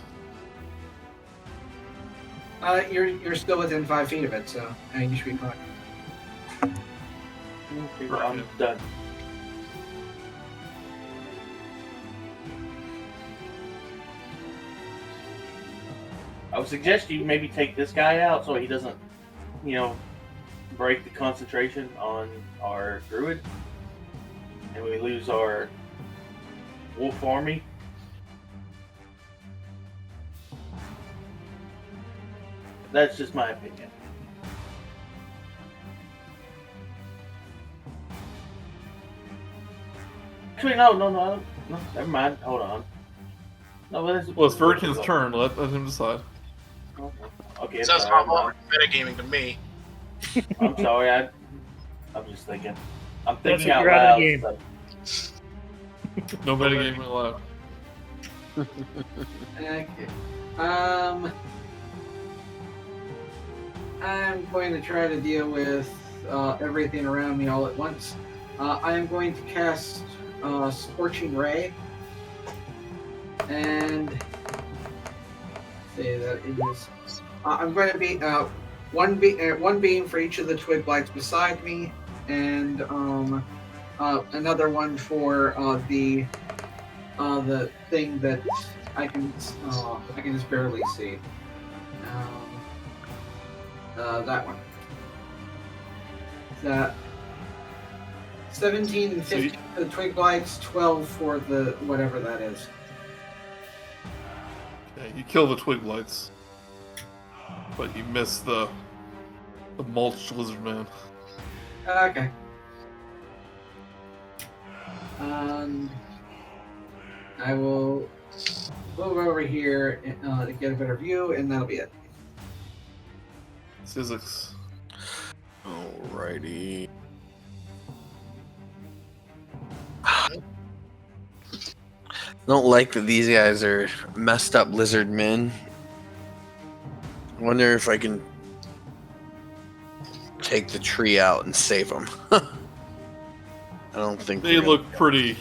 You're still within 5 feet of it, so you should be fine. Okay, well, I'm done. I would suggest you maybe take this guy out so he doesn't, break the concentration on our druid, and we lose our wolf army. That's just my opinion. Actually, no, never mind. Hold on. No, but Well, it's Verikan's turn. Let him decide. Okay, Sounds sorry, a lot like metagaming to me. I'm sorry. I'm just thinking. I'm That's thinking it, out you're out of the loud. game. so- No metagame allowed. Okay. I'm going to try to deal with everything around me all at once. I am going to cast Scorching Ray, and say that it is. I'm going to be one beam for each of the twig blights beside me, and another one for the thing that I can just barely see. That one. That 17 and 15 for the twig blights, 12 for the whatever that is. Yeah, you kill the twig blights, but you miss the mulched lizard man. Okay. I will move over here to get a better view, and that'll be it. Zyzzyx. Alrighty. Don't like that these guys are messed up lizard men. I wonder if I can take the tree out and save them. I don't think They we're look pretty.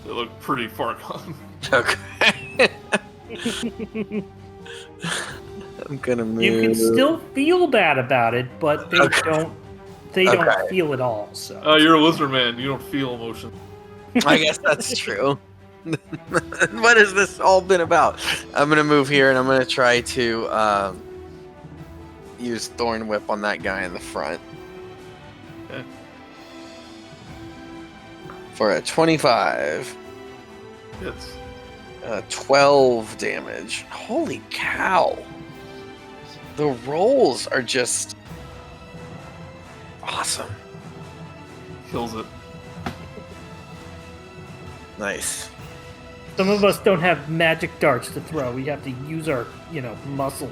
They look pretty far gone. Okay. I'm gonna move. You can still feel bad about it, but they Okay. don't. They Okay. don't feel it all. So You're a lizard man. You don't feel emotion. I guess that's true. What has this all been about? I'm gonna move here and I'm gonna try to use Thorn Whip on that guy in the front. Okay. For a 25. Hits. 12 damage. Holy cow. The rolls are just awesome. Kills it. Nice. some of us don't have magic darts to throw. We have to use our, muscle.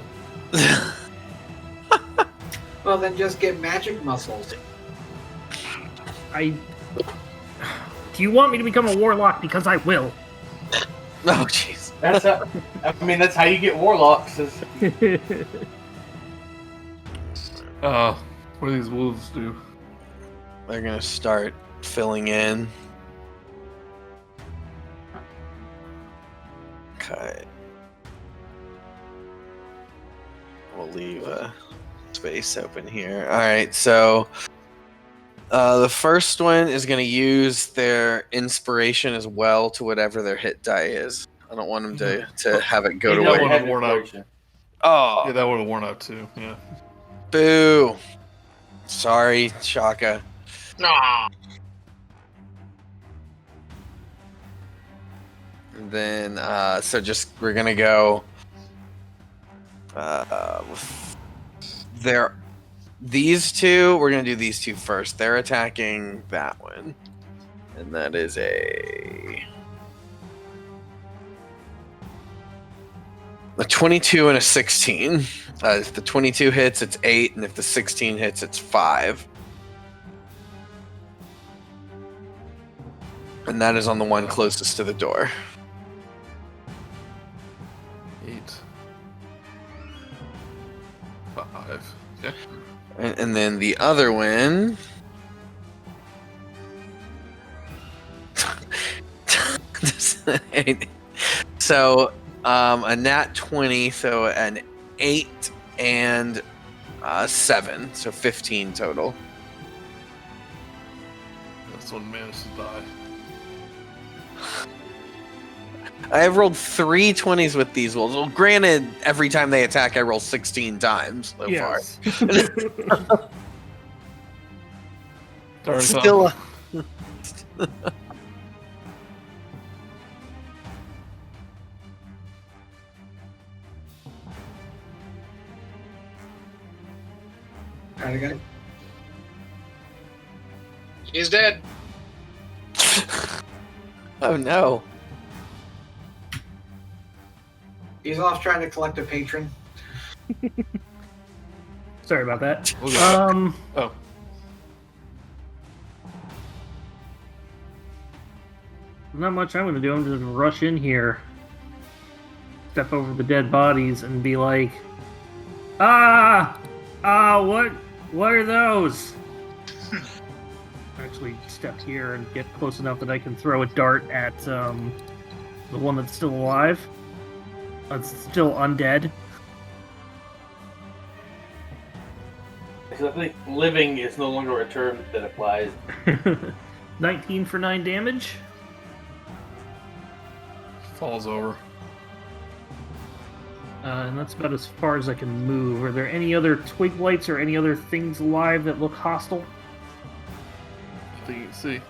Well, then just get magic muscles. Do you want me to become a warlock? Because I will. Oh, jeez. That's how you get warlocks. What do these wolves do? They're gonna start filling in. Okay. We'll leave a space open here. Alright, so the first one is going to use their inspiration as well to whatever their hit die is. I don't want them to have it go to That waste. would have worn out. Oh, Yeah, that would have worn out too. Yeah. boo. Sorry, Chaka. Nah. And then, we're going to go these two, we're going to do these two first. They're attacking that one. And that is a 22 and a 16. If the 22 hits, it's 8, and if the 16 hits, it's 5. And that is on the one closest to the door. 8. 5. Okay. And then the other one. So, a nat 20, so an 8 and 7, so 15 total. This one managed to die. I have rolled 3 20s with these wolves. Well, granted, every time they attack, I roll 16 times so Yes. far. Darn Still, Alright, again. He's dead. oh no. He's off trying to collect a patron. Sorry about that. Look at that. Oh. Not much I'm going to do. I'm just going to rush in here, step over the dead bodies, and be like, what are those? Actually, step here and get close enough that I can throw a dart at the one that's still alive. That's still undead. Because I think living is no longer a term that applies. 19 for 9 damage. Falls over. And that's about as far as I can move. Are there any other twig lights or any other things alive that look hostile? I think you can see.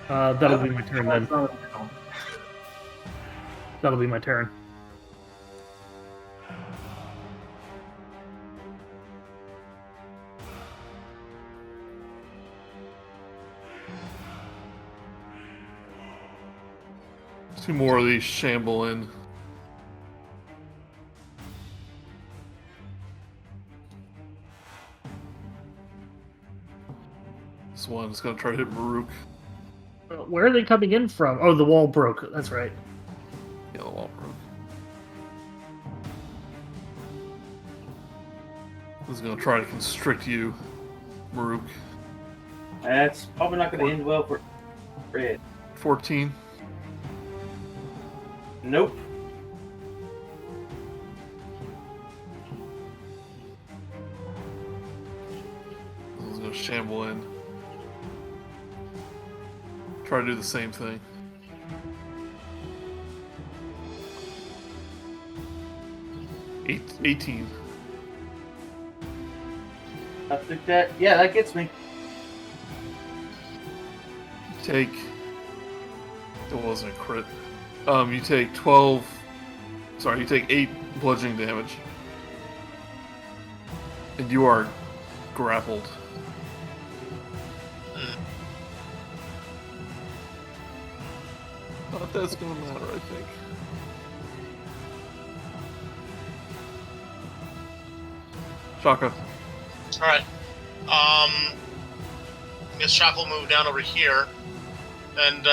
That'll be my turn then. That'll be my turn. Two more of these shamble in. This one's gonna try to hit Murook. Where are they coming in from? Oh, the wall broke. That's right. Yeah, the wall broke. is going to try to constrict you, Murook. That's probably not going to end well for Red. 14. Nope. He's going to shamble in. Try to do the same thing. Eight, 18. I think that gets me. Take. It wasn't a crit. You take 12. Sorry, you take 8 bludgeoning damage. And you are grappled. Not that's gonna matter, I think. Chaka. Alright. I guess Chaka will move down over here. And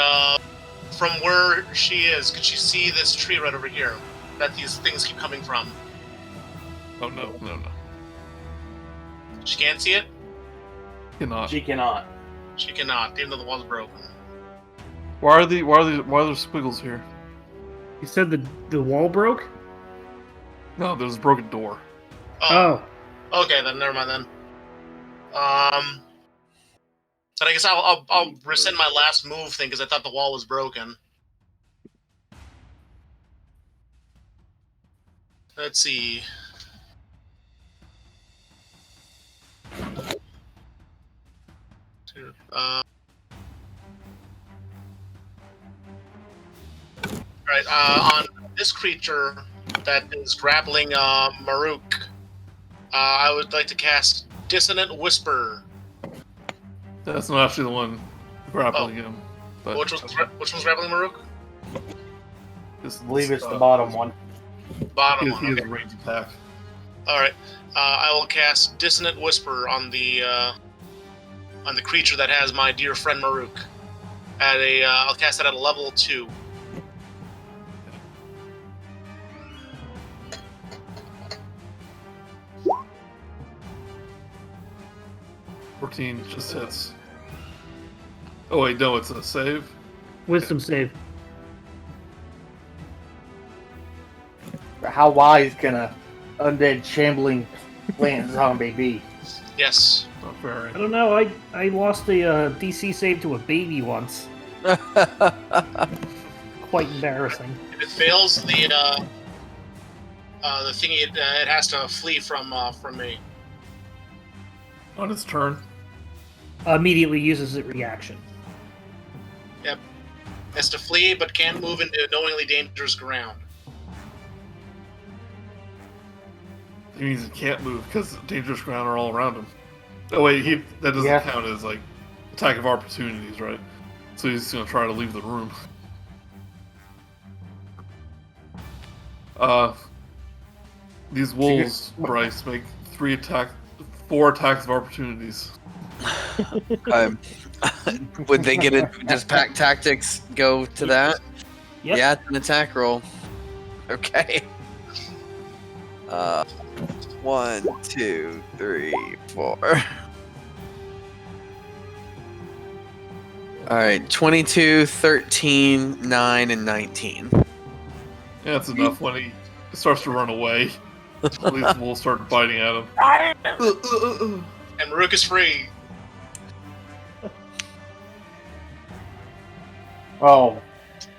from where she is, could she see this tree right over here that these things keep coming from? Oh no. She can't see it? Cannot. She cannot. She cannot, even though the wall's broken. Why are there squiggles here? You said the wall broke? No, there's a broken door. Oh. Okay, then never mind then. Then I guess I'll rescind my last move thing because I thought the wall was broken. Let's see. Alright, on this creature that is grappling Murook, I would like to cast Dissonant Whisper. That's not actually the one grappling him. But Which one's grappling Murook? this, I believe it's the bottom one. Bottom He one. has Okay. a range attack. Alright. I will cast Dissonant Whisper on the creature that has my dear friend Murook. I'll cast that at a level 2. Just hits. Oh wait, no, it's a save. Wisdom save. How wise can a undead shambling plant zombie be? Yes. Not very. I don't know. I lost a DC save to a baby once. Quite embarrassing. If it fails, the thing it has to flee from me. On its turn. Immediately uses its reaction. Yep. Has to flee, but can't move into knowingly dangerous ground. It means it can't move because dangerous ground are all around him. Oh wait, that doesn't count as like attack of opportunities, right? So he's gonna try to leave the room. These wolves, Brice, make 4 attacks of opportunities. Would they get it? Does pack tactics go to that? Yep. Yeah, it's an attack roll. Okay. 1, 2, 3, 4. All right, 22, 13, 9, and 19. Yeah, that's enough. When he starts to run away, these wolves start biting at him. And Murook is free. Oh,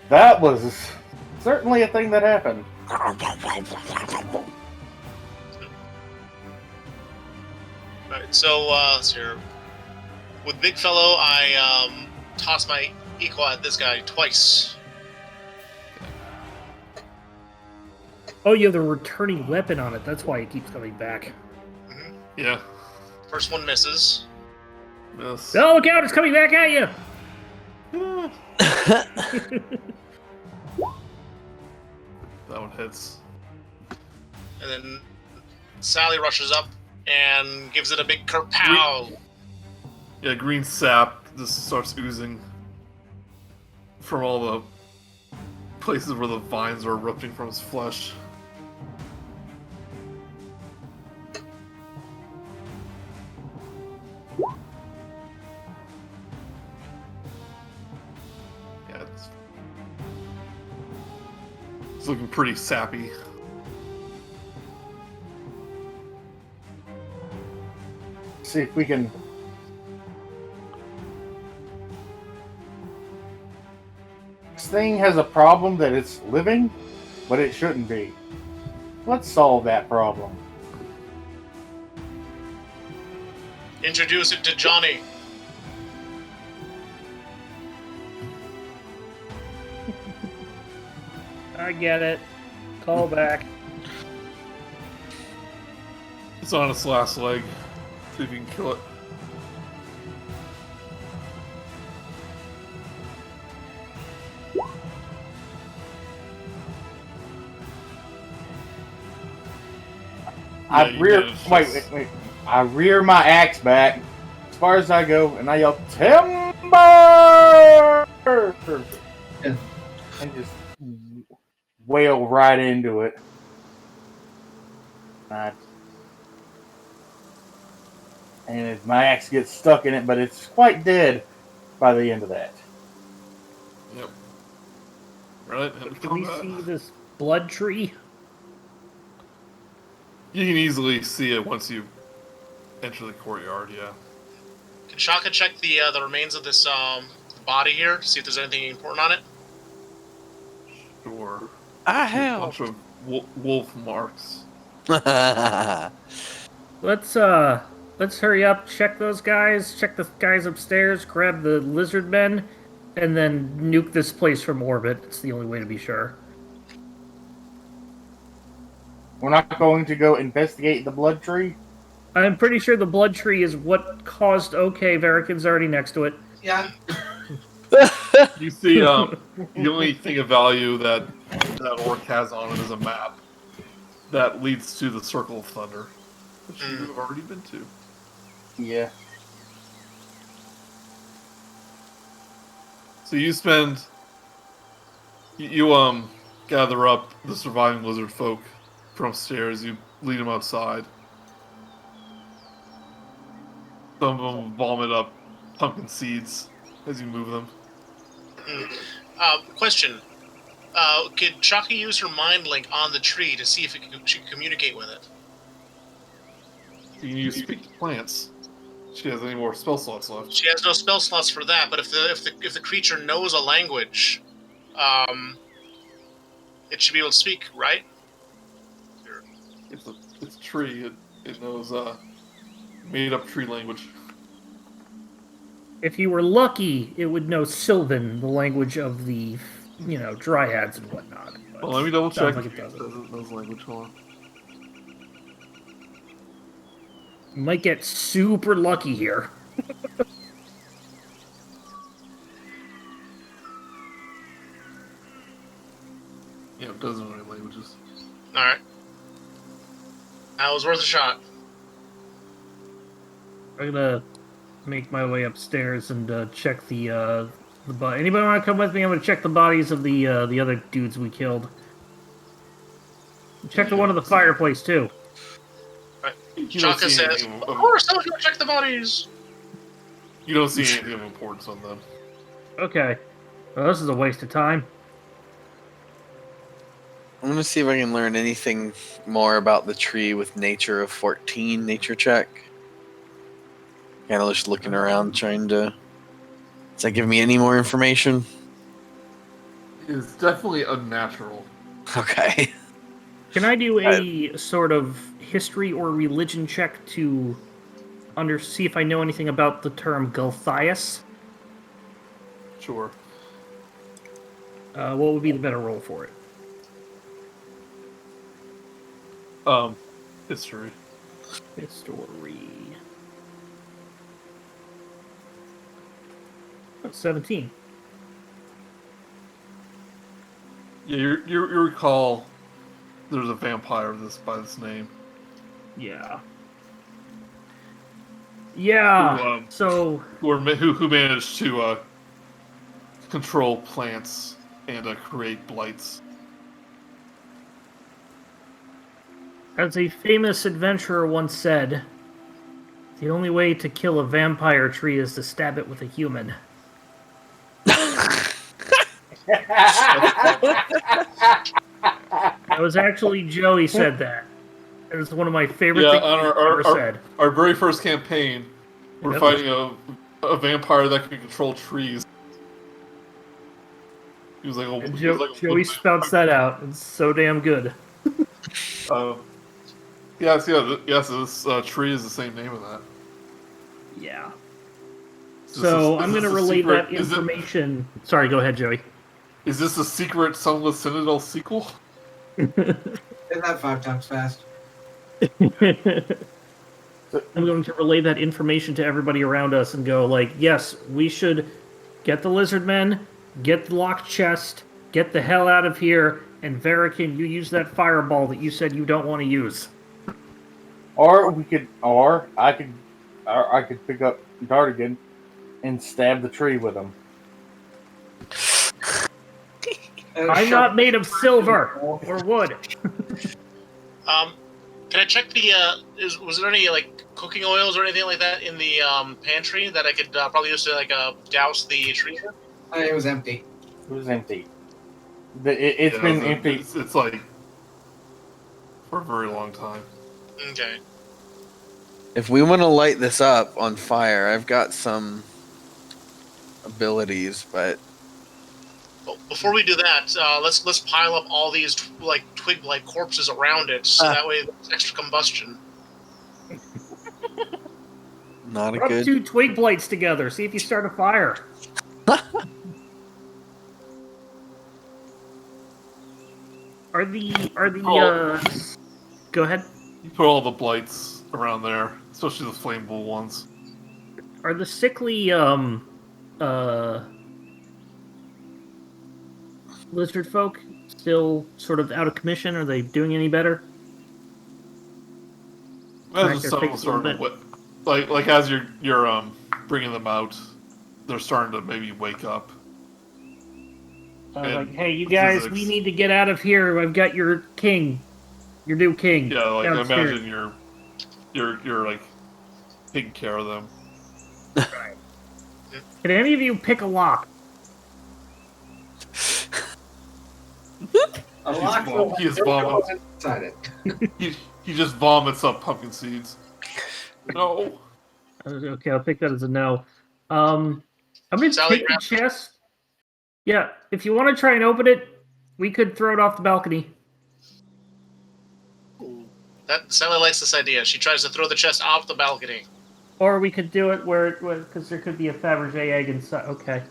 that was certainly a thing that happened. Alright, so let's see here. With BigFellow, I toss my equal at this guy twice. Oh, you have the returning weapon on it. That's why it keeps coming back. Yeah. First one misses. Yes. Oh, look out! It's coming back at you! That one hits. And then Sally rushes up and gives it a big kerpow. Yeah, green sap just starts oozing from all the places where the vines are erupting from his flesh. It's looking pretty sappy. See if we can. This thing has a problem that it's living, but it shouldn't be. Let's solve that problem. Introduce it to Johnny. I get it. Call back. It's on its last leg. See if you can kill it. Wait. I rear my axe back as far as I go, and I yell, "Timber!" And just wail right into it. And my axe gets stuck in it, but it's quite dead by the end of that. Yep. Right. Can we see this blood tree? You can easily see it once you enter the courtyard. Yeah. Can Chaka check the remains of this body here? See if there's anything important on it. Sure. I A help. bunch of wolf marks. Let's hurry up, check those guys, check the guys upstairs, grab the lizard men, and then nuke this place from orbit. It's the only way to be sure. We're not going to go investigate the blood tree? I'm pretty sure the blood tree is what caused Verikan's already next to it. Yeah. You see, the only thing of value that orc has on it is a map that leads to the Circle of Thunder, which you've already been to. Yeah. So you spend, you gather up the surviving lizard folk from upstairs. You lead them outside. Some of them vomit up pumpkin seeds as you move them. Question. Could Chaka use her mind link on the tree to see if she can communicate with it? You can use speak to plants. She has any more spell slots left. She has no spell slots for that, but if the creature knows a language, it should be able to speak, right? It's a tree. It knows made up tree language. If you were lucky, it would know Sylvan, the language of the, dryads and whatnot. But Well, let me double check. sounds like it doesn't. Doesn't knows language. Hold on. You might get super lucky here. Yeah, it doesn't know any languages. Alright. That was worth a shot. I'm gonna make my way upstairs and check the body. Anybody want to come with me? I'm gonna check the bodies of the other dudes we killed. Check the one in the fireplace too. You don't Chaka see says, anything of course, I'll go check the bodies. You don't see anything of importance on them. Okay. Well, this is a waste of time. I'm gonna see if I can learn anything more about the tree with nature of 14 nature check. Kind of just looking around, trying to. Does that give me any more information? It's definitely unnatural. Okay. Can I do a sort of history or religion check to see if I know anything about the term Gulthias? Sure. What would be the better roll for it? History. History. 17. Yeah, you recall there's a vampire by this name. Yeah. Yeah. Who, So who managed to control plants and create blights. as a famous adventurer once said, the only way to kill a vampire tree is to stab it with a human. It was actually Joey said that. It was one of my favorite Yeah, things on he's ever said. our very first campaign, we're Yep. fighting a vampire that can control trees. He was like, And he was like a Joey wood spouts that out. It's so damn good. Yes, this tree is the same name of that. Yeah. Is So I'm this going to a relay secret- that information. Sorry, go ahead, Joey. Is this a secret Sunless Citadel sequel? Isn't that 5 times fast? I'm going to relay that information to everybody around us and go like, yes, we should get the Lizardmen, get the locked chest, get the hell out of here, and Verikan, you use that fireball that you said you don't want to use. Or I could pick up Dardigan and stab the tree with him. I'm not made of silver or wood. Can I check the? Was there any like cooking oils or anything like that in the pantry that I could probably use to like douse the tree? It was empty. It was empty. It's been empty. It's like for a very long time. Okay. If we want to light this up on fire, I've got some abilities, but Well, before we do that, let's pile up all these like twig-like corpses around it, so that way there's extra combustion. not a Rub good. 2 twig blades together. See if you start a fire. Are the Go ahead. You put all the blights around there, especially the flammable ones. Are the sickly lizard folk still sort of out of commission? Are they doing any better? As their some face a sort little of like as you're bringing them out, they're starting to maybe wake up. Like, hey, you guys, Zyzzyx. we need to get out of here. I've got your king, your new king. Yeah, like downstairs. imagine you're like taking care of them. Can any of you pick a lock? A lock He is vomiting. inside it. He just vomits up pumpkin seeds. No. Okay, I'll take that as a no. I'm gonna Sally, take the chest. Yeah, if you want to try and open it, we could throw it off the balcony. That Sally likes this idea. She tries to throw the chest off the balcony. Or we could do it where because there could be a Fabergé egg inside. Okay.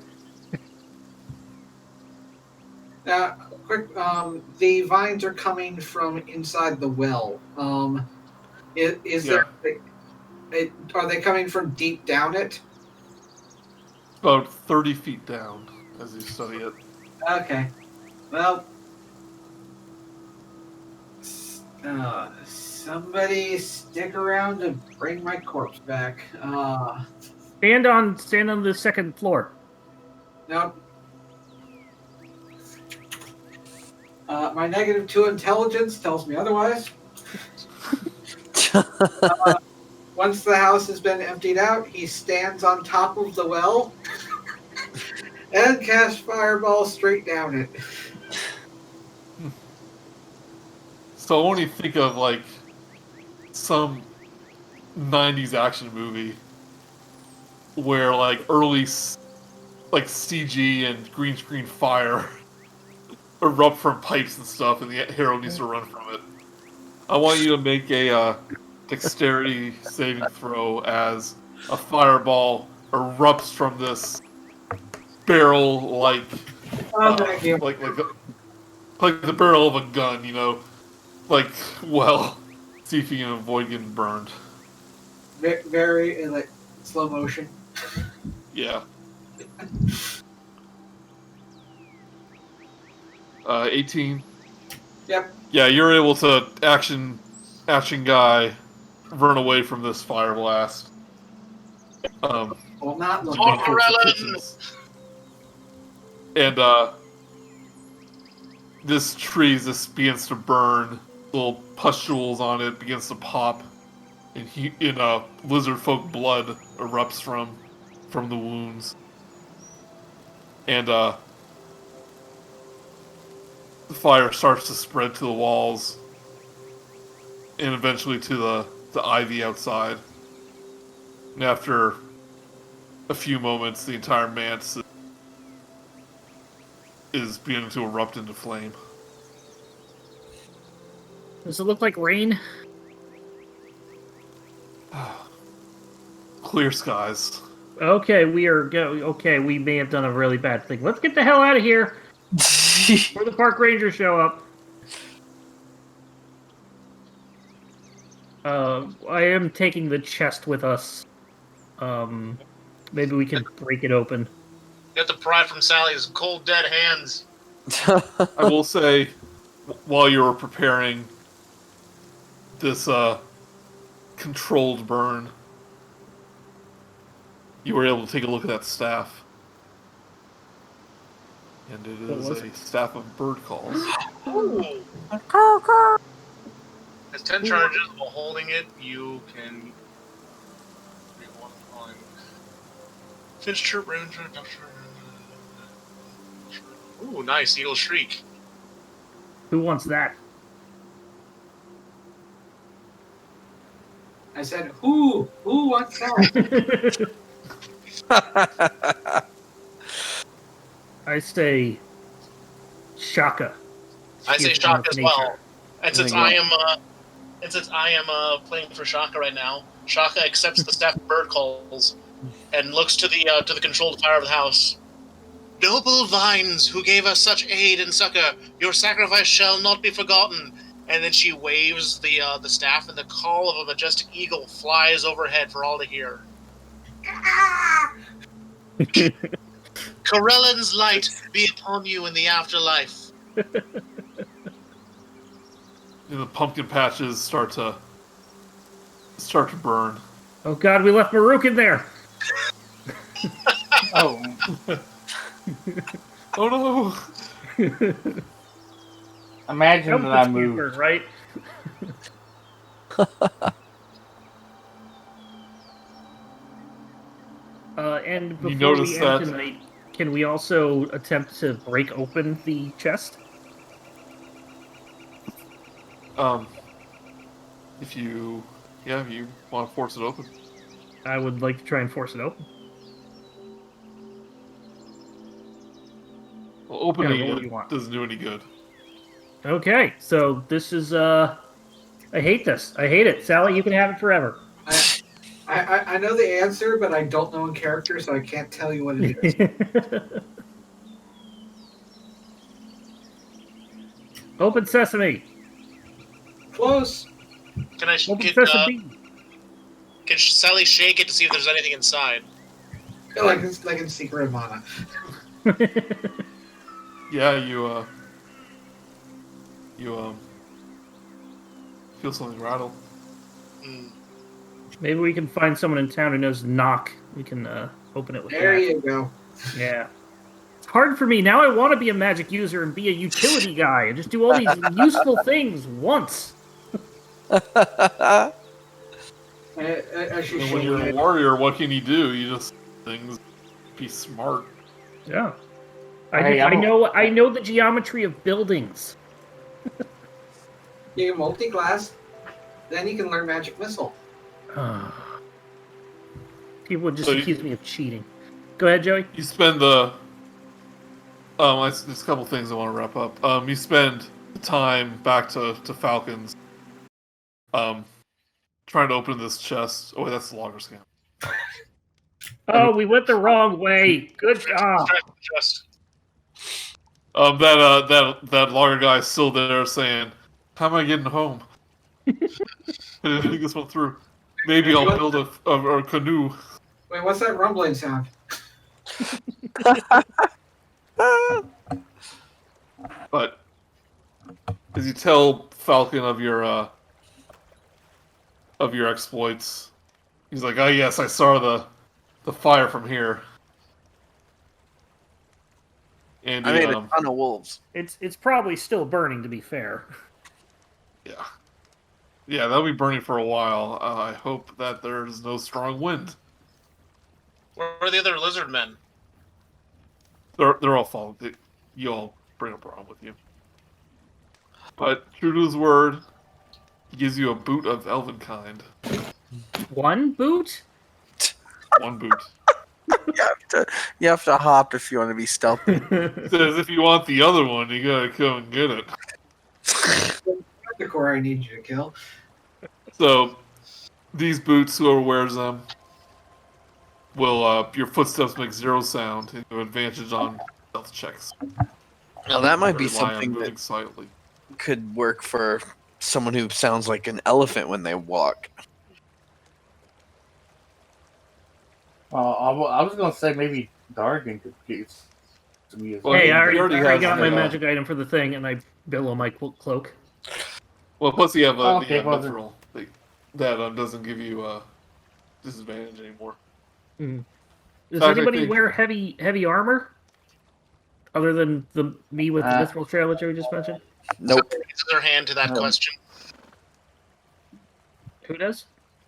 Quick, the vines are coming from inside the well. Is there? Are they coming from deep down it? About 30 feet down as you study it. Okay. Well, somebody stick around to bring my corpse back. Stand on the second floor. No. My -2 intelligence tells me otherwise. Once the house has been emptied out, he stands on top of the well and casts fireball straight down it. So I want you to think of like some 90s action movie where like early like CG and green screen fire erupt from pipes and stuff, and the hero needs to run from it. I want you to make a dexterity saving throw as a fireball erupts from this barrel like Thank you. like the barrel of a gun, you know. Like, well, see if you can avoid getting burned. Very in like slow motion. Yeah. 18. Yep. Yeah, you're able to action guy run away from this fire blast. Well, not to looking. run towards the kitchens. And this tree just begins to burn. Little pustules on it begins to pop, and Lizardfolk blood erupts from the wounds. And the fire starts to spread to the walls and eventually to the ivy outside. And after a few moments, the entire manse is beginning to erupt into flame. Does it look like rain? Clear skies. Okay, okay, we may have done a really bad thing. Let's get the hell out of here before the park rangers show up. I am taking the chest with us. Maybe we can break it open. Get the pry from Sally's cold, dead hands. I will say, while you were preparing this controlled burn, you were able to take a look at that staff. And it is a staff of bird calls. Ooh. As 10 charges while holding it, you can... Ooh, nice. Eagle Shriek. Who wants that? I said, who wants that? I say Chaka. I say Chaka as well. And since There you I am playing for Chaka right now, Chaka accepts the staff of bird calls and looks to the controlled fire of the house. Noble vines who gave us such aid and succor, your sacrifice shall not be forgotten. And then she waves the staff, and the call of a majestic eagle flies overhead for all to hear. Corellan's light be upon you in the afterlife. And the pumpkin patches start to burn. Oh god, we left Murook in there! Oh. Oh no! Imagine that I moved. Burn, right? And before notice we that- end tonight, can we also attempt to break open the chest? If you want to force it open. I would like to try and force it open. Well, opening Yeah, what do you it want? doesn't do any good. Okay, so this is, I hate this. I hate it. Sally, you can have it forever. I know the answer, but I don't know in character, so I can't tell you what it is. Open sesame. Close. Can I Open can sesame. Sally shake it to see if there's anything inside? Like in Secret of Mana. Yeah, you feel something rattle. Hmm. Maybe we can find someone in town who knows knock. We can open it with There that. you go. Yeah. It's hard for me. Now I want to be a magic user and be a utility guy and just do all these useful things once. I And should when show you're a you. warrior, what can you do? You just things be smart. Yeah. Hey, I know the geometry of buildings. You can multi-class, then you can learn Magic Missile. People would just So you- accuse me of cheating. Go ahead, Joey. You spend the there's a couple things I want to wrap up. You spend the time back to Falcon's, trying to open this chest. Oh, wait, that's the logger scan. Oh, we went the wrong way. Good job. Just That logger guy is still there saying, "How am I getting home? I didn't think this went through. Maybe I'll build a canoe." Wait, what's that rumbling sound? But as you tell Falcon of your exploits, he's like, "Oh yes, I saw the fire from here." And I he, made a ton of wolves. It's probably still burning, to be fair. yeah, that'll be burning for a while. I hope that there's no strong wind. where are the other lizard men? They're all falling. You all bring a brawn with you. But true to his word, he gives you a boot of elven kind. One boot? One boot. You have to hop if you want to be stealthy. Says if you want the other one, you gotta come and get it. The core I need you to kill. So, these boots, whoever wears them, will your footsteps make 0 sound and you have advantage on stealth checks. Now that might be Rely on something moving that silently. could work for someone who sounds like an elephant when they walk. I was gonna say maybe Dargan could get some use. Well, Hey, he I already already has got my the, magic item for the thing, and I billow my cloak. Well, plus you have Okay, the well, mithril that doesn't give you disadvantage anymore. Does fact, I anybody think- wear heavy armor? Other than me with the Uh, mithril trail that you just mentioned? Nope. Raises her hand to that No. question. Who does?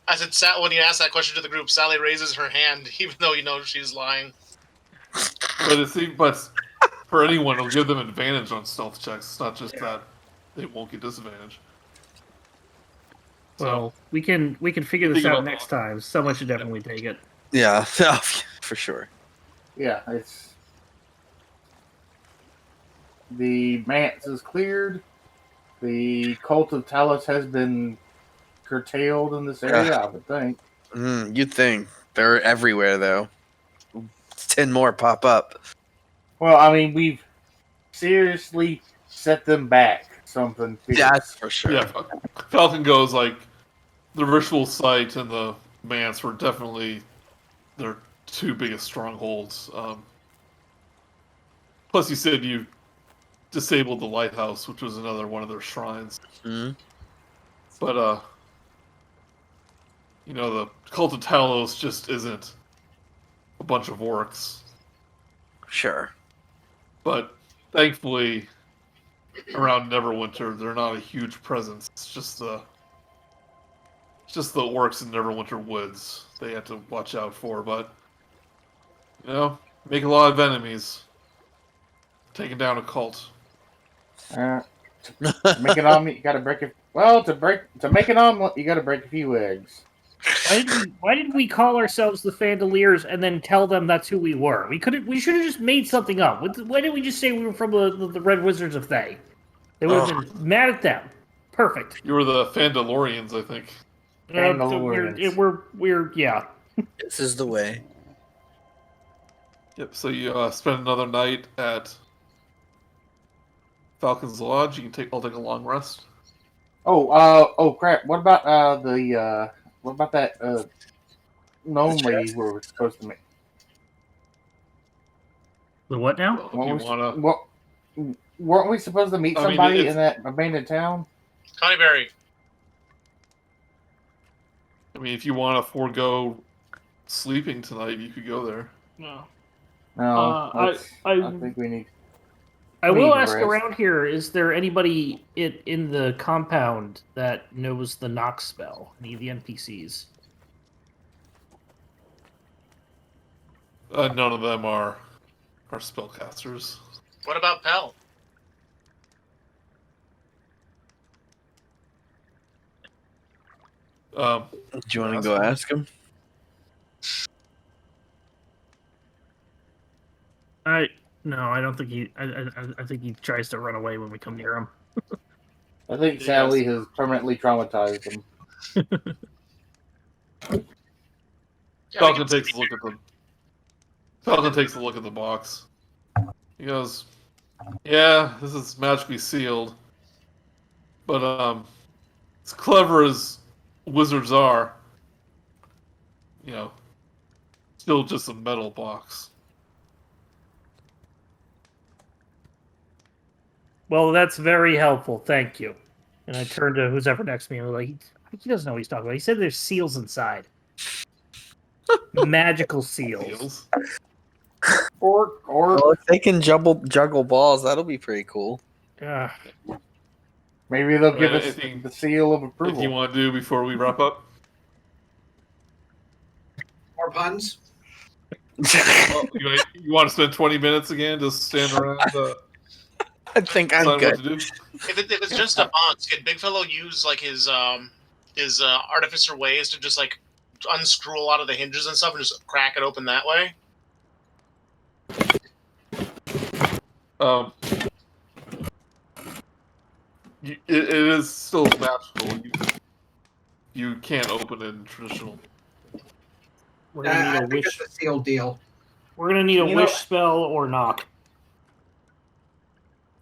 I said, when you ask that question to the group, Sally raises her hand, even though you know she's lying. But for anyone, it'll give them advantage on stealth checks. It's not just that they won't get disadvantage. Well, we can figure this Think out about next time. Someone should definitely take it. Yeah, for sure. Yeah, it's the manse is cleared. The cult of Talos has been curtailed in this area, I would think. You'd think. They're everywhere, though. 10 more pop up. Well, I mean, we've seriously set them back something fierce. That's for sure. Yeah, Falcon goes like the ritual site and the manse were definitely their 2 biggest strongholds. Plus, you said you disabled the lighthouse, which was another one of their shrines. Mhm. But the cult of Talos just isn't a bunch of orcs. Sure. But thankfully, around Neverwinter, they're not a huge presence. It's just the orcs in Neverwinter woods they have to watch out for. But make a lot of enemies. Taking down a cult. To make an omelet, you gotta break it. Well, to make an omelet, you gotta break a few eggs. Why did we call ourselves the Fandeliers and then tell them that's who we were? We should have just made something up. Why didn't we just say we were from the Red Wizards of Thay? They would have been mad at them. Perfect. You were the Fandalorians, I think. Fandalorians. We're yeah. This is the way. Yep. So you spend another night at Falcon's Lodge. I'll take a long rest. Oh crap! What about that gnome lady we were supposed to meet? The what now? Well, if you wanna, Weren't we supposed to meet I mean, somebody it's- in that abandoned town? Connie Berry. if you want to forego sleeping tonight, you could go there. No. No, I think we need. I We will need to ask rest. around here, is there anybody in the compound that knows the knock spell? Any of the NPCs? None of them are spellcasters. What about Pell? Do you want to go ask him? No, I don't think he. I think he tries to run away when we come near him. I think Sally has permanently traumatized him. Yeah, Falcon takes a look at the box. He goes, "Yeah, this is magically sealed, but as clever as wizards are, still just a metal box." Well, that's very helpful. Thank you. And I turned to who's ever next to me and was like, he doesn't know what he's talking about. He said there's seals inside. Magical seals. Seals. Or Well, if they can juggle balls, that'll be pretty cool. maybe they'll give Right, us anything- the seal of Anything you approval. want to do before we wrap up? More puns? You want to spend 20 minutes again just stand around? I think I'm Decide what good. to do. If it's just a box, can BigFellow use like his artificer ways to just like unscrew a lot of the hinges and stuff and just crack it open that way? It is still magical. You can't open it in traditional. We're gonna need I a think wish. it's a sealed deal. We're gonna need a You know- wish spell or knock.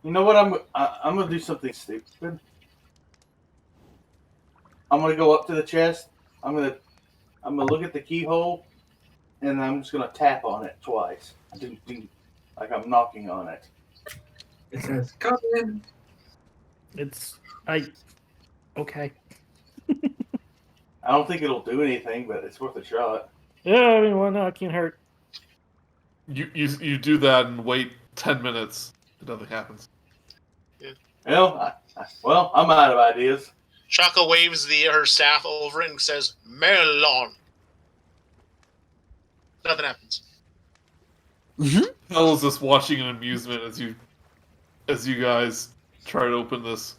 You know what? I'm gonna do something stupid. I'm gonna go up to the chest. I'm gonna look at the keyhole, and I'm just gonna tap on it twice. Ding, ding, like I'm knocking on it. It says, "Come in." Okay. I don't think it'll do anything, but it's worth a shot. Yeah, I mean, why not? Can't hurt. You do that and wait 10 minutes. Nothing happens. Well, I'm out of ideas. Chaka waves her staff over it and says, "Melon." Nothing happens. Hell is just watching in amusement as you guys try to open this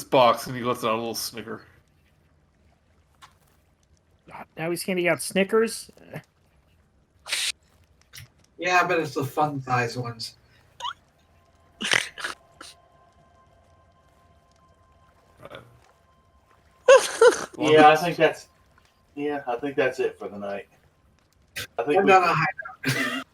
box, and he lets out a little snicker. Now he's handing out Snickers. Yeah, but it's the fun size ones. Right. Yeah, I think that's it for the night. I think We're we, done a hideout.